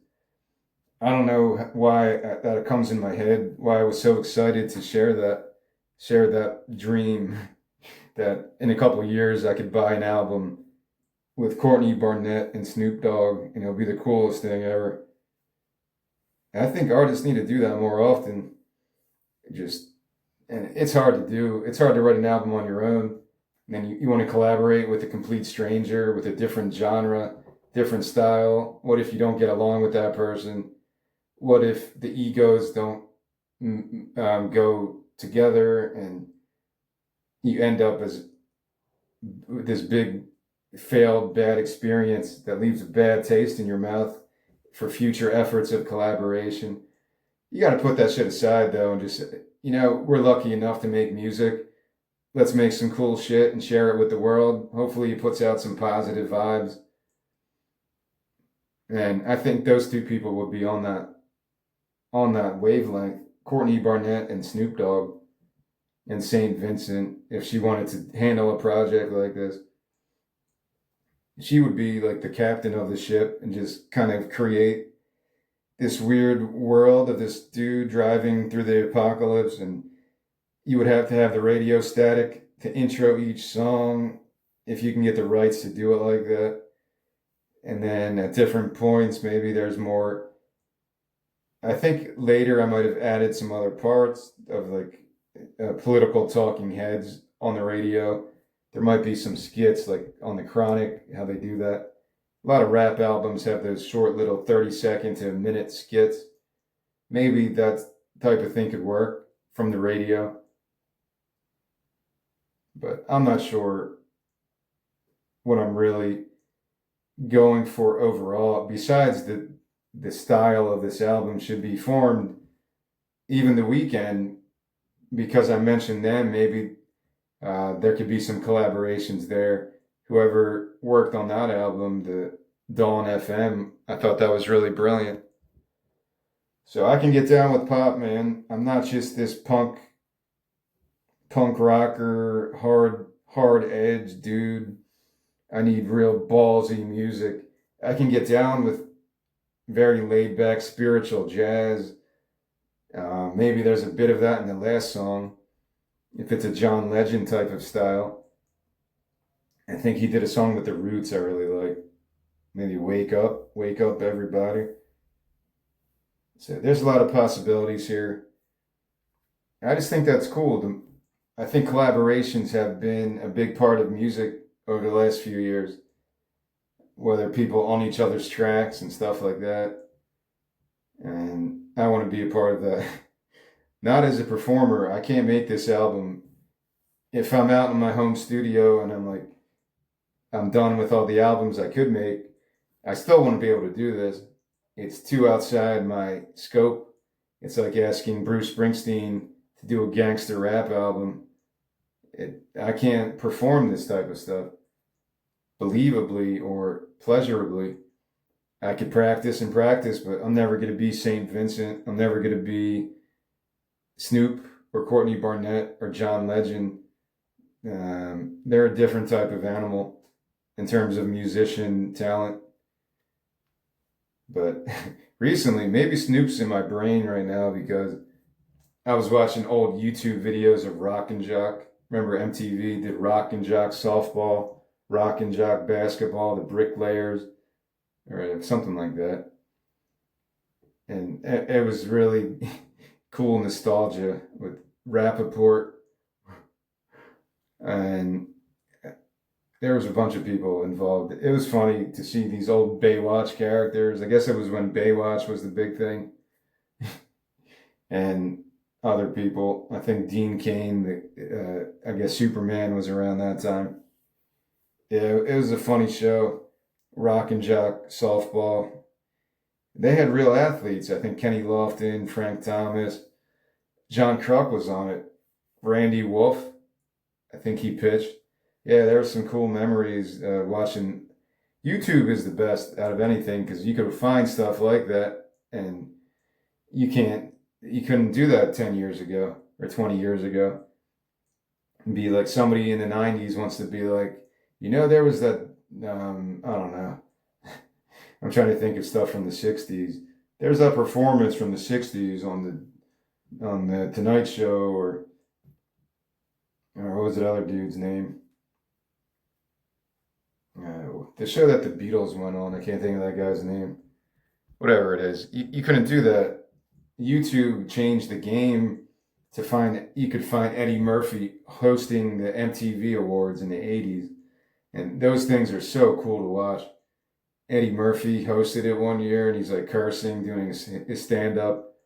I don't know why that comes in my head. Why I was so excited to share that dream that in a couple of years I could buy an album with Courtney Barnett and Snoop Dogg, and it'll be the coolest thing ever. I think artists need to do that more often. Just and it's hard to do. It's hard to write an album on your own. And then you want to collaborate with a complete stranger with a different genre, different style. What if you don't get along with that person? What if the egos don't go together and you end up as this big failed bad experience that leaves a bad taste in your mouth for future efforts of collaboration? You got to put that shit aside though and just, we're lucky enough to make music. Let's make some cool shit and share it with the world. Hopefully it puts out some positive vibes. And I think those two people would be on that wavelength. Courtney Barnett and Snoop Dogg and St. Vincent, if she wanted to handle a project like this. She would be like the captain of the ship and just kind of create this weird world of this dude driving through the apocalypse, and you would have to have the radio static to intro each song if you can get the rights to do it like that. And then at different points, maybe there's more. I think later I might have added some other parts of like political talking heads on the radio. There might be some skits like on the Chronic, how they do that. A lot of rap albums have those short little 30-second to a minute skits. Maybe that type of thing could work from the radio. But I'm not sure what I'm really going for overall. Besides the style of this album should be formed, even The Weeknd, because I mentioned them, maybe there could be some collaborations there. Whoever worked on that album, the Dawn FM, I thought that was really brilliant. So I can get down with pop, man. I'm not just this punk rocker, hard edge dude. I need real ballsy music. I can get down with very laid back spiritual jazz. Maybe there's a bit of that in the last song, if it's a John Legend type of style. I think he did a song with the Roots I really like. Maybe wake up everybody. So there's a lot of possibilities here. I just think that's cool. I think collaborations have been a big part of music over the last few years, whether people on each other's tracks and stuff like that. And I want to be a part of that. Not as a performer. I can't make this album. If I'm out in my home studio and I'm done with all the albums I could make, I still want to be able to do this. It's too outside my scope. It's like asking Bruce Springsteen to do a gangster rap album. I can't perform this type of stuff believably or pleasurably. I could practice and practice, but I'm never going to be St. Vincent. I'm never going to be Snoop or Courtney Barnett or John Legend. They're a different type of animal in terms of musician talent. But recently, maybe Snoop's in my brain right now because I was watching old YouTube videos of Rock and Jock. Remember MTV did Rock and Jock softball, Rock and Jock basketball, the Bricklayers, or something like that. And it was really cool nostalgia with Rappaport. And there was a bunch of people involved. It was funny to see these old Baywatch characters. I guess it was when Baywatch was the big thing. And other people. I think Dean Cain, I guess Superman was around that time. Yeah, it was a funny show. Rock and Jock softball. They had real athletes. I think Kenny Lofton, Frank Thomas, John Kruk was on it. Randy Wolf, I think he pitched. Yeah, there were some cool memories watching. YouTube is the best out of anything because you could find stuff like that, and you couldn't do that 10 years ago or 20 years ago. And be like somebody in the 90s wants to be like, there was that, I don't know. I'm trying to think of stuff from the 60s. There's that performance from the 60s on the Tonight Show, or what was that other dude's name? The show that the Beatles went on. I can't think of that guy's name. Whatever it is, you couldn't do that. YouTube changed the game to find you could find Eddie Murphy hosting the MTV Awards in the 80s, and those things are so cool to watch. Eddie Murphy hosted it one year, and he's like cursing, doing his stand up,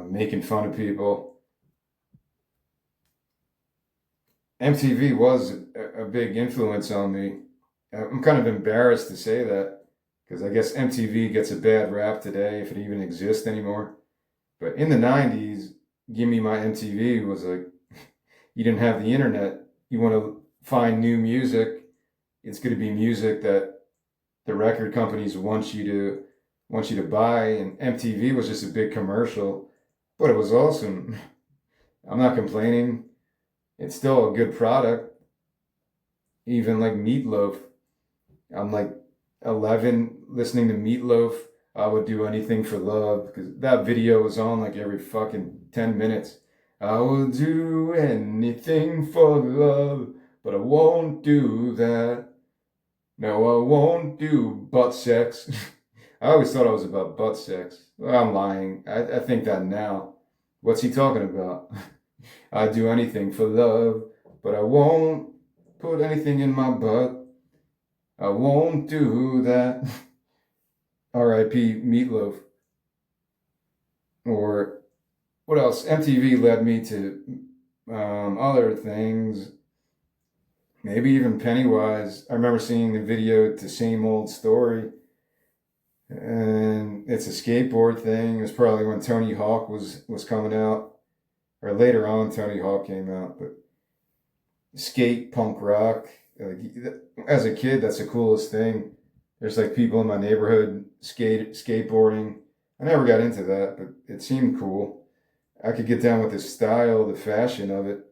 making fun of people. MTV was a big influence on me. I'm kind of embarrassed to say that because I guess MTV gets a bad rap today if it even exists anymore. But in the 90s, Give Me My MTV was like, you didn't have the internet. You want to find new music, it's going to be music that the record companies want you to buy, and MTV was just a big commercial, but it was awesome. I'm not complaining. It's still a good product. Even like Meatloaf. I'm like 11 listening to Meatloaf. I would do anything for love because that video was on like every fucking 10 minutes. I will do anything for love, but I won't do that. No, I won't do butt sex. I always thought I was about butt sex. Well, I'm lying. I think that now. What's he talking about? I'd do anything for love, but I won't put anything in my butt. I won't do that. R.I.P. Meatloaf. Or what else? MTV led me to other things. Maybe even Pennywise. I remember seeing the video to Same Old Story. And it's a skateboard thing. It was probably when Tony Hawk was coming out. Or later on, Tony Hawk came out. But skate, punk rock. Like, as a kid, that's the coolest thing. There's like people in my neighborhood skateboarding. I never got into that, but it seemed cool. I could get down with the style, the fashion of it.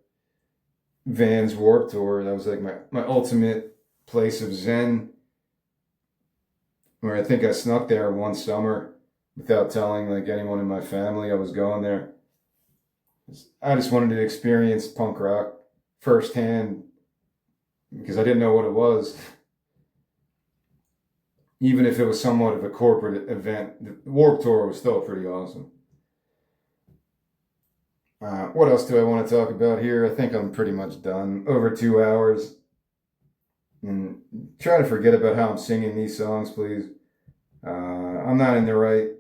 Vans Warped Tour, that was like my ultimate place of zen. Where I think I snuck there one summer without telling like anyone in my family I was going there. I just wanted to experience punk rock firsthand because I didn't know what it was. Even if it was somewhat of a corporate event, the Warped Tour was still pretty awesome. What else do I want to talk about here? I think I'm pretty much done. Over 2 hours. And try to forget about how I'm singing these songs, please. I'm not in the right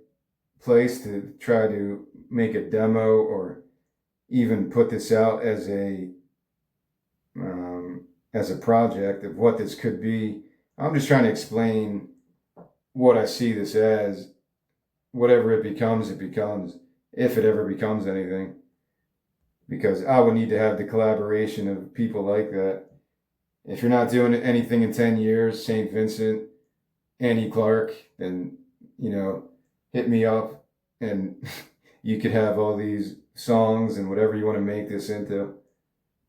place to try to make a demo or even put this out as a project of what this could be. I'm just trying to explain what I see this as. Whatever it becomes, if it ever becomes anything. Because I would need to have the collaboration of people like that. If you're not doing anything in 10 years, St. Vincent, Annie Clark, then, hit me up and you could have all these songs and whatever you want to make this into.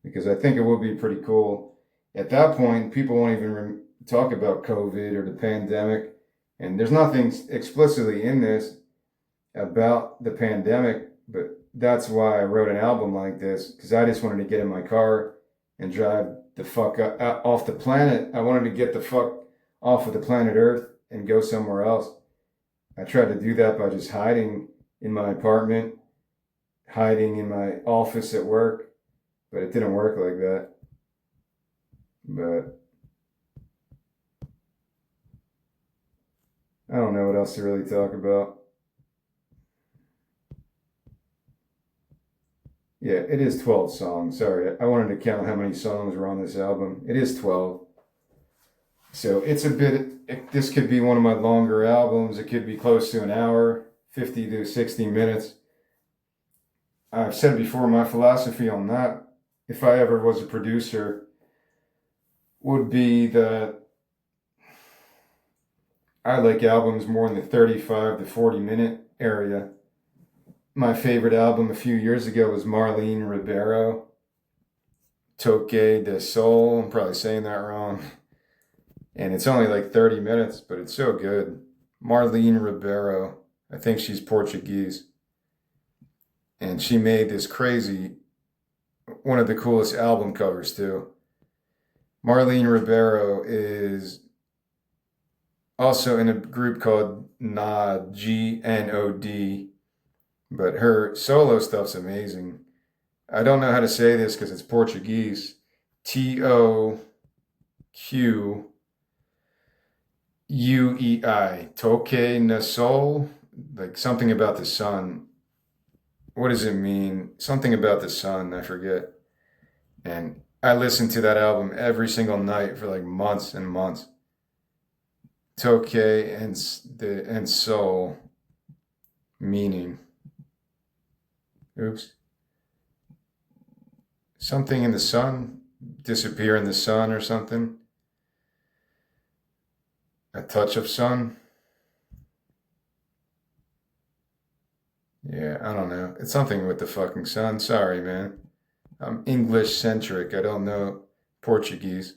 Because I think it will be pretty cool. At that point, people won't even talk about COVID or the pandemic. And there's nothing explicitly in this about the pandemic, but that's why I wrote an album like this, because I just wanted to get in my car and drive the fuck off the planet. I wanted to get the fuck off of the planet Earth and go somewhere else. I tried to do that by just hiding in my apartment, hiding in my office at work, but it didn't work like that. But I don't know what else to really talk about. Yeah, it is 12 songs. Sorry, I wanted to count how many songs were on this album. It is 12. So it's this could be one of my longer albums. It could be close to an hour, 50 to 60 minutes. I've said before, my philosophy on that, if I ever was a producer, would be that I like albums more in the 35 to 40-minute area. My favorite album a few years ago was Marlene Ribeiro, Toque de Sol. I'm probably saying that wrong. And it's only like 30 minutes, but it's so good. Marlene Ribeiro. I think she's Portuguese. And she made this crazy, one of the coolest album covers too. Marlene Ribeiro is also in a group called Nod, Gnod, but her solo stuff's amazing. I don't know how to say this because it's Portuguese. Toquei, Toque na Sol, like something about the sun. What does it mean? Something about the sun, I forget. And I listened to that album every single night for like months and months. Toque and soul meaning. Oops. Something in the sun, disappear in the sun or something. A touch of sun. Yeah, I don't know. It's something with the fucking sun. Sorry, man. I'm English centric. I don't know Portuguese.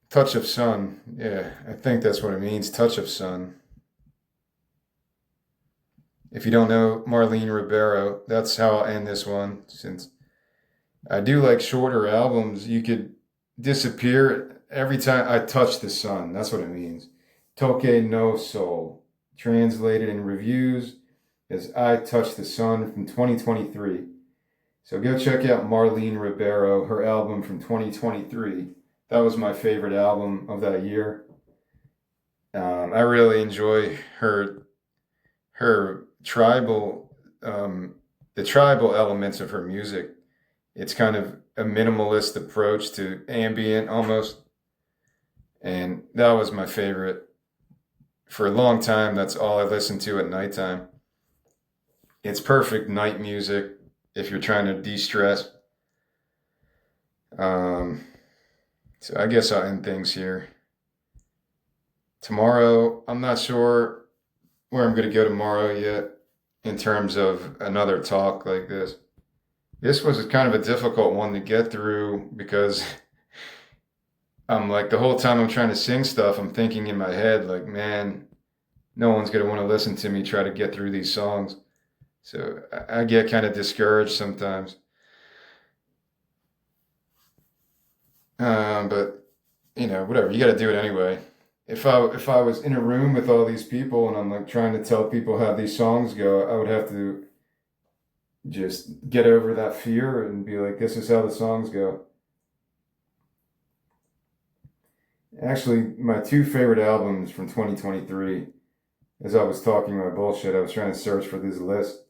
Touch of sun. Yeah, I think that's what it means. Touch of sun. If you don't know Marlene Ribeiro, that's how I'll end this one. Since I do like shorter albums, you could disappear every time I touch the sun. That's what it means. Toque no Sol. Translated in reviews as I Touch the Sun from 2023. So go check out Marlene Ribeiro, her album from 2023. That was my favorite album of that year. I really enjoy her tribal, the tribal elements of her music. It's kind of a minimalist approach to ambient almost, and that was my favorite. For a long time, that's all I listened to at nighttime. It's perfect night music if you're trying to de-stress. So I guess I'll end things here. Tomorrow, I'm not sure where I'm going to go tomorrow yet in terms of another talk like this. This was kind of a difficult one to get through because I'm like, the whole time I'm trying to sing stuff, I'm thinking in my head, like, man, no one's going to want to listen to me try to get through these songs. So I get kind of discouraged sometimes. But you know, whatever. You got to do it anyway. If I was in a room with all these people and I'm like trying to tell people how these songs go, I would have to just get over that fear and be like, this is how the songs go. Actually, my two favorite albums from 2023, as I was talking my bullshit, I was trying to search for this list.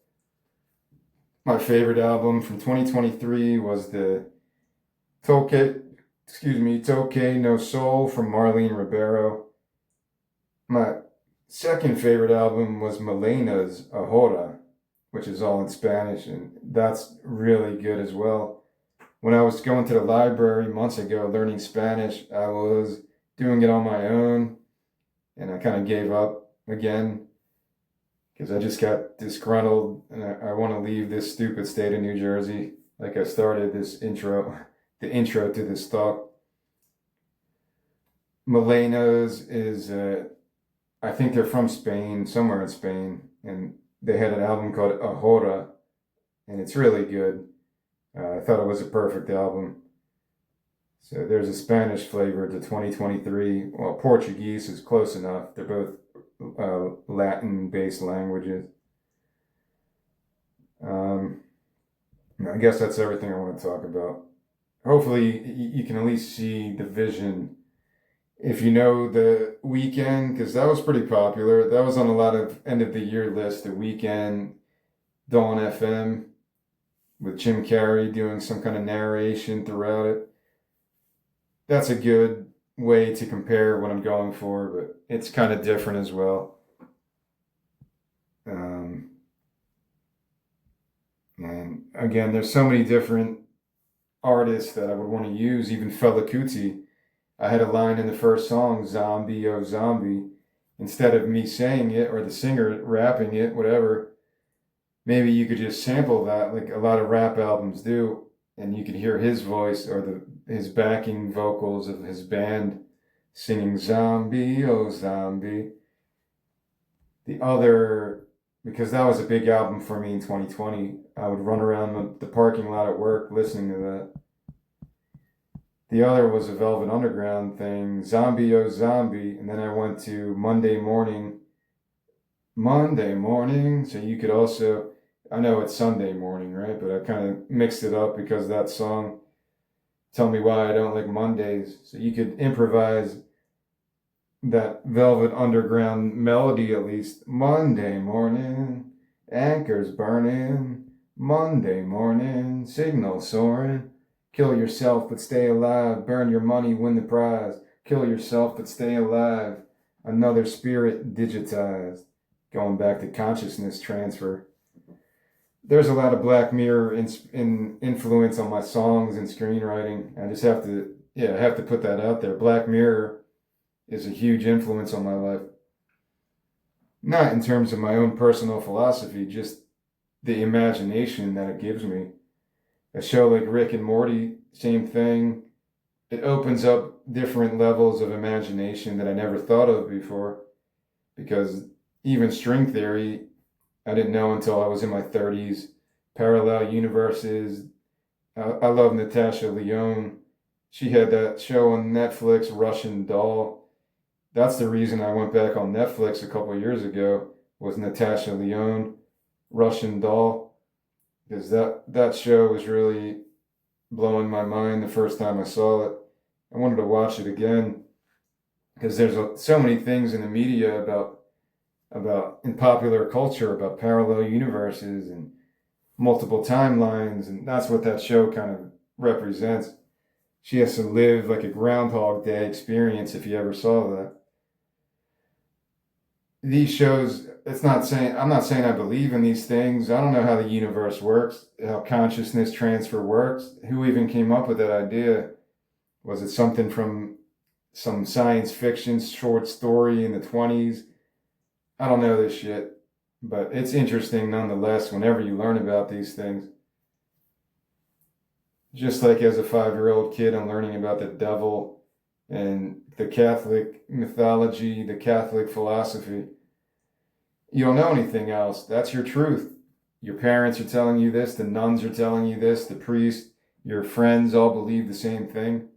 My favorite album from 2023 was the Toque No Soul from Marlene Ribeiro. My second favorite album was Melena's Ahora, which is all in Spanish, and that's really good as well. When I was going to the library months ago learning Spanish, I was doing it on my own, and I kind of gave up again because I just got disgruntled and I want to leave this stupid state of New Jersey. Like I started this the intro to this talk. Melena's is, I think they're from Spain, somewhere in Spain, and they had an album called Ahora, and it's really good. I thought it was a perfect album. So there's a Spanish flavor to 2023. Well, Portuguese is close enough. They're both Latin-based languages. I guess that's everything I want to talk about. Hopefully, you can at least see the vision. If you know The Weekend, because that was pretty popular. That was on a lot of end of the year lists. The Weekend, Dawn FM, with Jim Carrey doing some kind of narration throughout it. That's a good way to compare what I'm going for, but it's kind of different as well. And again, there's so many different artists that I would want to use, even Fela Kuti. I had a line in the first song, "Zombie, oh zombie." Instead of me saying it or the singer rapping it, whatever, maybe you could just sample that like a lot of rap albums do, and you could hear his voice or his backing vocals of his band singing "Zombie, oh zombie." The other, because that was a big album for me in 2020, I would run around the parking lot at work listening to that. The other was a Velvet Underground thing, "Zombie, oh zombie," and then I went to Monday morning. Monday morning, so you could also, I know it's Sunday morning, right? But I kind of mixed it up because that song, "Tell Me Why I Don't Like Mondays." So you could improvise that Velvet Underground melody at least. Monday morning, anchors burning. Monday morning, signal soaring. Kill yourself but stay alive. Burn your money, win the prize. Kill yourself but stay alive. Another spirit digitized. Going back to consciousness transfer. There's a lot of Black Mirror in influence on my songs and screenwriting. I just have to, I have to put that out there. Black Mirror is a huge influence on my life. Not in terms of my own personal philosophy, just the imagination that it gives me. A show like Rick and Morty, same thing. It opens up different levels of imagination that I never thought of before. Because even string theory, I didn't know until I was in my 30s. Parallel universes. I love Natasha Lyonne. She had that show on Netflix, Russian Doll. That's the reason I went back on Netflix a couple of years ago, was Natasha Lyonne, Russian Doll. Because that show was really blowing my mind the first time I saw it. I wanted to watch it again because there's so many things in the media about in popular culture about parallel universes and multiple timelines, and that's what that show kind of represents. She has to live like a Groundhog Day experience if you ever saw that. These shows, I'm not saying I believe in these things. I don't know how the universe works, how consciousness transfer works. Who even came up with that idea? Was it something from some science fiction short story in the 20s? I don't know this shit, but it's interesting nonetheless whenever you learn about these things. Just like as a 5-year-old kid, I'm learning about the devil and the Catholic mythology, the Catholic philosophy. You don't know anything else. That's your truth. Your parents are telling you this, the nuns are telling you this, the priest, your friends all believe the same thing.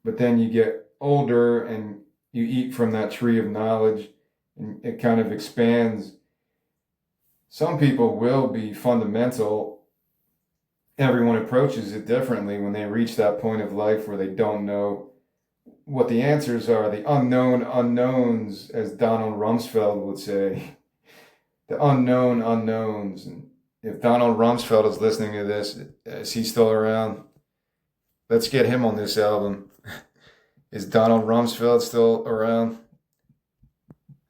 But then you get older and you eat from that tree of knowledge and it kind of expands. Some people will be fundamental. Everyone approaches it differently when they reach that point of life where they don't know what the answers are, the unknown unknowns, as Donald Rumsfeld would say. The unknown unknowns. And if Donald Rumsfeld is listening to this, is he still around? Let's get him on this album. Is Donald Rumsfeld still around?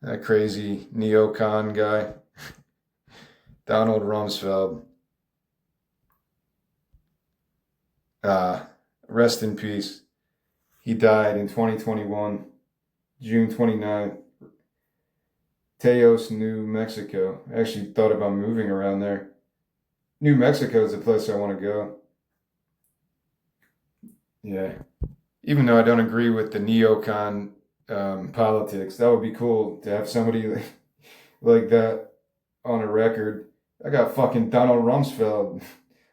That crazy neocon guy. Donald Rumsfeld. Rest in peace. He died in 2021, June 29th. Teos, New Mexico. I actually thought about moving around there. New Mexico is the place I want to go. Yeah. Even though I don't agree with the neocon politics, that would be cool to have somebody like that on a record. I got fucking Donald Rumsfeld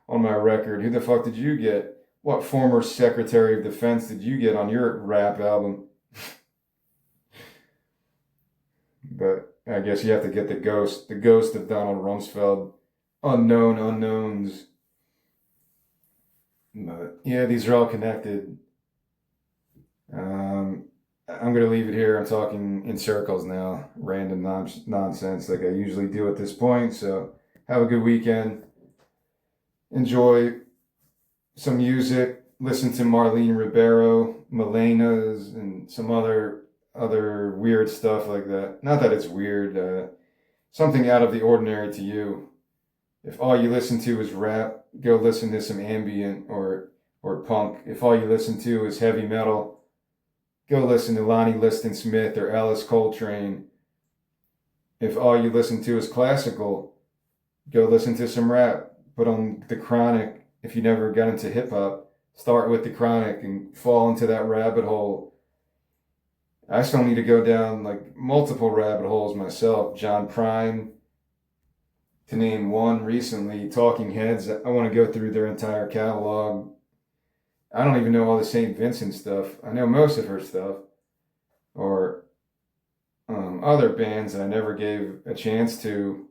on my record. Who the fuck did you get? What former Secretary of Defense did you get on your rap album? But I guess you have to get the ghost of Donald Rumsfeld. Unknown unknowns. But yeah, these are all connected. I'm going to leave it here. I'm talking in circles now. Random nonsense like I usually do at this point. So have a good weekend. Enjoy some music. Listen to Marlene Ribeiro, Melena's, and some other weird stuff like that. Not that it's weird. Something out of the ordinary to you. If all you listen to is rap, go listen to some ambient or punk. If all you listen to is heavy metal, go listen to Lonnie Liston Smith or Alice Coltrane. If all you listen to is classical, go listen to some rap. Put on The Chronic. If you never got into hip hop, start with The Chronic and fall into that rabbit hole. I still need to go down like multiple rabbit holes myself. John Prine, to name one recently. Talking Heads, I want to go through their entire catalog. I don't even know all the St. Vincent stuff. I know most of her stuff. Or other bands that I never gave a chance to.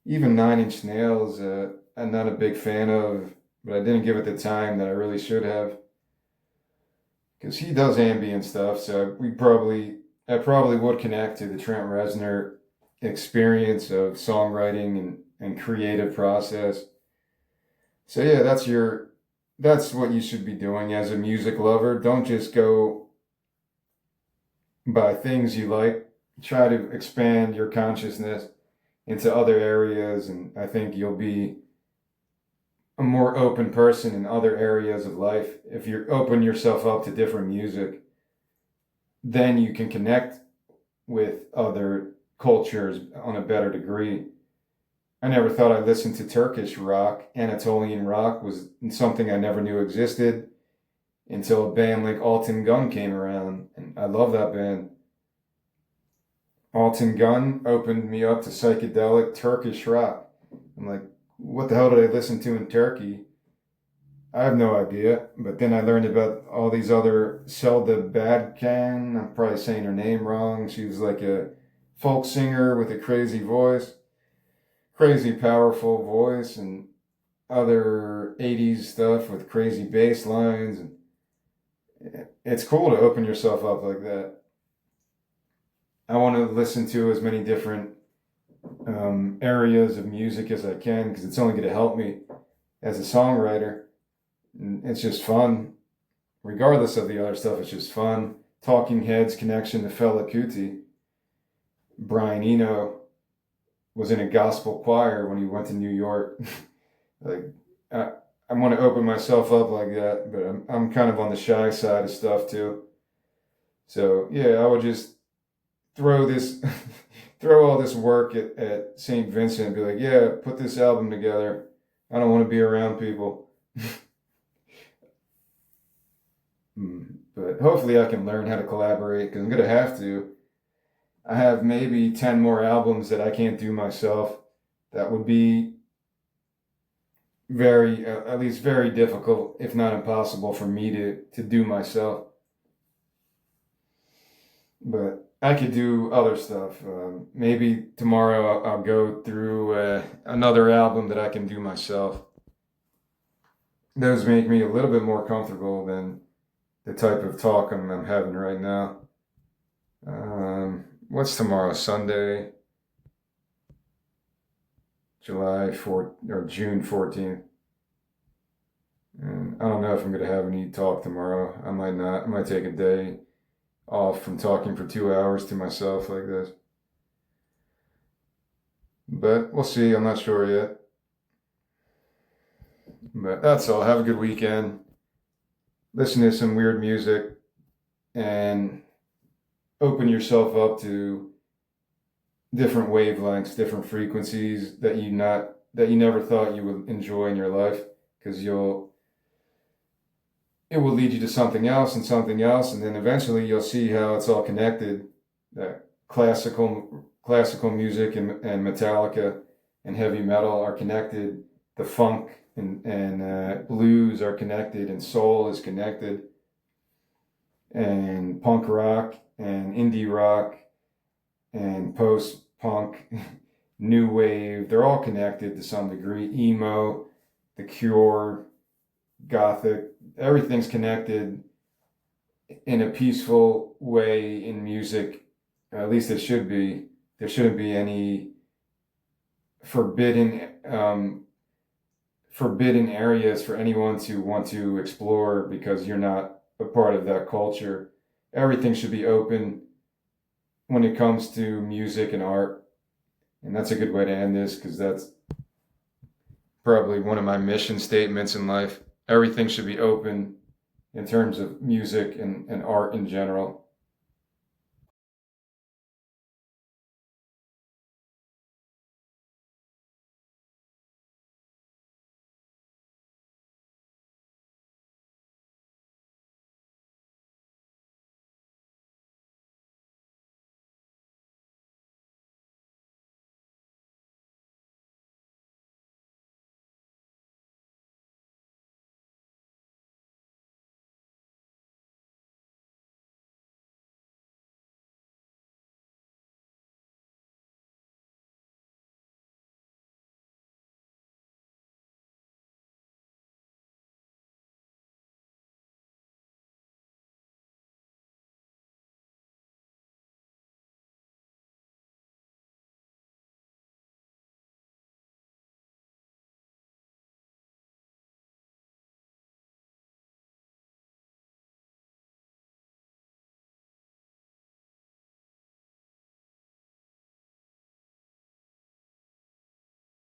Even Nine Inch Nails, I'm not a big fan of, but I didn't give it the time that I really should have. Because he does ambient stuff, so I probably would connect to the Trent Reznor experience of songwriting and creative process. So yeah, that's what you should be doing as a music lover. Don't just go by things you like. Try to expand your consciousness into other areas, and I think you'll be a more open person in other areas of life. If you open yourself up to different music, then you can connect with other cultures on a better degree. I never thought I listened to Turkish rock. Anatolian rock was something I never knew existed until a band like Alton Gun came around, and I love that band. Alton Gun opened me up to psychedelic Turkish rock. I'm like, what the hell did I listen to in Turkey? I have no idea. But then I learned about all these other Selda Badkan. I'm probably saying her name wrong. She was like a folk singer with a crazy voice, crazy powerful voice, and other 80s stuff with crazy bass lines. And it's cool to open yourself up like that. I want to listen to as many different areas of music as I can because it's only going to help me as a songwriter. And it's just fun. Regardless of the other stuff, it's just fun. Talking Heads connection to Fela Kuti. Brian Eno was in a gospel choir when he went to New York. Like, I want to open myself up like that, but I'm kind of on the shy side of stuff too. So yeah, I would just throw this throw all this work at St. Vincent and be like, yeah, put this album together. I don't want to be around people. But hopefully I can learn how to collaborate because I'm going to have to. I have maybe 10 more albums that I can't do myself. That would be very, at least very difficult, if not impossible for me to do myself. But I could do other stuff. Maybe tomorrow I'll go through another album that I can do myself. Those make me a little bit more comfortable than the type of talk I'm having right now. What's tomorrow? Sunday, July 4th or June 14th. And I don't know if I'm going to have any talk tomorrow. I might not. I might take a day off from talking for 2 hours to myself like this. But we'll see. I'm not sure yet. But that's all. Have a good weekend. Listen to some weird music and open yourself up to different wavelengths, different frequencies that you never thought you would enjoy in your life, because it will lead you to something else, and then eventually you'll see how it's all connected. That classical music and Metallica and heavy metal are connected. The funk and blues are connected, and soul is connected, and punk rock and indie rock and post-punk, new wave, they're all connected to some degree. Emo, The Cure, Gothic, everything's connected in a peaceful way in music. At least it should be. There shouldn't be any forbidden areas for anyone to want to explore because you're not a part of that culture. Everything should be open when it comes to music and art. And that's a good way to end this, because probably one of my mission statements in life. Everything should be open in terms of music and art in general.